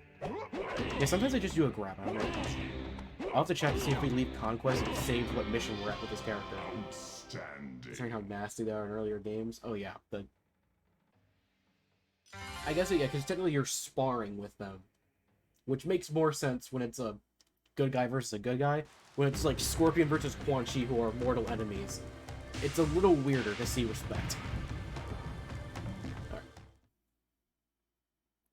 Yeah, sometimes I just do a grab. I don't know. I'll have to check to see if we leave Conquest and save what mission we're at with this character. Considering how nasty they are in earlier games. Oh, yeah. I guess, yeah, because technically you're sparring with them. Which makes more sense when it's a good guy versus a good guy. When it's like Scorpion versus Quan Chi, who are mortal enemies. It's a little weirder to see respect. Alright.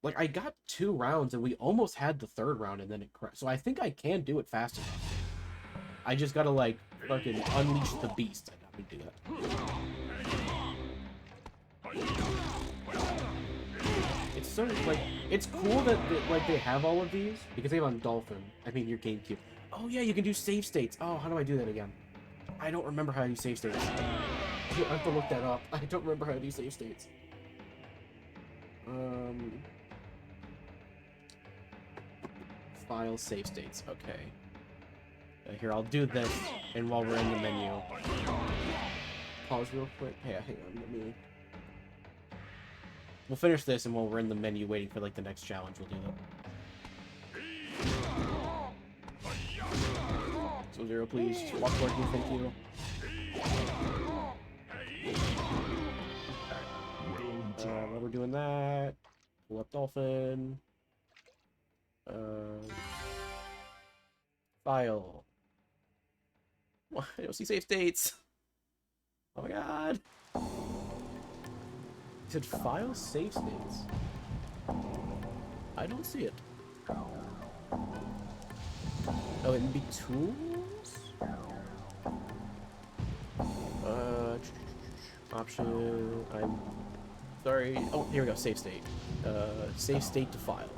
Like, I got 2 rounds and we almost had the 3rd round and then it crashed. So I think I can do it fast enough. I just gotta, like, fucking unleash the beast. I gotta do that. It's sort of like, it's cool that like they have all of these because they have on Dolphin. I mean, your GameCube. Oh yeah, you can do save states. Oh, how do I do that again? I don't remember how to do save states. I have to look that up. I don't remember how to do save states. File save states. Okay. Here, I'll do this, and while we're in the menu, pause real quick. Hey, hang on, let me. We'll finish this, and while we're in the menu waiting for like the next challenge, we'll do that. So 0, please. Walk toward me, thank you. Alright. While we're doing that, pull up Dolphin. File. What? I don't see save states. Oh my god. It said file save states. I don't see it. Oh, it'd be tools? Option. I'm sorry. Oh, here we go. Save state. Save state to file.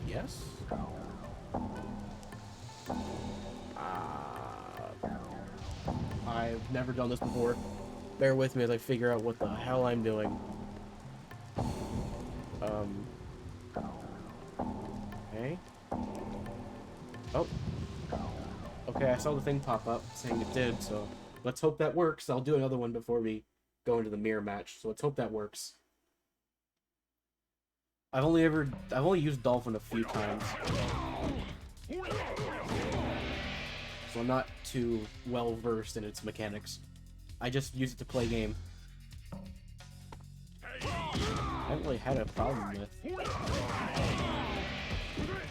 Yes. I've never done this before. Bear with me as I figure out what the hell I'm doing. Okay. Oh. Okay, I saw the thing pop up saying it did, so let's hope that works. I'll do another one before we go into the mirror match, so let's hope that works. I've only used Dolphin a few times. So I'm not too well versed in its mechanics. I just use it to play game. I haven't really had a problem with.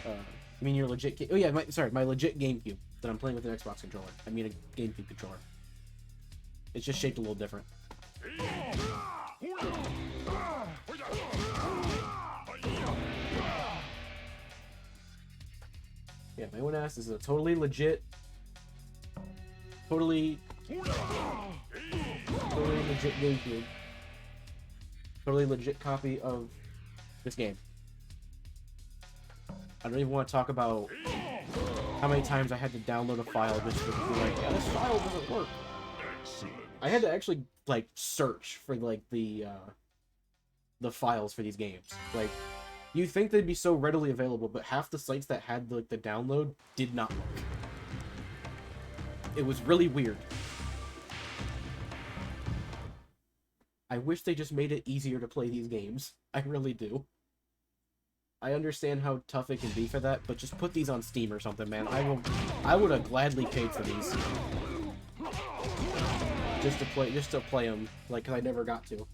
I mean your legit. Oh yeah, my legit GameCube that I'm playing with an Xbox controller. I mean a GameCube controller. It's just shaped a little different. Yeah, my own ass is a totally legit. Totally legit GameCube. Totally legit copy of this game. I don't even want to talk about how many times I had to download a file just to be like, yeah, this file doesn't work. I had to actually like search for like the files for these games. Like, you think they'd be so readily available, but half the sites that had like the download did not work. It was really weird. I wish they just made it easier to play these games. I really do. I understand how tough it can be for that, but just put these on Steam or something, man. I would have gladly paid for these. Just to play them, like, 'cause I never got to.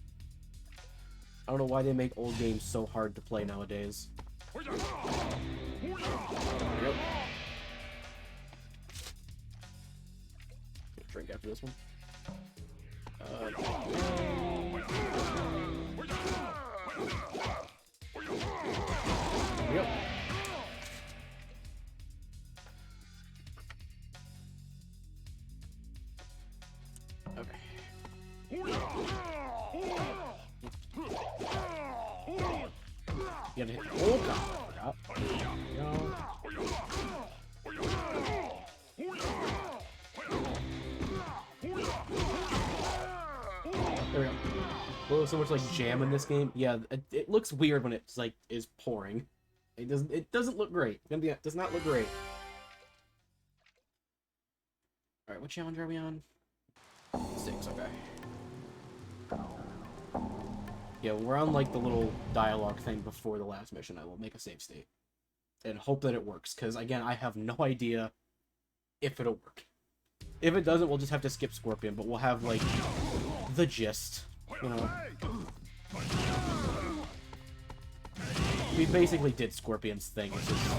I don't know why they make old games so hard to play nowadays. Yep. Drink after this one. Yep. Okay. You gotta hit the old guy. There we go. Oh, so much like jam in this game. Yeah, it looks weird when it's like is pouring. It doesn't look great. It does not look great. All right, what challenge are we on? 6. Okay. Yeah, we're on like the little dialogue thing before the last mission. I will make a save state and hope that it works. Because again, I have no idea if it'll work. If it doesn't, we'll just have to skip Scorpion. But we'll have like the gist. You know. We basically did Scorpion's thing. It's just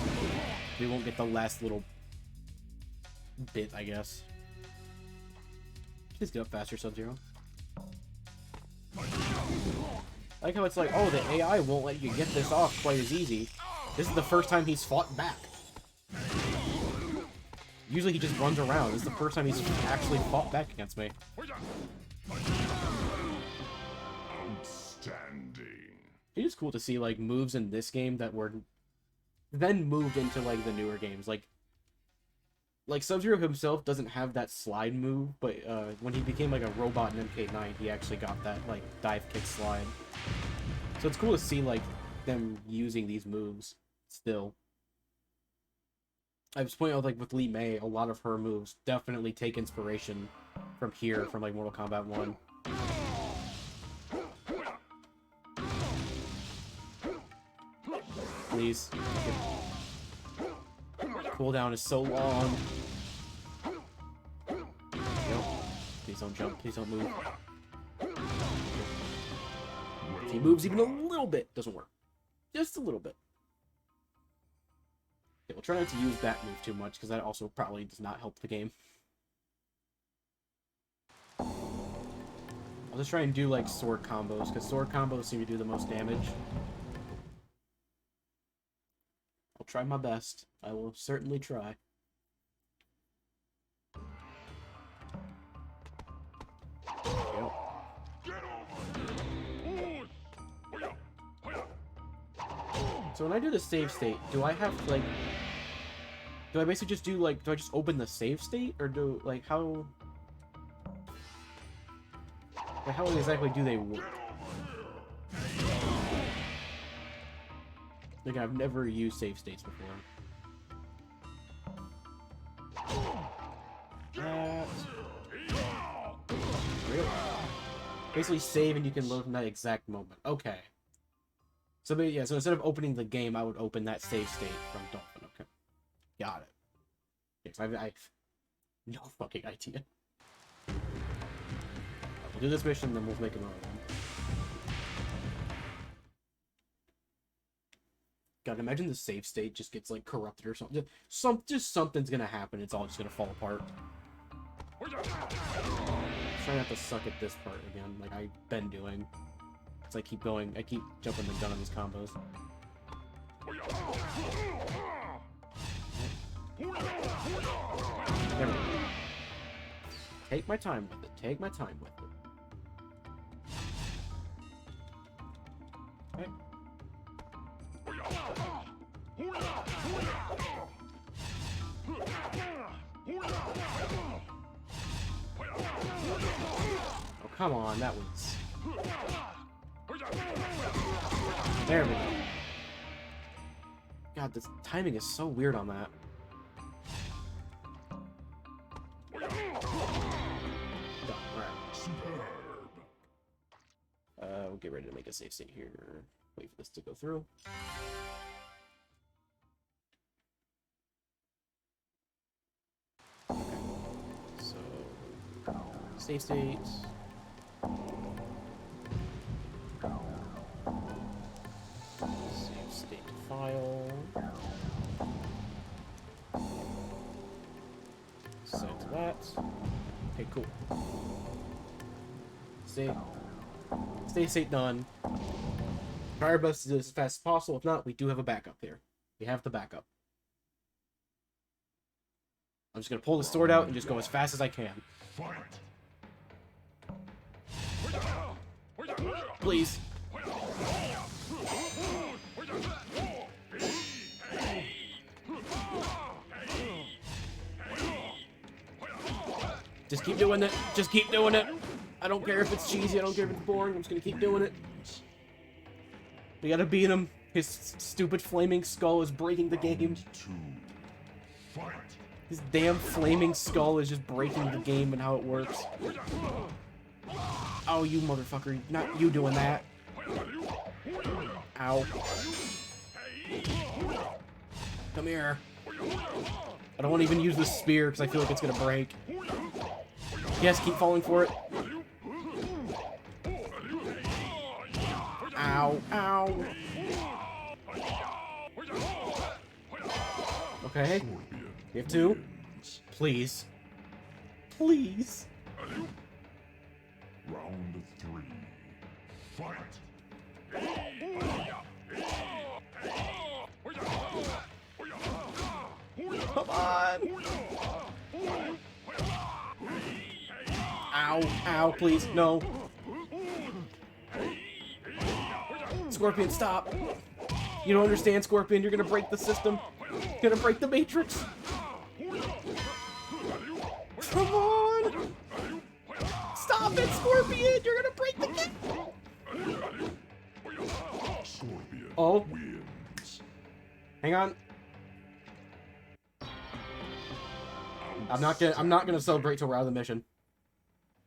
we won't get the last little bit, I guess. Please get up faster, Sub-Zero. I like how it's like, oh, the AI won't let you get this off quite as easy. This is the first time he's fought back. Usually he just runs around. This is the first time he's actually fought back against me. Outstanding. It is cool to see, like, moves in this game that were then moved into, like, the newer games. Like Sub-Zero himself doesn't have that slide move, but when he became, like, a robot in MK9, he actually got that, like, dive kick slide. So it's cool to see, like, them using these moves still. I was pointing out, like, with Lee May, a lot of her moves definitely take inspiration from here, from, like, Mortal Kombat 1. Please. Cooldown is so long. Yep. Please don't jump. Please don't move. If he moves even a little bit, doesn't work. Just a little bit. Okay, we'll try not to use that move too much, because that also probably does not help the game. I'll just try and do, like, sword combos, because sword combos seem to do the most damage. I'll try my best. I will certainly try. Yep. So when I do the save state, do I have, like... Do I basically just do, like... Do I just open the save state? Or do, like, how... Like, how exactly do they work? Like, I've never used save states before. Really? Basically save and you can load from that exact moment. Okay. So, but yeah, so instead of opening the game, I would open that save state from Dolphin. Okay. Got it. Yes, I've no fucking idea. We'll do this mission, then we'll make another one. God, imagine the save state just gets, like, corrupted or something. Just something's gonna happen. It's all just gonna fall apart. Try not to suck at this part again, like I've been doing. It's like I keep jumping the gun on these combos. There we go. Take my time with it. Take my time with it. Okay. Oh, come on, that was... There we go. God, this timing is so weird on that. We'll get ready to make a save state here. Wait for this to go through. Okay. So, save state. Save state file. Set that. Okay, cool. Save state done. Try our best to do this as fast as possible. If not, we do have a backup here. We have the backup. I'm just gonna pull the sword out and just go as fast as I can. Fight. Please. Just keep doing it. Just keep doing it. I don't care if it's cheesy. I don't care if it's boring. I'm just gonna keep doing it. We gotta beat him. His stupid flaming skull is breaking the game. His damn flaming skull is just breaking the game and how it works. Oh, you motherfucker. Not you doing that. Ow. Come here. I don't want to even use the spear because I feel like it's gonna break. Yes, keep falling for it. Ow, ow. Okay. We have two. Please. Please. Round 3. Fight! Come on. Ow, ow, please, no. Scorpion, stop. You don't understand, Scorpion. You're gonna break the system. You're gonna break the Matrix. Come on. Stop it, Scorpion. You're gonna break the game. Scorpion Oh. wins. Hang on. I'm not gonna celebrate till we're out of the mission.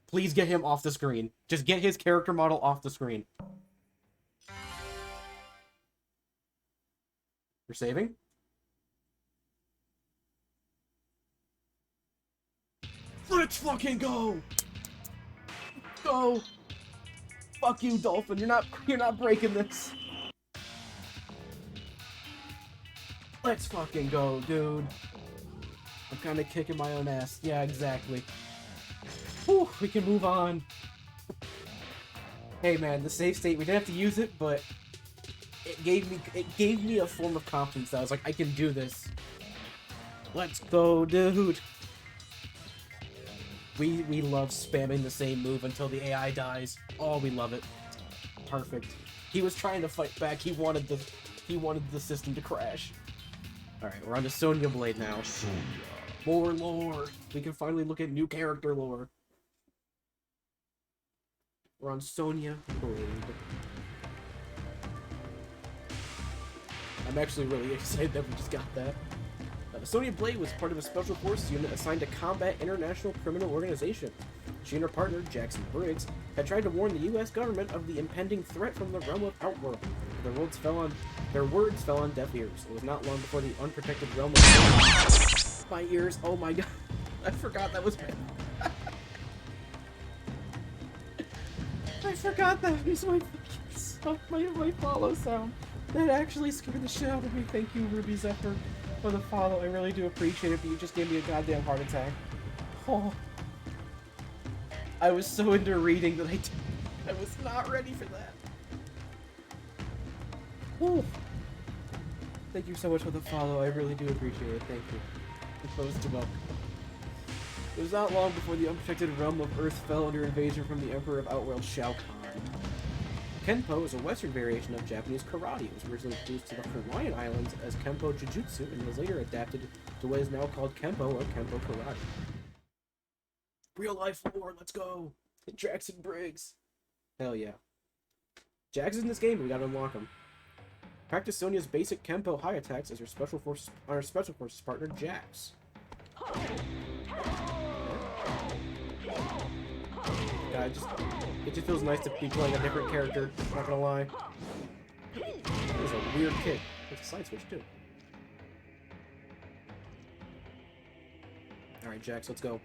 Please get him off the screen. Just get his character model off the screen. You're saving? Let's fucking go! Go! Fuck you, Dolphin. You're not breaking this. Let's fucking go, dude. I'm kind of kicking my own ass. Yeah, exactly. Whew, we can move on. Hey man, the save state, we didn't have to use it, but it gave me a form of confidence that I was like, I can do this. Let's go, dude. We love spamming the same move until the AI dies. Oh, we love it. Perfect. He was trying to fight back. He wanted the system to crash. All right, we're on to Sonya Blade now. Sonya. More lore. We can finally look at new character lore. We're on Sonya Blade. I'm actually really excited that we just got that. Sonya Blade was part of a special forces unit assigned to combat international criminal organization. She and her partner, Jackson Briggs, had tried to warn the U.S. government of the impending threat from the realm of Outworld. Their words fell on deaf ears. It was not long before the unprotected realm of my ears. Oh my god. I forgot that was I forgot that was my follow sound. That actually scared the shit out of me. Thank you, Ruby Zephyr, for the follow. I really do appreciate it, but you just gave me a goddamn heart attack. Oh. I was so into reading that I was not ready for that. Oh. Thank you so much for the follow. I really do appreciate it. Thank you. I closed him up. It was not long before the unprotected realm of Earth fell under invasion from the Emperor of Outworld, Shao Kahn. Kenpo is a Western variation of Japanese karate. It was originally introduced to the Hawaiian Islands as Kenpo Jujutsu and was later adapted to what is now called Kenpo or Kenpo Karate. Real life lore, let's go! Jackson Briggs! Hell yeah. Jax is in this game, but we gotta unlock him. Practice Sonya's basic Kenpo high attacks as her special forces partner, Jax. God, it just feels nice to be playing a different character, not gonna lie. That was a weird kick. It's a side switch, too. Alright, Jax, let's go.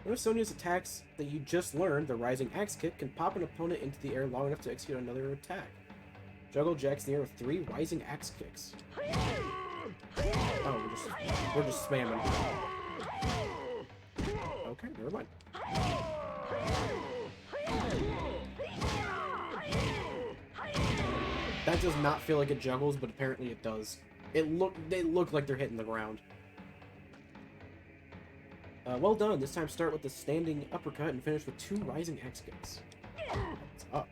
One of Sonya's attacks that you just learned, the Rising Axe Kick, can pop an opponent into the air long enough to execute another attack. Juggle Jax in the air with 3 Rising Axe Kicks. Oh, we're just spamming. Okay, never mind. That does not feel like it juggles, but apparently it does. They look like they're hitting the ground. Well done. This time start with the standing uppercut and finish with 2 rising X kicks. What's up?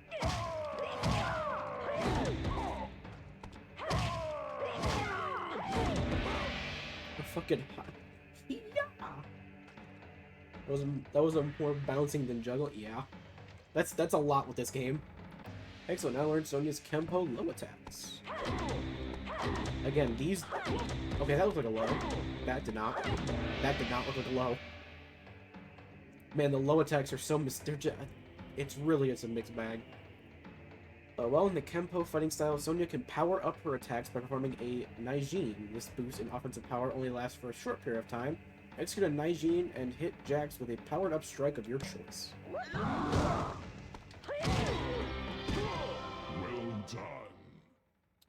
fucking hot. Yeah. That was a more bouncing than juggling. Yeah. That's a lot with this game. Excellent. Now learn Sonia's Kempo low attacks. Again, these. Okay, that looked like a low. That did not. That did not look like a low. Man, the low attacks are so it's a mixed bag. While in the Kempo fighting style, Sonya can power up her attacks by performing a Naijin. This boost in offensive power only lasts for a short period of time. Execute a Naijin and hit Jax with a powered up strike of your choice. Well done.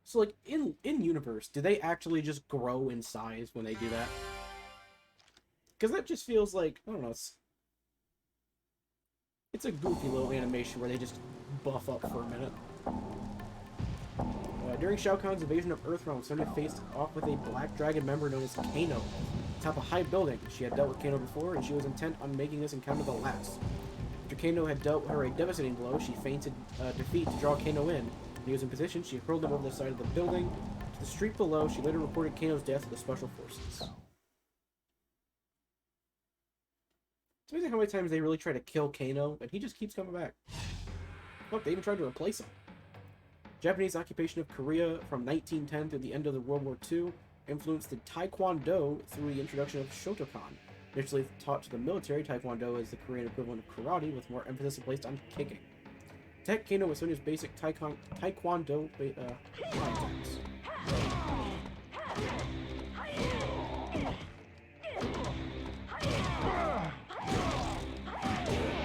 So, like, in-universe, do they actually just grow in size when they do that? Because that just feels like, I don't know, it's a goofy little animation where they just buff up for a minute. During Shao Kahn's invasion of Earthrealm, Sonya faced off with a black dragon member known as Kano. Atop a high building, she had dealt with Kano before, and she was intent on making this encounter the last. After Kano had dealt her a devastating blow, she feinted defeat to draw Kano in. When he was in position, she hurled him over the side of the building. To the street below, she later reported Kano's death to the Special Forces. It's amazing how many times they really try to kill Kano, and he just keeps coming back. Look, they even tried to replace him. Japanese occupation of Korea from 1910 through the end of the World War II influenced the Taekwondo through the introduction of Shotokan. Initially taught to the military, Taekwondo is the Korean equivalent of karate, with more emphasis placed on kicking. Attack Kano with Sonya's basic Taekwondo attacks.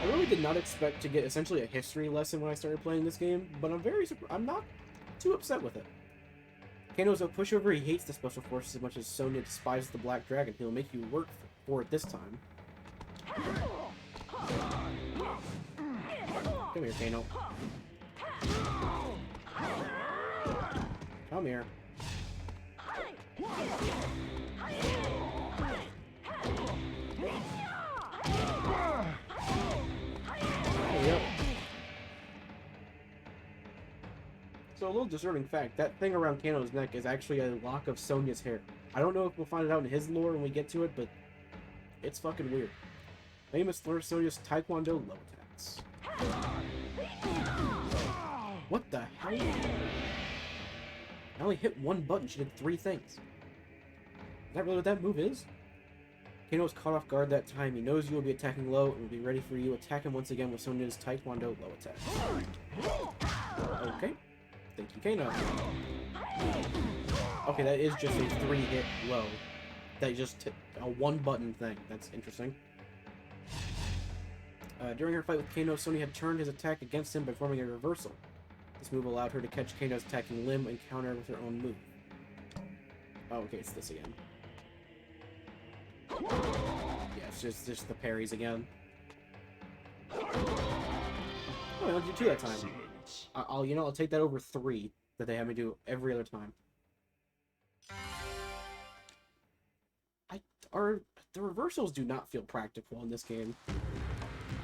I really did not expect to get essentially a history lesson when I started playing this game, but I'm not too upset with it. Kano's a pushover. He hates the Special Forces as much as Sonya despises the Black Dragon. He'll make you work for it this time. Come here, Kano. Come here. Yep. So a little disturbing fact, that thing around Kano's neck is actually a lock of Sonya's hair. I don't know if we'll find it out in his lore when we get to it, but it's fucking weird. Famous learn Sonya's Taekwondo low attacks. What the hell? I only hit one button, she did 3 things. Is that really what that move is? Kano was caught off guard that time. He knows you will be attacking low and will be ready for you. Attack him once again with Sonya's Taekwondo low attack. Okay. Thank you, Kano. Okay, that is just a 3-hit low. That just a 1-button thing. That's interesting. During her fight with Kano, Sonya had turned his attack against him by forming a reversal. This move allowed her to catch Kano's attacking limb and counter with her own move. Oh, okay, it's this again. Yeah, it's just the parries again. Oh, I'll do 2 that time. I'll take that over 3 that they have me do every other time. The reversals do not feel practical in this game.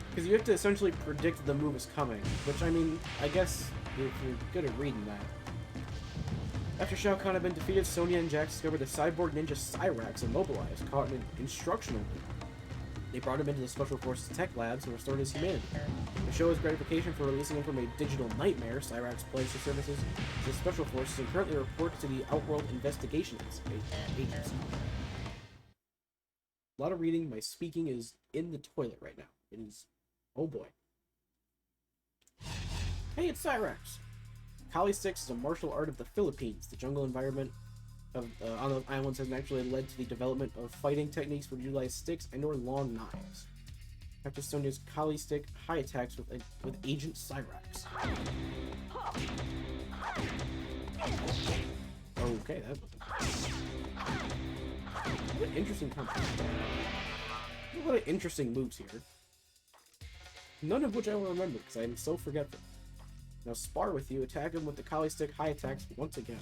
Because you have to essentially predict the move is coming, which, I mean, I guess if you're good at reading that. After Shao Kahn had been defeated, Sonya and Jax discovered the cyborg ninja Cyrax immobilized, caught in an instructional loop. They brought him into the Special Forces tech labs and restored his humanity. To show his gratification for releasing him from a digital nightmare, Cyrax pledged his services to the Special Forces and currently reports to the Outworld Investigation Agency. A lot of reading. My speaking is in the toilet right now. It is... oh boy. Hey, it's Cyrax! Kali sticks is a martial art of the Philippines. The jungle environment on the islands has naturally led to the development of fighting techniques which utilize sticks and/or long knives. After Sonya's Kali stick, high attacks with Agent Cyrax. Okay, that was... what an interesting concept. What an interesting moves here. None of which I will remember because I am so forgetful. Now spar with you, attack him with the Kali stick high attacks once again.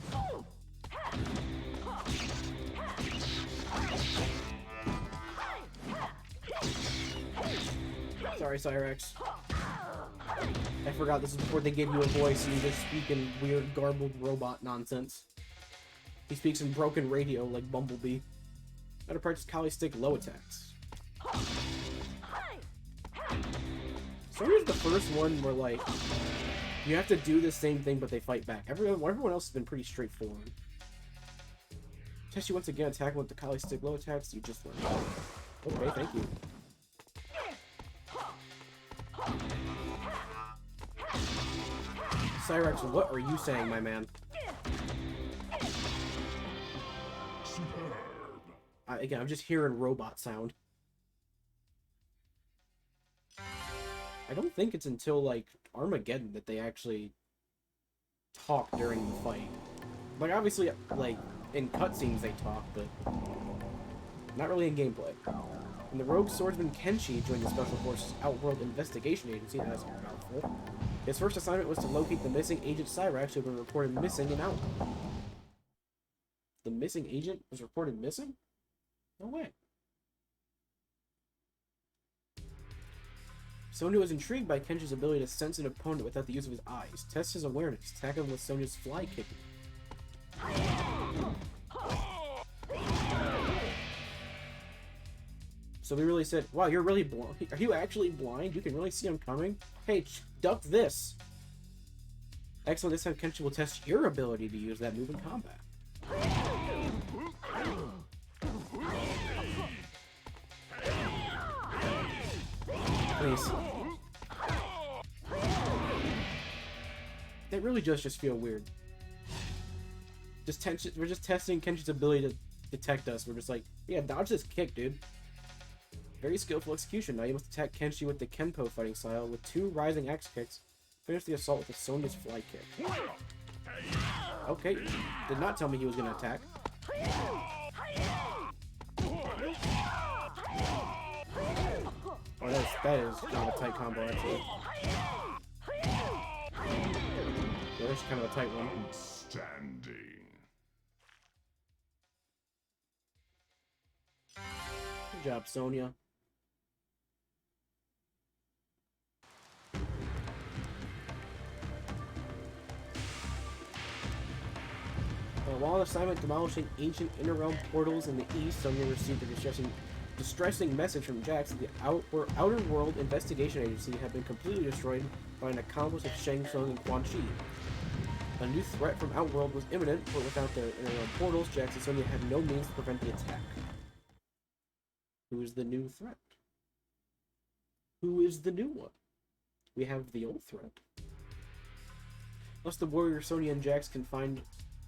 Sorry, Cyrax. I forgot this is before they gave you a voice and you just speak in weird, garbled robot nonsense. He speaks in broken radio like Bumblebee. How to practice Kali stick low attacks. Sonya's the first one where, like, you have to do the same thing, but they fight back. Everyone else has been pretty straightforward. Test you once again, attack with the Kali stick low attacks, you just learned. Okay, thank you. Cyrax, what are you saying, my man? Again, I'm just hearing robot sound. I don't think it's until, like, Armageddon that they actually talk during the fight. Like, obviously, like, in cutscenes they talk, but not really in gameplay. And the rogue swordsman Kenshi joined the Special Forces Outworld Investigation Agency. That's powerful. His first assignment was to locate the missing agent Cyrax, who had been reported missing in Outworld. The missing agent was reported missing? No way. Sonya was intrigued by Kenshi's ability to sense an opponent without the use of his eyes. Test his awareness. Attack him with Sonya's fly kick. So we really said, wow, you're really blind. Are you actually blind? You can really see him coming? Hey, duck this. Excellent, this time Kenshi will test your ability to use that move in combat. Please. That really does just feel weird. We're just testing Kenshi's ability to detect us. We're just like, yeah, dodge this kick, dude. Very skillful execution. Now you must attack Kenshi with the Kenpo fighting style with 2 rising axe kicks. Finish the assault with the Sonya's fly kick. Okay, did not tell me he was going to attack. Oh, that is kind of a tight combo, actually. Yeah, that's kind of a tight one. Outstanding. Good job, Sonya. While on assignment demolishing ancient inner realm portals in the east, Sonya received a distressing message from Jax that the Outer World Investigation Agency had been completely destroyed by an accomplice of Shang Tsung and Quan Chi. A new threat from Outworld was imminent, but without the inner realm portals, Jax and Sonya had no means to prevent the attack. Who is the new threat? Who is the new one? We have the old threat. Unless the warrior Sonya and Jax can find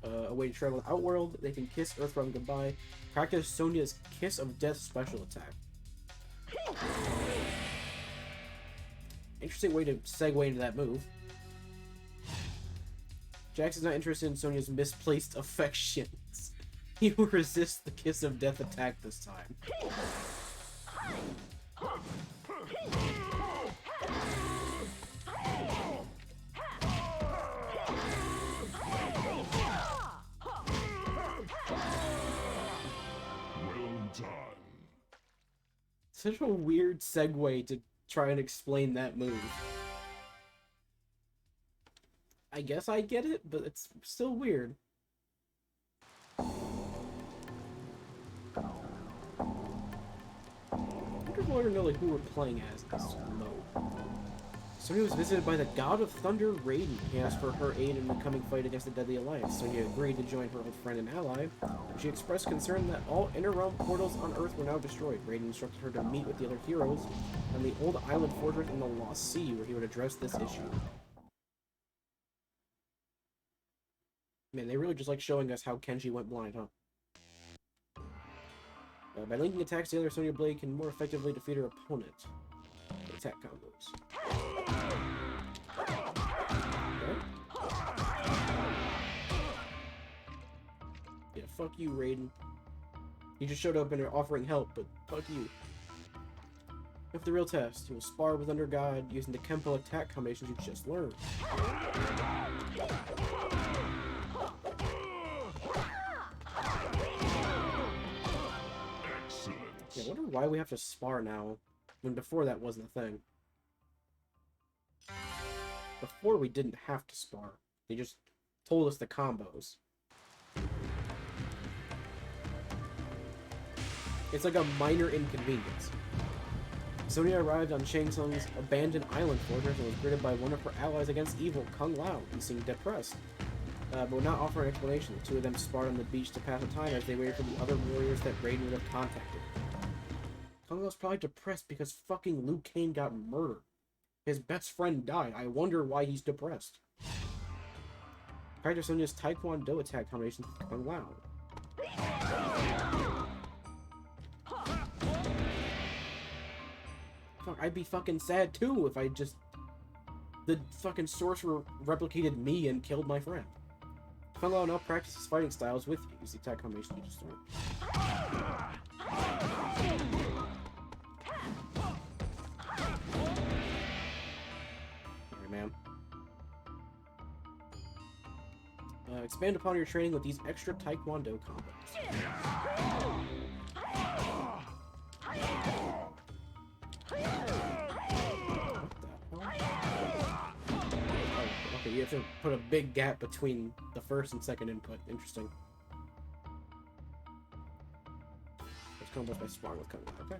a way to travel to Outworld, they can kiss Earthrealm goodbye. Practice Sonya's Kiss of Death special attack. Interesting way to segue into that move. Jax is not interested in Sonya's misplaced affections. He will resist the Kiss of Death attack this time. Such a weird segue to try and explain that move. I guess I get it, but it's still weird. I want to know like who we're playing as this mode. Sonya was visited by the God of Thunder, Raiden. He asked for her aid in the coming fight against the Deadly Alliance. Sonya agreed to join her old friend and ally. She expressed concern that all inner realm portals on Earth were now destroyed. Raiden instructed her to meet with the other heroes on the old island fortress in the Lost Sea, where he would address this issue. Man, they really just like showing us how Kenshi went blind, huh? By linking attacks together, Sonya Blade can more effectively defeat her opponent. Attack combos. Yeah, fuck you, Raiden. You just showed up and are offering help, but fuck you. If the real test, you will spar with Under God using the Kenpo attack combinations you just learned. Yeah, I wonder why we have to spar now, when before that wasn't a thing. Before we didn't have to spar. They just told us the combos. It's like a minor inconvenience. Sonya arrived on Shang Tsung's abandoned island fortress and was greeted by one of her allies against evil, Kung Lao. He seemed depressed, but would not offer an explanation. The two of them sparred on the beach to pass the time as they waited for the other warriors that Raiden would have contacted. Kung Lao's probably depressed because fucking Liu Kang got murdered. His best friend died. I wonder why he's depressed. Character Sonya's Taekwondo attack combination with Kung Lao. Fuck, I'd be fucking sad too if I just... The fucking sorcerer replicated me and killed my friend. Kung Lao now practices fighting styles with you. Use the attack combination you just learned. Alright, man. Expand upon your training with these extra Taekwondo combos. Okay, you have to put a big gap between the first and second input. Interesting. Let's combos by sparring with Kung Lao, okay?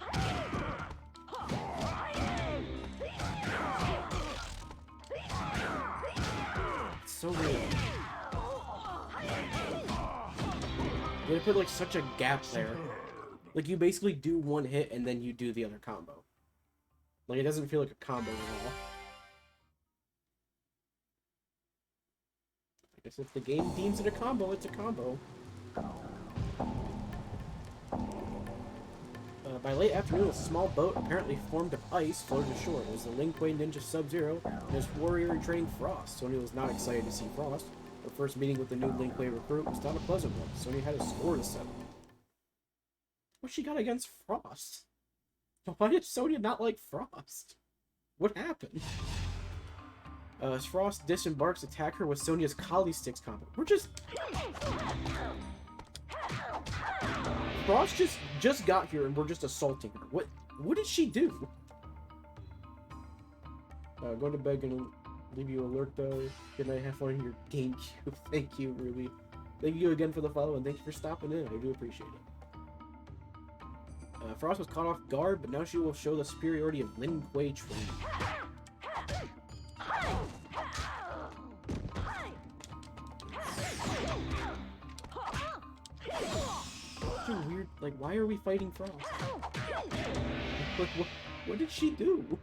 It's so weird. You have to put like such a gap there. Like you basically do one hit and then you do the other combo. Like it doesn't feel like a combo at all. I guess if the game deems it a combo, it's a combo. By late afternoon, a small boat, apparently formed of ice, floated ashore. It was the Lin Kuei ninja Sub-Zero and his warrior in training Frost. Sonya was not excited to see Frost. Her first meeting with the new Lin Kuei recruit was not a pleasant one. Sonya had a score to settle. What she got against Frost? Why did Sonya not like Frost? What happened? As Frost disembarks, attack her with Sonya's Kali Sticks combo. We're just... Frost just got here and we're just assaulting her. What did she do? Go to bed, gonna leave you alert though. Good night, have fun in your GameCube. Thank you, Ruby. Thank you again for the follow and thank you for stopping in. I do appreciate it. Frost was caught off guard, but now she will show the superiority of Lin Kuei training. Such a weird, like, why are we fighting Frost? What did she do?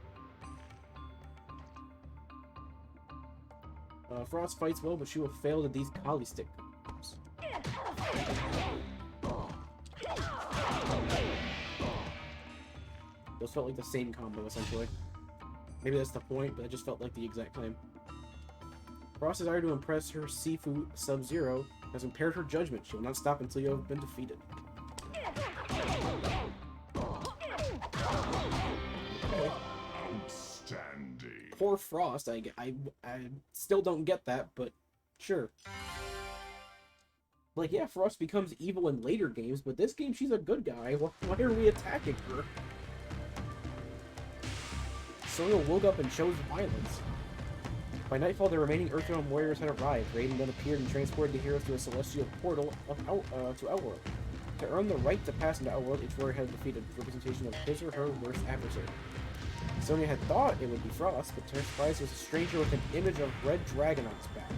Frost fights well, but she will fail to these Kali Stick combos. Those felt like the same combo, essentially. Maybe that's the point, but it just felt like the exact same. Frost's desire to impress her Sifu Sub-Zero has impaired her judgment. She will not stop until you have been defeated. Outstanding. Poor Frost. I still don't get that, but sure. Like, yeah, Frost becomes evil in later games, but this game she's a good guy. Why are we attacking her? Sonya woke up and chose violence. By nightfall, the remaining Earthrealm warriors had arrived. Raiden then appeared and transported the heroes to a celestial portal to Outworld. To earn the right to pass into Outworld, each warrior had defeated a representation of his or her worst adversary. Sonya had thought it would be Frost, but to her surprise, it was a stranger with an image of Red Dragon on his back.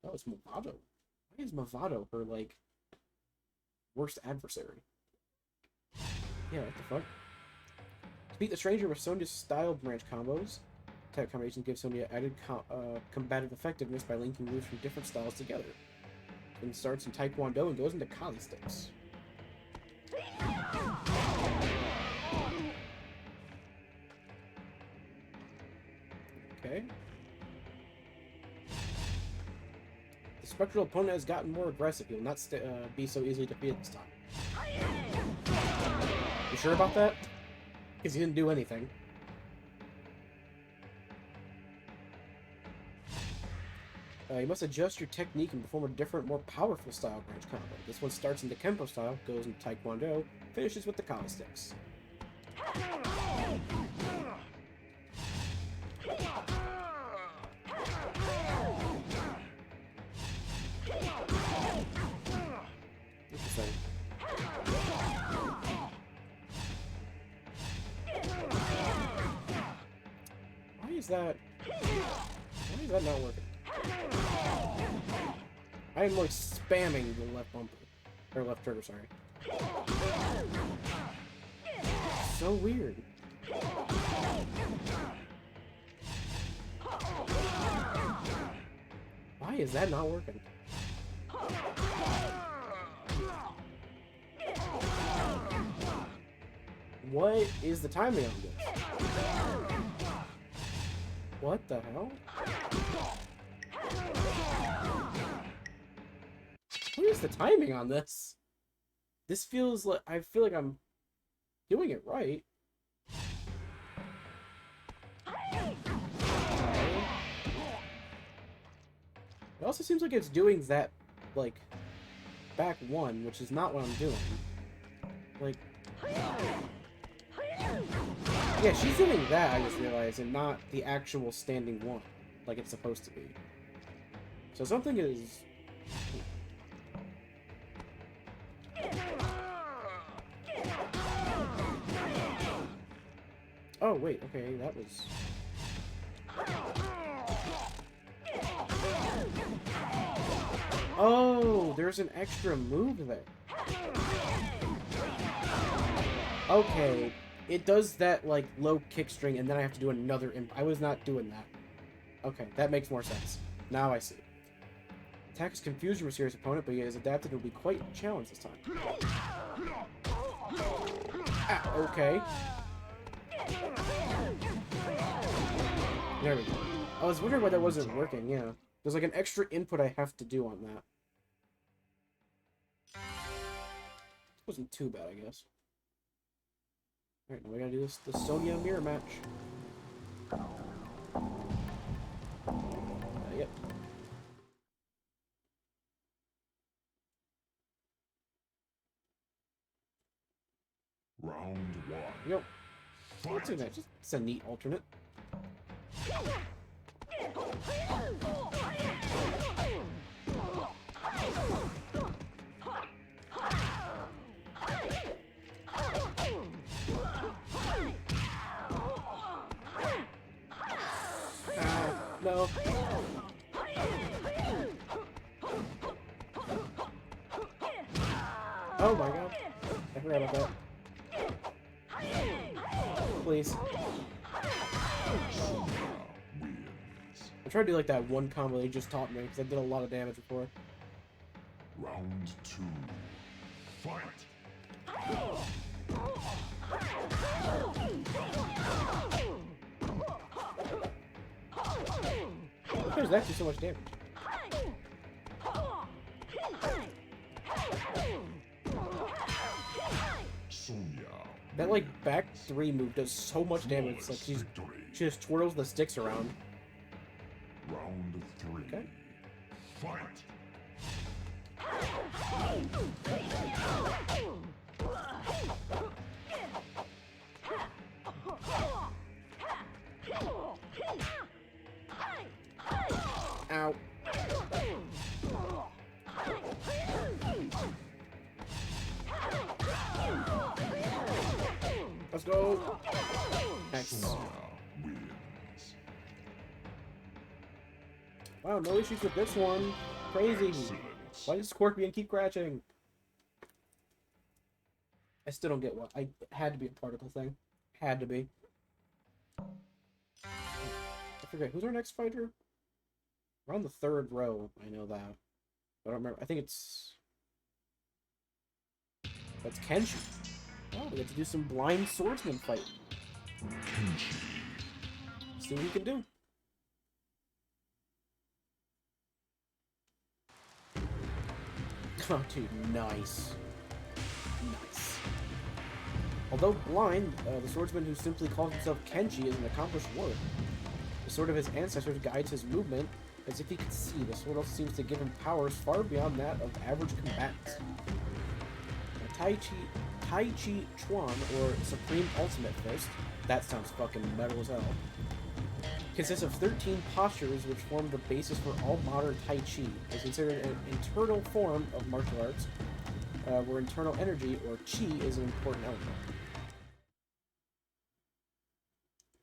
Oh, it's Movado. Why is Movado her, like, worst adversary? Yeah, what the fuck? To beat the stranger with Sonya's style branch combos, attack combinations give Sonya added combative effectiveness by linking moves from different styles together. Then starts in Taekwondo and goes into Kali Sticks. Okay. The spectral opponent has gotten more aggressive. He will not be so easily defeated this time. You sure about that? Because he didn't do anything. You must adjust your technique and perform a different, more powerful style branch combo. This one starts in the Kempo style, goes into Taekwondo, finishes with the Kali Sticks. Interesting. is that? Why is that not working? I am like spamming the left bumper. Or left trigger, sorry. So weird. Why is that not working? What is the timing on this? What the hell? What is the timing on this? This feels like, I feel like I'm doing it right. It also seems like it's doing that, like, back one, which is not what I'm doing. Like, yeah, she's doing that, I just realized, and not the actual standing one, like it's supposed to be. So something is... Oh, wait, okay, that was... Oh, there's an extra move there. Okay, it does that, like, low kick string, and then I have to do another I was not doing that. Okay, that makes more sense. Now I see. Attack is confused from a serious opponent, but he has adapted and will be quite challenged this time. Ah, okay. There we go. I was wondering why that wasn't working, yeah. There's like an extra input I have to do on that. Wasn't too bad, I guess. Alright, now we gotta do this, the Sonya mirror match. Yep. Round one. Yep. Let's do that. Just, it's a neat alternate. No. Oh my god. I forgot about that. Please. I tried to do like that one combo they just taught me because I did a lot of damage before. Round two. Fight! There's actually so much damage. That like back 3 move does so much damage. It's like she just twirls the sticks around. Round three. Okay. Fight! Ow. Let's go. Nice. Wow, no issues with this one. Crazy. Why does Scorpion keep crashing? I still don't get what. I had to be a particle thing. Had to be. I forget. Who's our next fighter? We're on the 3rd row. I know that. I don't remember. I think it's... That's Kenshi. Oh, we get to do some blind swordsman fight. Kenshi. See what he can do. Oh, dude, nice. Nice. Although blind, the swordsman who simply calls himself Kenshi is an accomplished warrior. The sword of his ancestors guides his movement as if he could see. The sword also seems to give him powers far beyond that of average combatants. Tai Chi Chuan, or Supreme Ultimate Fist, that sounds fucking metal as hell, consists of 13 postures which form the basis for all modern Tai Chi. It's considered an internal form of martial arts, where internal energy, or Chi, is an important element.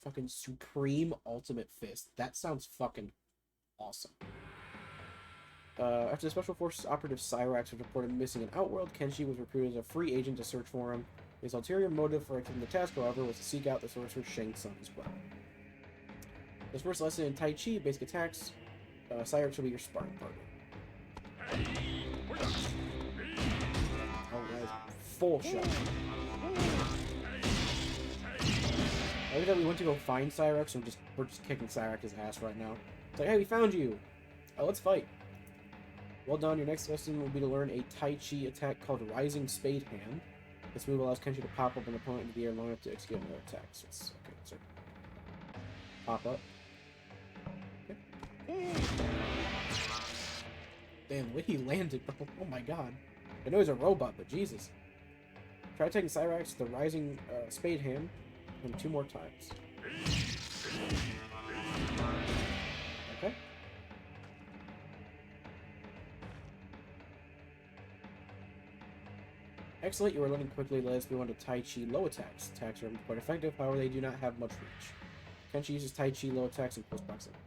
Fucking Supreme Ultimate Fist. That sounds fucking awesome. After the Special Forces operative Cyrax was reported missing in Outworld, Kenshi was recruited as a free agent to search for him. His ulterior motive for accepting the task, however, was to seek out the sorcerer Shang Tsung as well. His first lesson in Tai Chi, basic attacks, Cyrax will be your sparring partner. Oh, guys, full shot. Every time we went to go find Cyrax, we're just kicking Cyrax's ass right now. It's like, hey, we found you! Let's fight. Well done, your next lesson will be to learn a Tai Chi attack called Rising Spade Hand. This move allows Kenshi to pop up an opponent into the air long enough to execute another attack. So it's, okay, so pop up. Okay. Damn, the way he landed, oh my god. I know he's a robot, but Jesus. Try taking Cyrax to the Rising Spade Hand and 2 more times. Okay. Excellent, you are learning quickly. Let us move on to Tai Chi low attacks. Attacks are quite effective, however they do not have much reach. Kenshi uses Tai Chi low attacks in close proximity.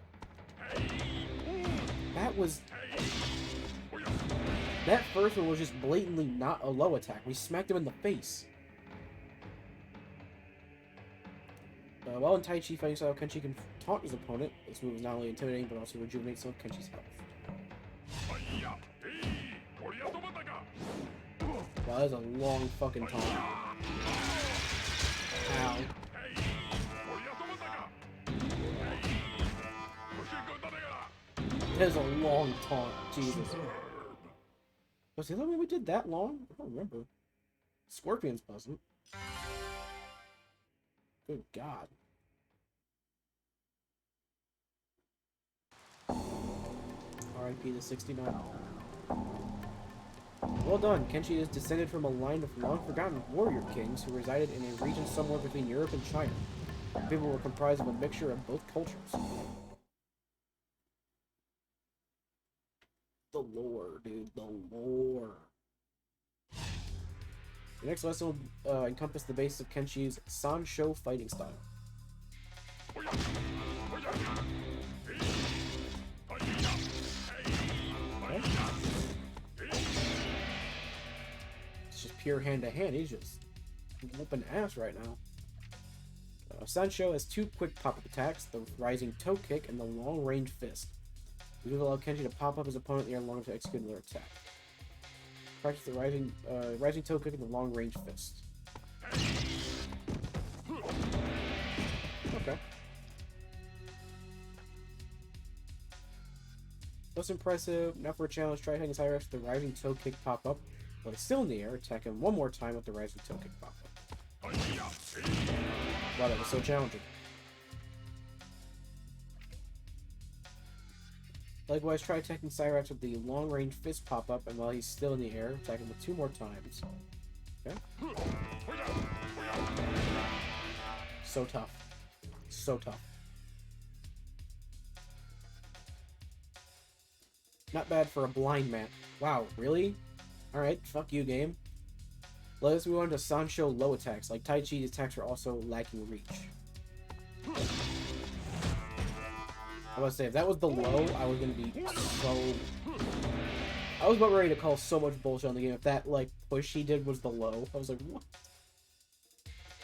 That first one was just blatantly not a low attack. We smacked him in the face. While in Tai Chi fighting style, Kenshi can taunt his opponent. This move is not only intimidating, but also rejuvenates some of Kenshi's health. Wow, that is a long fucking taunt. Ow. That is a long taunt. Jesus. Was the other one we did that long? I don't remember. Scorpion's wasn't. Good God. R.I.P. to 69. Well done. Kenshi is descended from a line of long-forgotten warrior kings who resided in a region somewhere between Europe and China. The people were comprised of a mixture of both cultures. The lore, dude. The lore. The next lesson will encompass the base of Kenshi's Sansho fighting style. Okay. It's just pure hand-to-hand. He's just whooping ass right now. Sansho has 2 quick pop-up attacks, the Rising Toe Kick and the Long-Range Fist. These will allow Kenshi to pop up his opponent in the air long enough to execute another attack. Practice the Rising Toe Kick and the Long-Range Fist. Okay. Most impressive. Now for a challenge, try hitting Cyrax with the Rising Toe Kick pop-up. While he's still in the air, attack him 1 more time with the Rising Toe Kick pop-up. Wow, that was so challenging. Likewise, try attacking Cyrax with the long-range fist pop-up, and while he's still in the air, attack him with 2 more times. Okay. So tough. So tough. Not bad for a blind man. Wow, really? Alright, fuck you, game. Let us move on to Sansho low attacks. Like Tai Chi, attacks are also lacking reach. I was say, if that was the low, I was gonna be so... I was about ready to call so much bullshit on the game. If that, like, push he did was the low, I was like, what?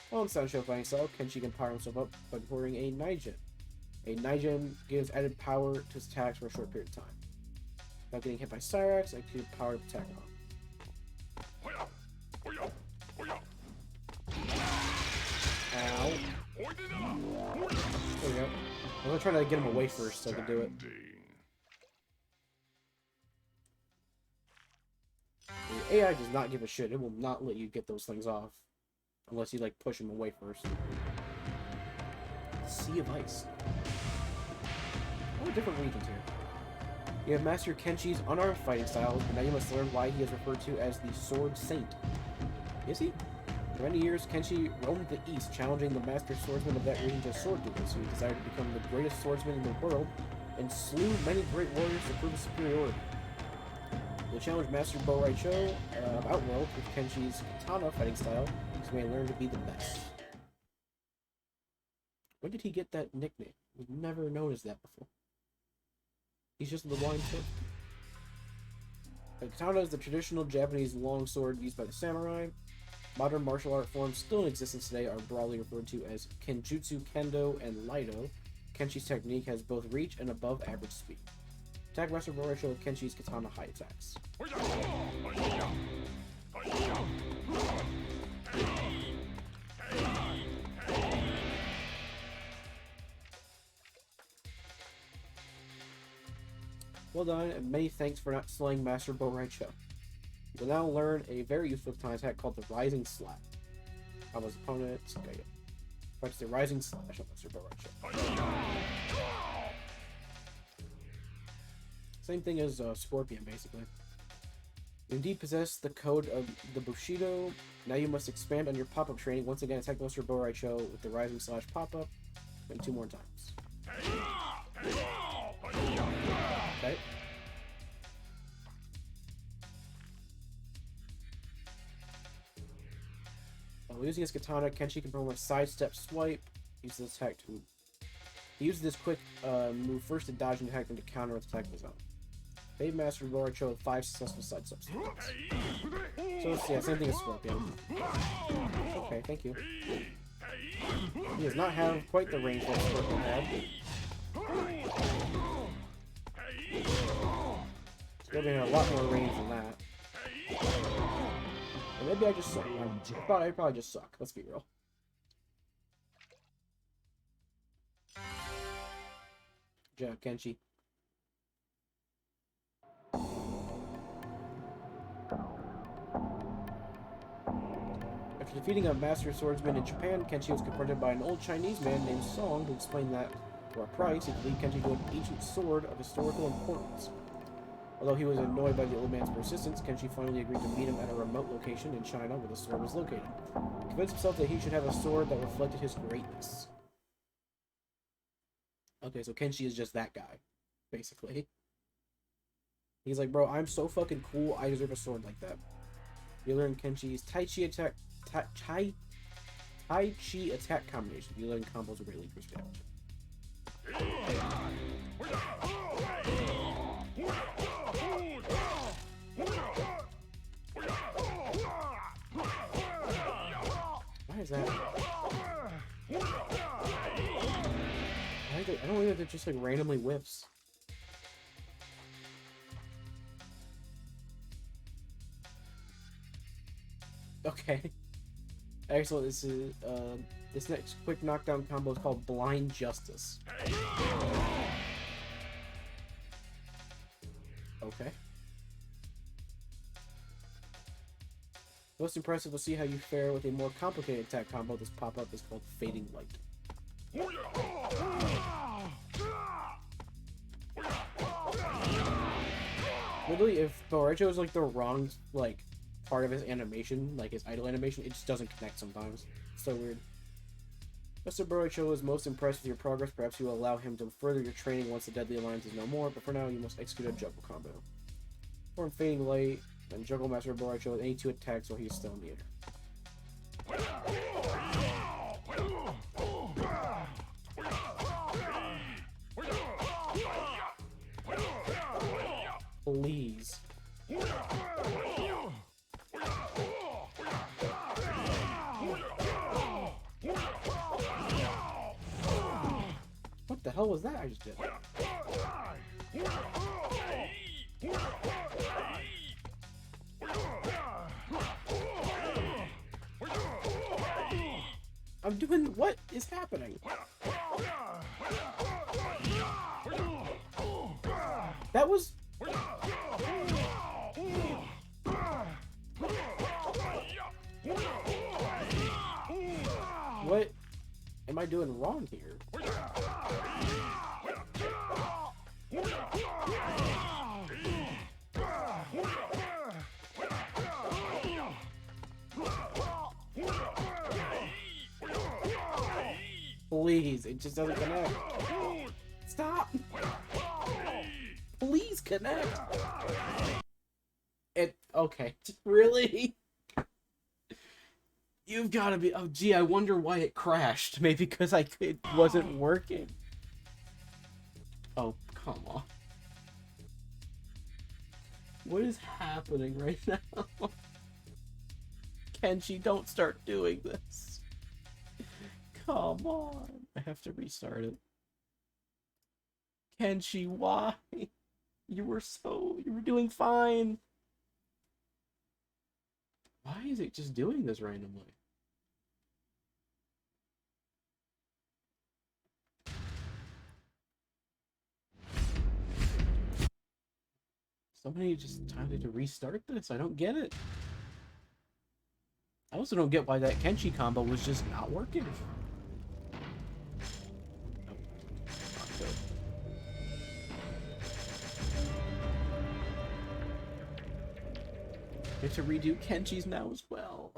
Well, in Sansho fighting style, Kenshi can power himself up by pouring a Naijin. A Naijin gives added power to his attacks for a short period of time. Without getting hit by Cyrax, I can power up attack on. Ow. There we go. I'm gonna try to get him away first so I can do it. The AI does not give a shit. It will not let you get those things off. Unless you, like, push him away first. Sea of Ice. Oh, different regions here. You have mastered Kenshi's unarmed fighting styles, but now you must learn why he is referred to as the Sword Saint. Is he? For many years, Kenshi roamed the east, challenging the master swordsman of that region to sword duels, who desired to become the greatest swordsman in the world, and slew many great warriors to prove his superiority. He challenged Master Bo Raicho of Outworld with Kenshi's katana fighting style, so he may learn to be the best. When did he get that nickname? We've never noticed that before. He's just the blind sword. The katana is the traditional Japanese longsword used by the samurai. Modern martial art forms still in existence today are broadly referred to as Kenjutsu, Kendo, and Iaido. Kenshi's technique has both reach and above average speed. Attack Master Borai Kenshi's katana high attacks. Well done, and many thanks for not slaying Master Borai. You will now learn a very useful katana attack called the Rising Slap. Combo's opponents. Okay, practice the Rising Slash on Master Borai. Same thing as Scorpion, basically. You indeed possess the code of the Bushido. Now you must expand on your pop-up training. Once again, attack Master Borai with the Rising Slash pop-up, and 2 more times. Okay. While using his katana, Kenshi can perform a sidestep swipe. Use this attack to. He uses this quick move first to dodge and attack, then to counter with attack of his own. Fade Master Borai with 5 successful sidesteps. So yeah, same thing as Scorpion. Okay, thank you. He does not have quite the range that Scorpion had. Scorpion had a lot more range than that. Or maybe I just suck. I probably just suck. Let's be real. Good job, Kenshi. After defeating a master swordsman in Japan, Kenshi was confronted by an old Chinese man named Song who explained that, for a price, he could lead Kenshi to an ancient sword of historical importance. Although he was annoyed by the old man's persistence, Kenshi finally agreed to meet him at a remote location in China where the sword was located. He convinced himself that he should have a sword that reflected his greatness. Okay, so Kenshi is just that guy, basically. He's like, bro, I'm so fucking cool, I deserve a sword like that. You learn Kenshi's Tai Chi attack combination. You learn combos with greatly increased damage. Why is that? I don't know if it just like randomly whiffs. Okay. Excellent. This is this next quick knockdown combo is called Blind Justice. Okay. Most impressive, we'll see how you fare with a more complicated attack combo. This pop-up is called Fading Light. Literally, if Borai is like the wrong like part of his animation, like his idle animation, it just doesn't connect sometimes. It's so weird. Mr. Borai is most impressed with your progress. Perhaps you will allow him to further your training once the Deadly Alliance is no more, but for now you must execute a juggle combo. Perform Fading Light, and juggle Master Borai with any 2 attacks while he is still in the air. Please. What the hell was that I just did? I'm doing... What is happening? That was... What am I doing wrong here? Please, it just doesn't connect. Stop! Please connect! It... Okay. Really? You've got to be... Oh, gee, I wonder why it crashed. Maybe because it wasn't working. Oh, come on. What is happening right now? Kenshi, don't start doing this. Come on. I have to restart it. Kenshi, why? You were doing fine. Why is it just doing this randomly? Somebody just decided to restart this. I don't get it. I also don't get why that Kenshi combo was just not working. Oh, not good. We have to redo Kenshi's now as well.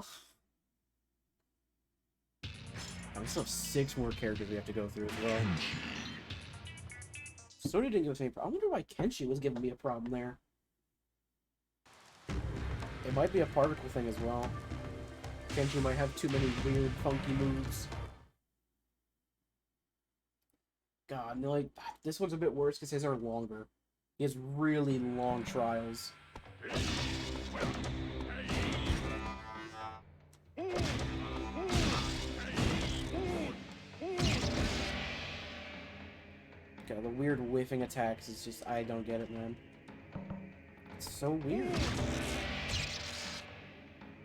We still have 6 more characters we have to go through as well. Sony didn't give us any problem. I wonder why Kenshi was giving me a problem there. It might be a particle thing as well. Kenshi might have too many weird, funky moves. God, no, like, this one's a bit worse because his are longer. He has really long trials. God, the weird whiffing attacks is just, I don't get it, man. It's so weird.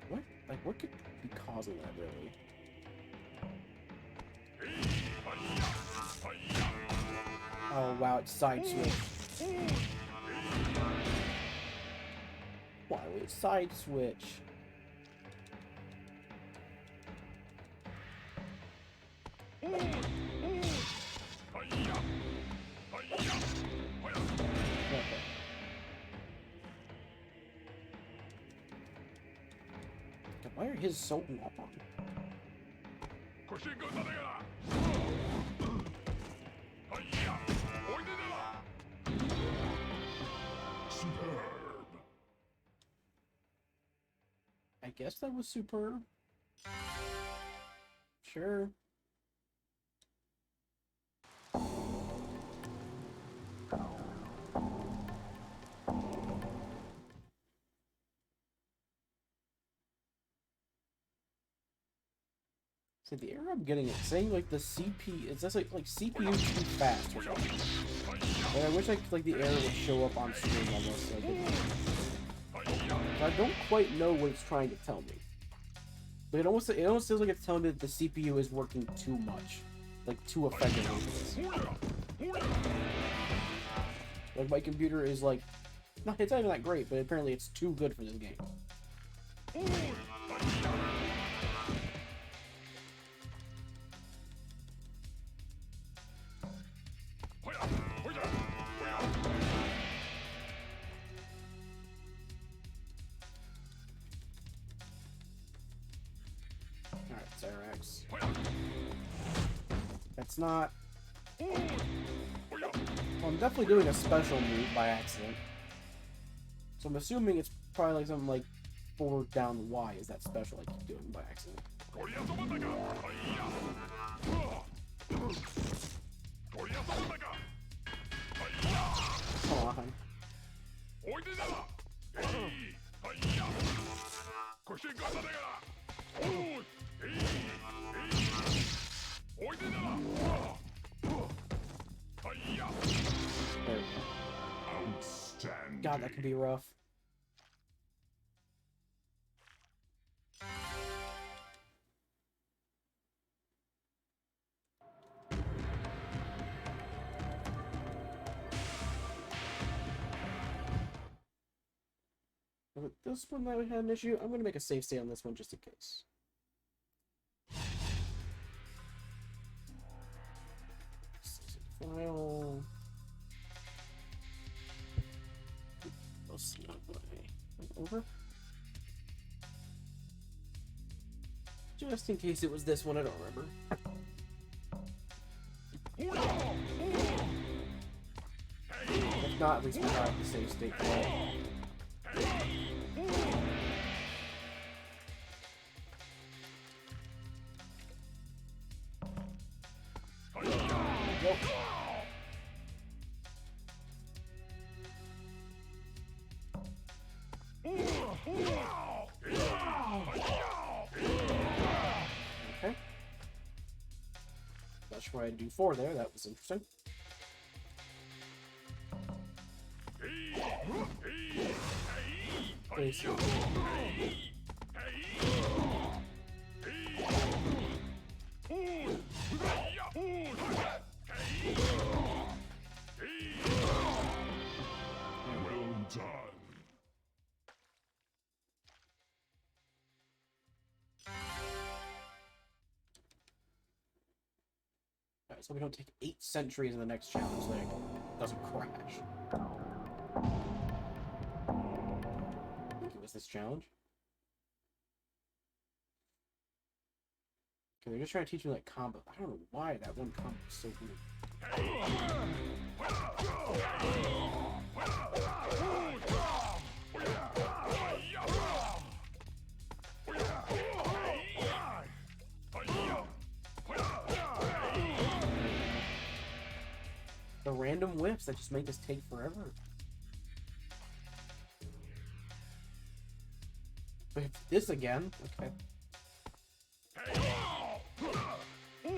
What? Like, what could be causing that, really? Oh, wow, it's side switch. Why would it side switch? Okay. Why are his so long? Superb. I guess that was superb. Sure. So the error I'm getting is saying like the CP, it's just like CPU too fast or something. Like, I wish like the error would show up on screen almost. Like I don't quite know what it's trying to tell me. But it almost feels like it's telling me that the CPU is working too much, like too effectively for this. Like my computer is like, no, it's not even that great, but apparently it's too good for this game. That's not... Well, I'm definitely doing a special move by accident. So I'm assuming it's probably like something like forward down Y is that special I keep doing by accident. Come on. Outstanding. God, that can be rough. With this one that we had an issue, I'm going to make a save state on this one just in case. File. Over. Just in case it was this one, I don't remember. If not, at least we have the save state for it. Okay. Not sure why I do 4 there. That was interesting. Please. Well done. Alright, so we don't take 8 centuries in the next challenge, so it doesn't crash. I think it was this challenge. Okay, they're just trying to teach me like combo. I don't know why that one combo is so weird. The random whips that just make this take forever. But this again, okay. Nope.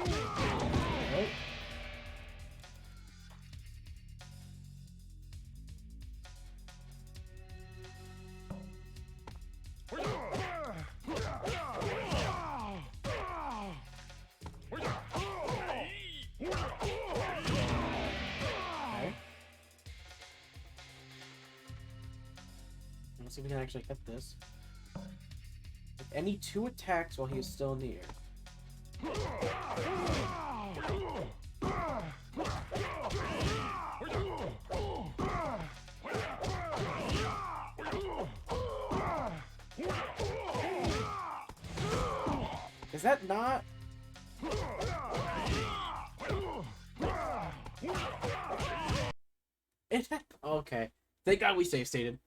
Let's see if we can actually hit this. With any 2 attacks while he is still in the air. Is that not? Okay. Thank God we save stated.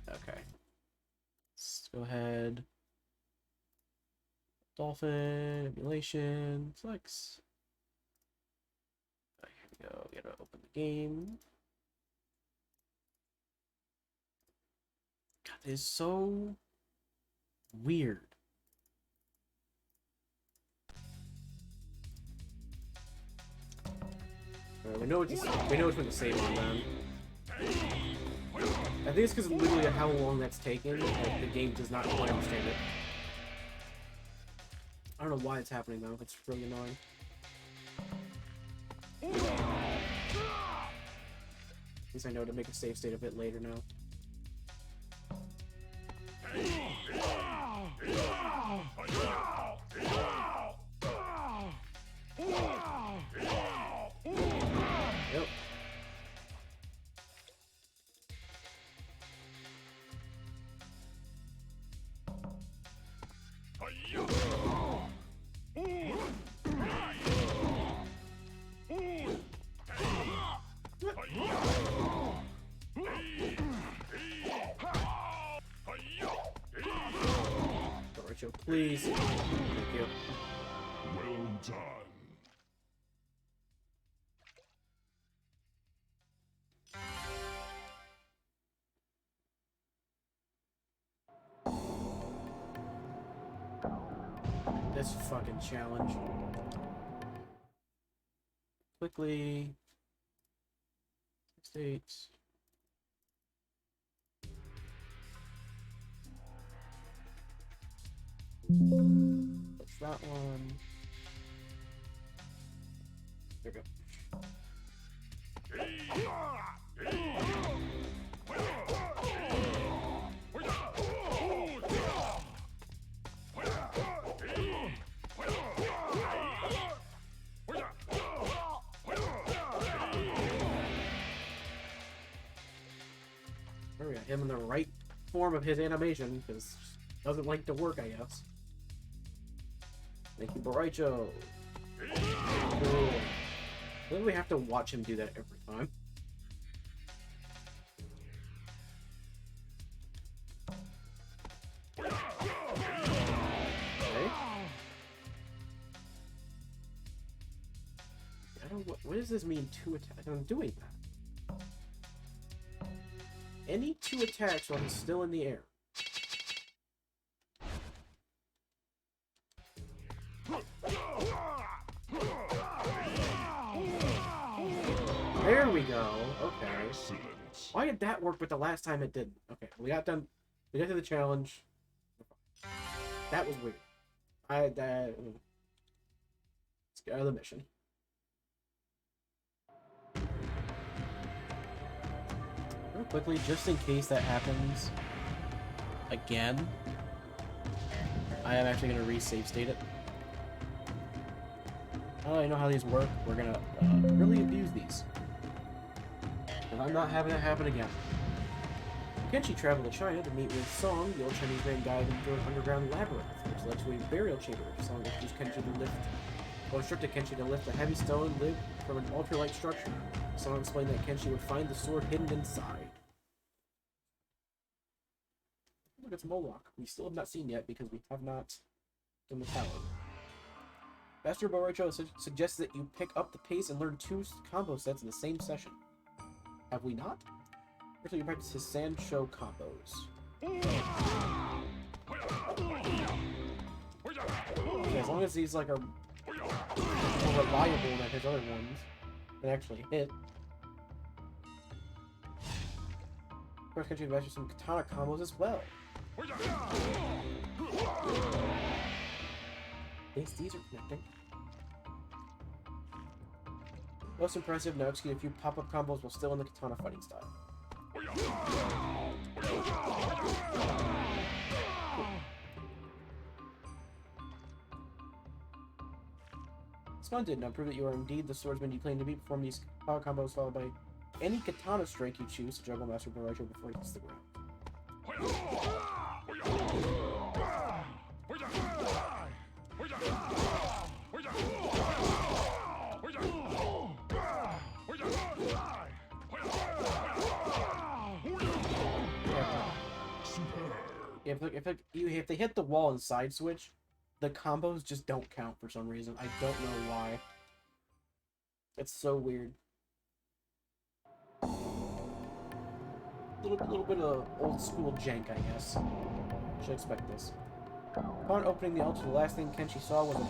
Okay. Let's go ahead. Dolphin, emulation, flex. Here we go. We gotta open the game. God, this is so weird. Alright, we know it's going to save on them. I think it's because literally how long that's taken. Like, the game does not quite understand it. I don't know why it's happening though. It's really annoying. At least I know to make a save state a bit later now. Yep. Rachel, please. Thank you. Well done. This fucking challenge. Quickly. States. That's that one. There we go. There we go. Him in the right form of his animation, because doesn't like to work, I guess. Thank you, Boraicho. Cool. Then we have to watch him do that every time. Okay. does this mean 2 attacks? I'm doing that. Any 2 attacks while he's still in the air. There we go. Okay. Excellent. Why did that work, but the last time it didn't? Okay, we got done. We got to the challenge. That was weird. Let's get out of the mission. Real quickly, just in case that happens again, I am actually going to resave state it. I don't really know how these work. We're going to really abuse these. And I'm not having it happen again. Kenshi traveled to China to meet with Song, the old Chinese man guided him through an underground labyrinth, which led to a burial chamber. Song instructed Kenshi to lift a heavy stone lid from an altar-like structure. Song explained that Kenshi would find the sword hidden inside. Look, it's Moloch. We still have not seen yet because we have not done the talent. Master Borucho suggests that you pick up the pace and learn 2 combo sets in the same session. Have we not? First, you practice his Sancho combos. Okay, as long as these like are more reliable than his other ones, they actually hit. First, Kenshi masters some katana combos as well. These are connecting. Most impressive, now execute a few pop-up combos while still in the katana fighting style. Splendid, now prove that you are indeed the swordsman you claim to be. Perform these power combos followed by any katana strike you choose to juggle Master Borucho before he hits the ground. If they hit the wall and side switch, the combos just don't count for some reason. I don't know why. It's so weird. Little bit of old school jank, I guess. Should expect this. Upon opening the altar, the last thing Kenshi saw was a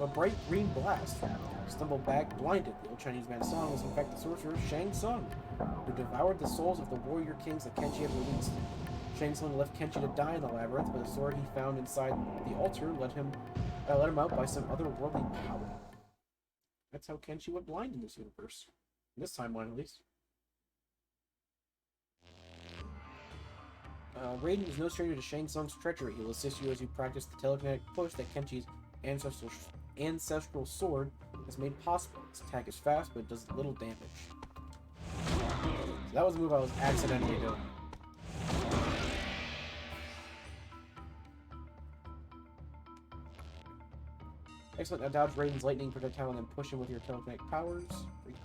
bright green blast. He stumbled back, blinded. The old Chinese man's Song was in fact the sorcerer Shang Tsung, who devoured the souls of the warrior kings that Kenshi had released. Shang Tsung left Kenshi to die in the labyrinth, but the sword he found inside the altar let him out by some otherworldly power. That's how Kenshi went blind in this universe. In this timeline, at least. Raiden is no stranger to Shang Tsung's treachery. He will assist you as you practice the telekinetic push that Kenshi's ancestral sword has made possible. Its attack is fast, but it does little damage. So that was a move I was accidentally doing. Excellent, now dodge Raiden's lightning projectile and then push him with your telekinetic powers. Okay.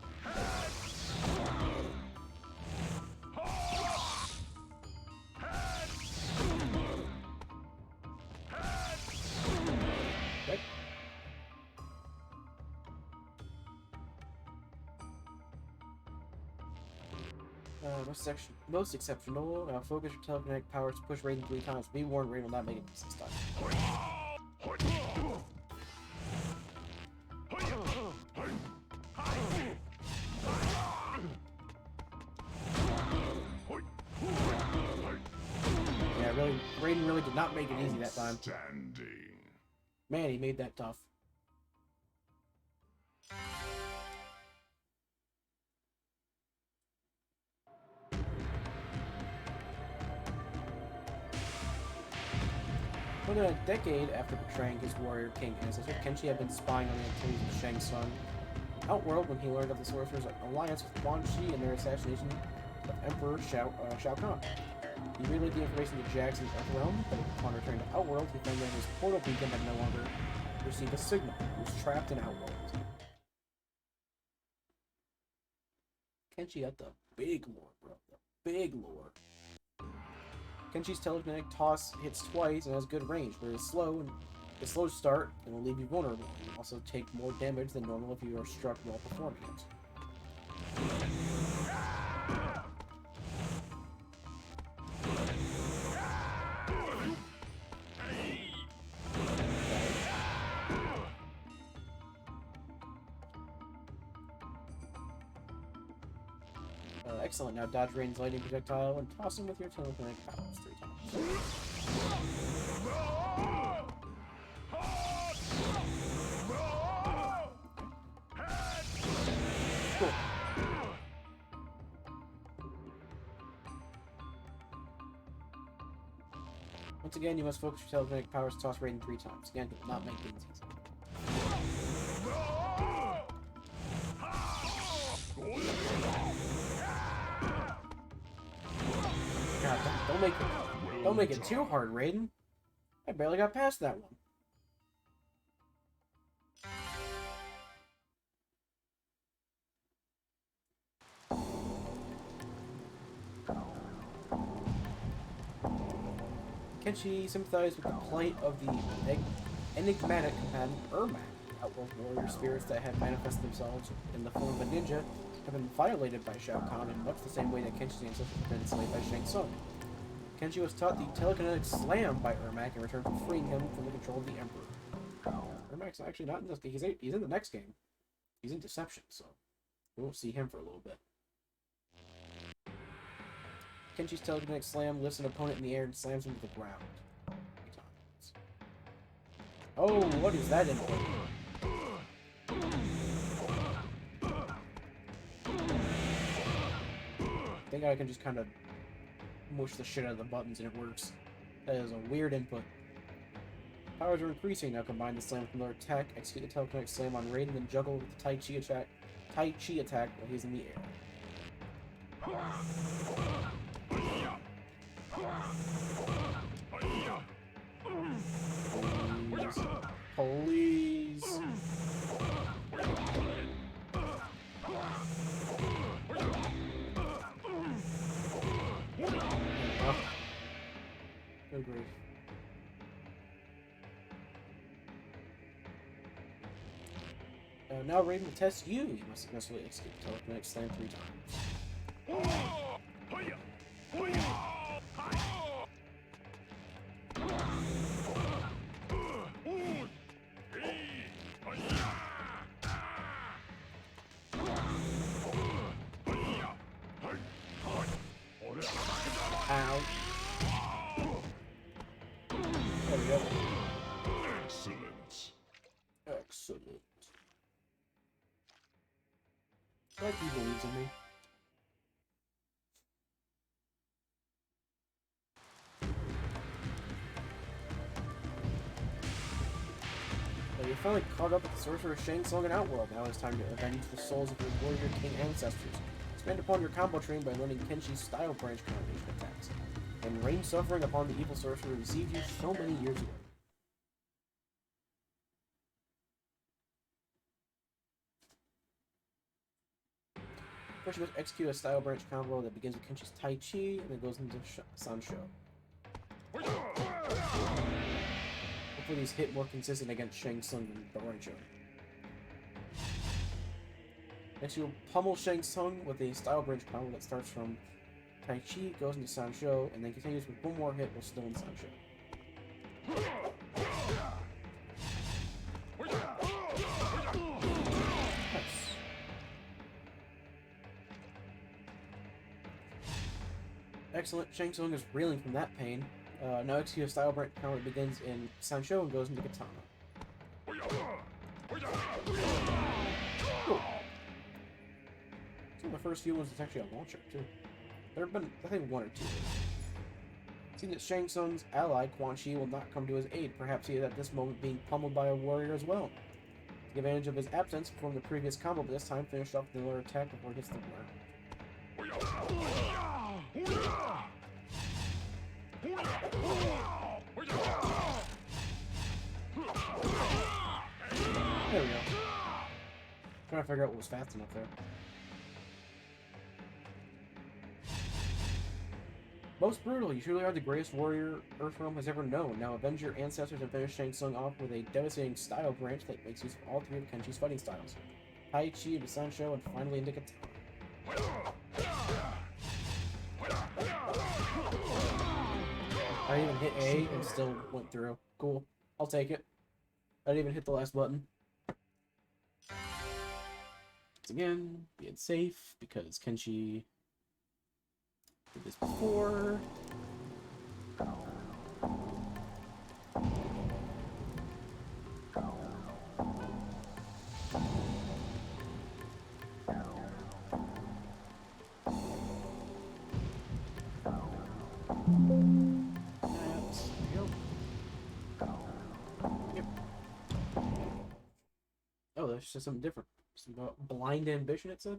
Most exceptional. Focus your telekinetic powers to push Raiden 3 times. Be warned, Raiden will not make it this time. Raiden really did not make it easy that time. Man, he made that tough. More than a decade after betraying his warrior king ancestor, Kenshi had been spying on the activities of Shang Tsung. Outworld, when he learned of the sorcerer's alliance with Quan Chi and their assassination of Emperor Shao Kahn. He relayed the information to Jackson's Earthrealm, but upon returning to Outworld, he found that his portal beacon had no longer received a signal. He was trapped in Outworld. Kenshi got the big lore, bro. The big lore. Kenshi's telekinetic toss hits twice and has good range, but it is slow and The slow start will leave you vulnerable. You also take more damage than normal if you are struck while performing it. Excellent. Now dodge Rain's lightning projectile and toss him with your telekinetic powers 3 times. Cool. Once again, you must focus your telekinetic powers to toss Raiden 3 times. Again, do not make things easy. God, don't make it too hard, Raiden. I barely got past that one. Kenshi sympathized with the plight of the enigmatic combatant Ermac. Outworld warrior spirits that had manifested themselves in the form of a ninja have been violated by Shao Kahn in much the same way that Kenshi's ancestors have been enslaved by Shang Tsung. Kenshi was taught the telekinetic slam by Ermac in return for freeing him from the control of the Emperor. Ermac's actually not in this game. He's in the next game. He's in Deception, so we won't see him for a little bit. Kenshi's telekinetic slam lifts an opponent in the air and slams him to the ground. Oh, what is that input? I think I can just kind of mush the shit out of the buttons and it works. That is a weird input. Powers are increasing now. Combine the slam with another attack. Execute the telekinetic slam on Raiden, then juggle with the Tai Chi attack while he's in the air. Please. Oh, grief. Now Raiden will test you. You must successfully execute the telekinetic slam 3 times. Ow. There we go. Excellent. Excellent. Like he believes in me. Well, you finally caught up with the sorcerer Shang Tsung in Outworld. Now it's time to avenge the souls of your warrior king ancestors. Expand upon your combo train by learning Kenshi's style branch combination attacks, and rain suffering upon the evil sorcerer who received you so many years ago. First, you must execute a style branch combo that begins with Kenshi's Tai Chi and then goes into Sanshou. Hopefully these hit more consistent against Shang Tsung than Barancho. Next, you'll pummel Shang Tsung with a style branch combo that starts from Tai Chi, goes into Sanshou, and then continues with one more hit while still in Sanshou. Excellent. Shang Tsung is reeling from that pain. Now execute a style branch combo that begins in Sanshou and goes into Katana. Cool. So my first few ones is actually a launcher too. There have been, I think, 1 or 2. It seems that Shang Tsung's ally, Quan Chi, will not come to his aid. Perhaps he is at this moment being pummeled by a warrior as well. Take advantage of his absence, perform the previous combo, but this time finish off with another attack before it hits the ground. There we go. Trying to figure out what was fast enough there. Most brutal, you truly are the greatest warrior Earthrealm has ever known. Now avenge your ancestors and finish Shang Tsung off with a devastating style branch that makes use of all three of Kenshi's fighting styles. Tai Chi, Bisansho, and finally Indica. I didn't even hit A and still went through. Cool. I'll take it. I didn't even hit the last button. Once again, being safe because Kenshi did this before. Oh, that's just something different. Something about blind ambition, it said?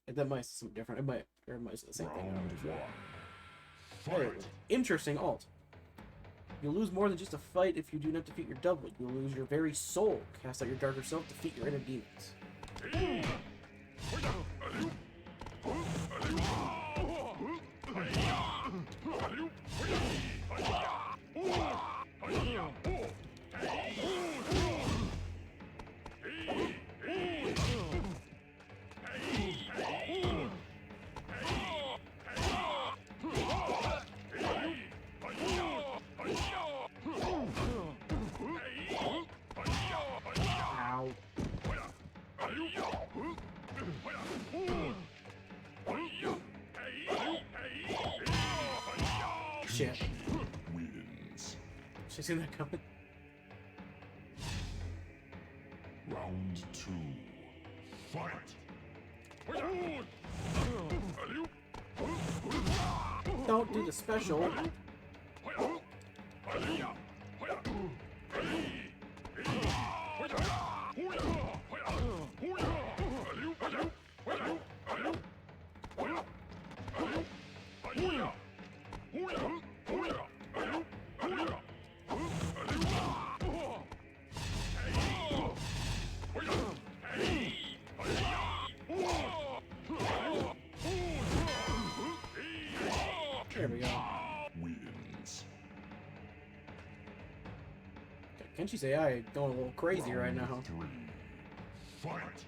That might say something different. It might say the same thing. Hey, interesting alt. You'll lose more than just a fight if you do not defeat your double. You'll lose your very soul. Cast out your darker self, defeat your inner demons. Shit. Wins. Should I see that coming? Round 2. Fight. Don't do the special. There we go. Wins. Kenshi's AI going a little crazy right now. 3. Fight.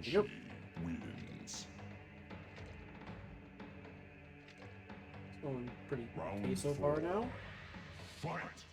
Yep. Wins. It's going pretty Round okay so far 4. now. Fight.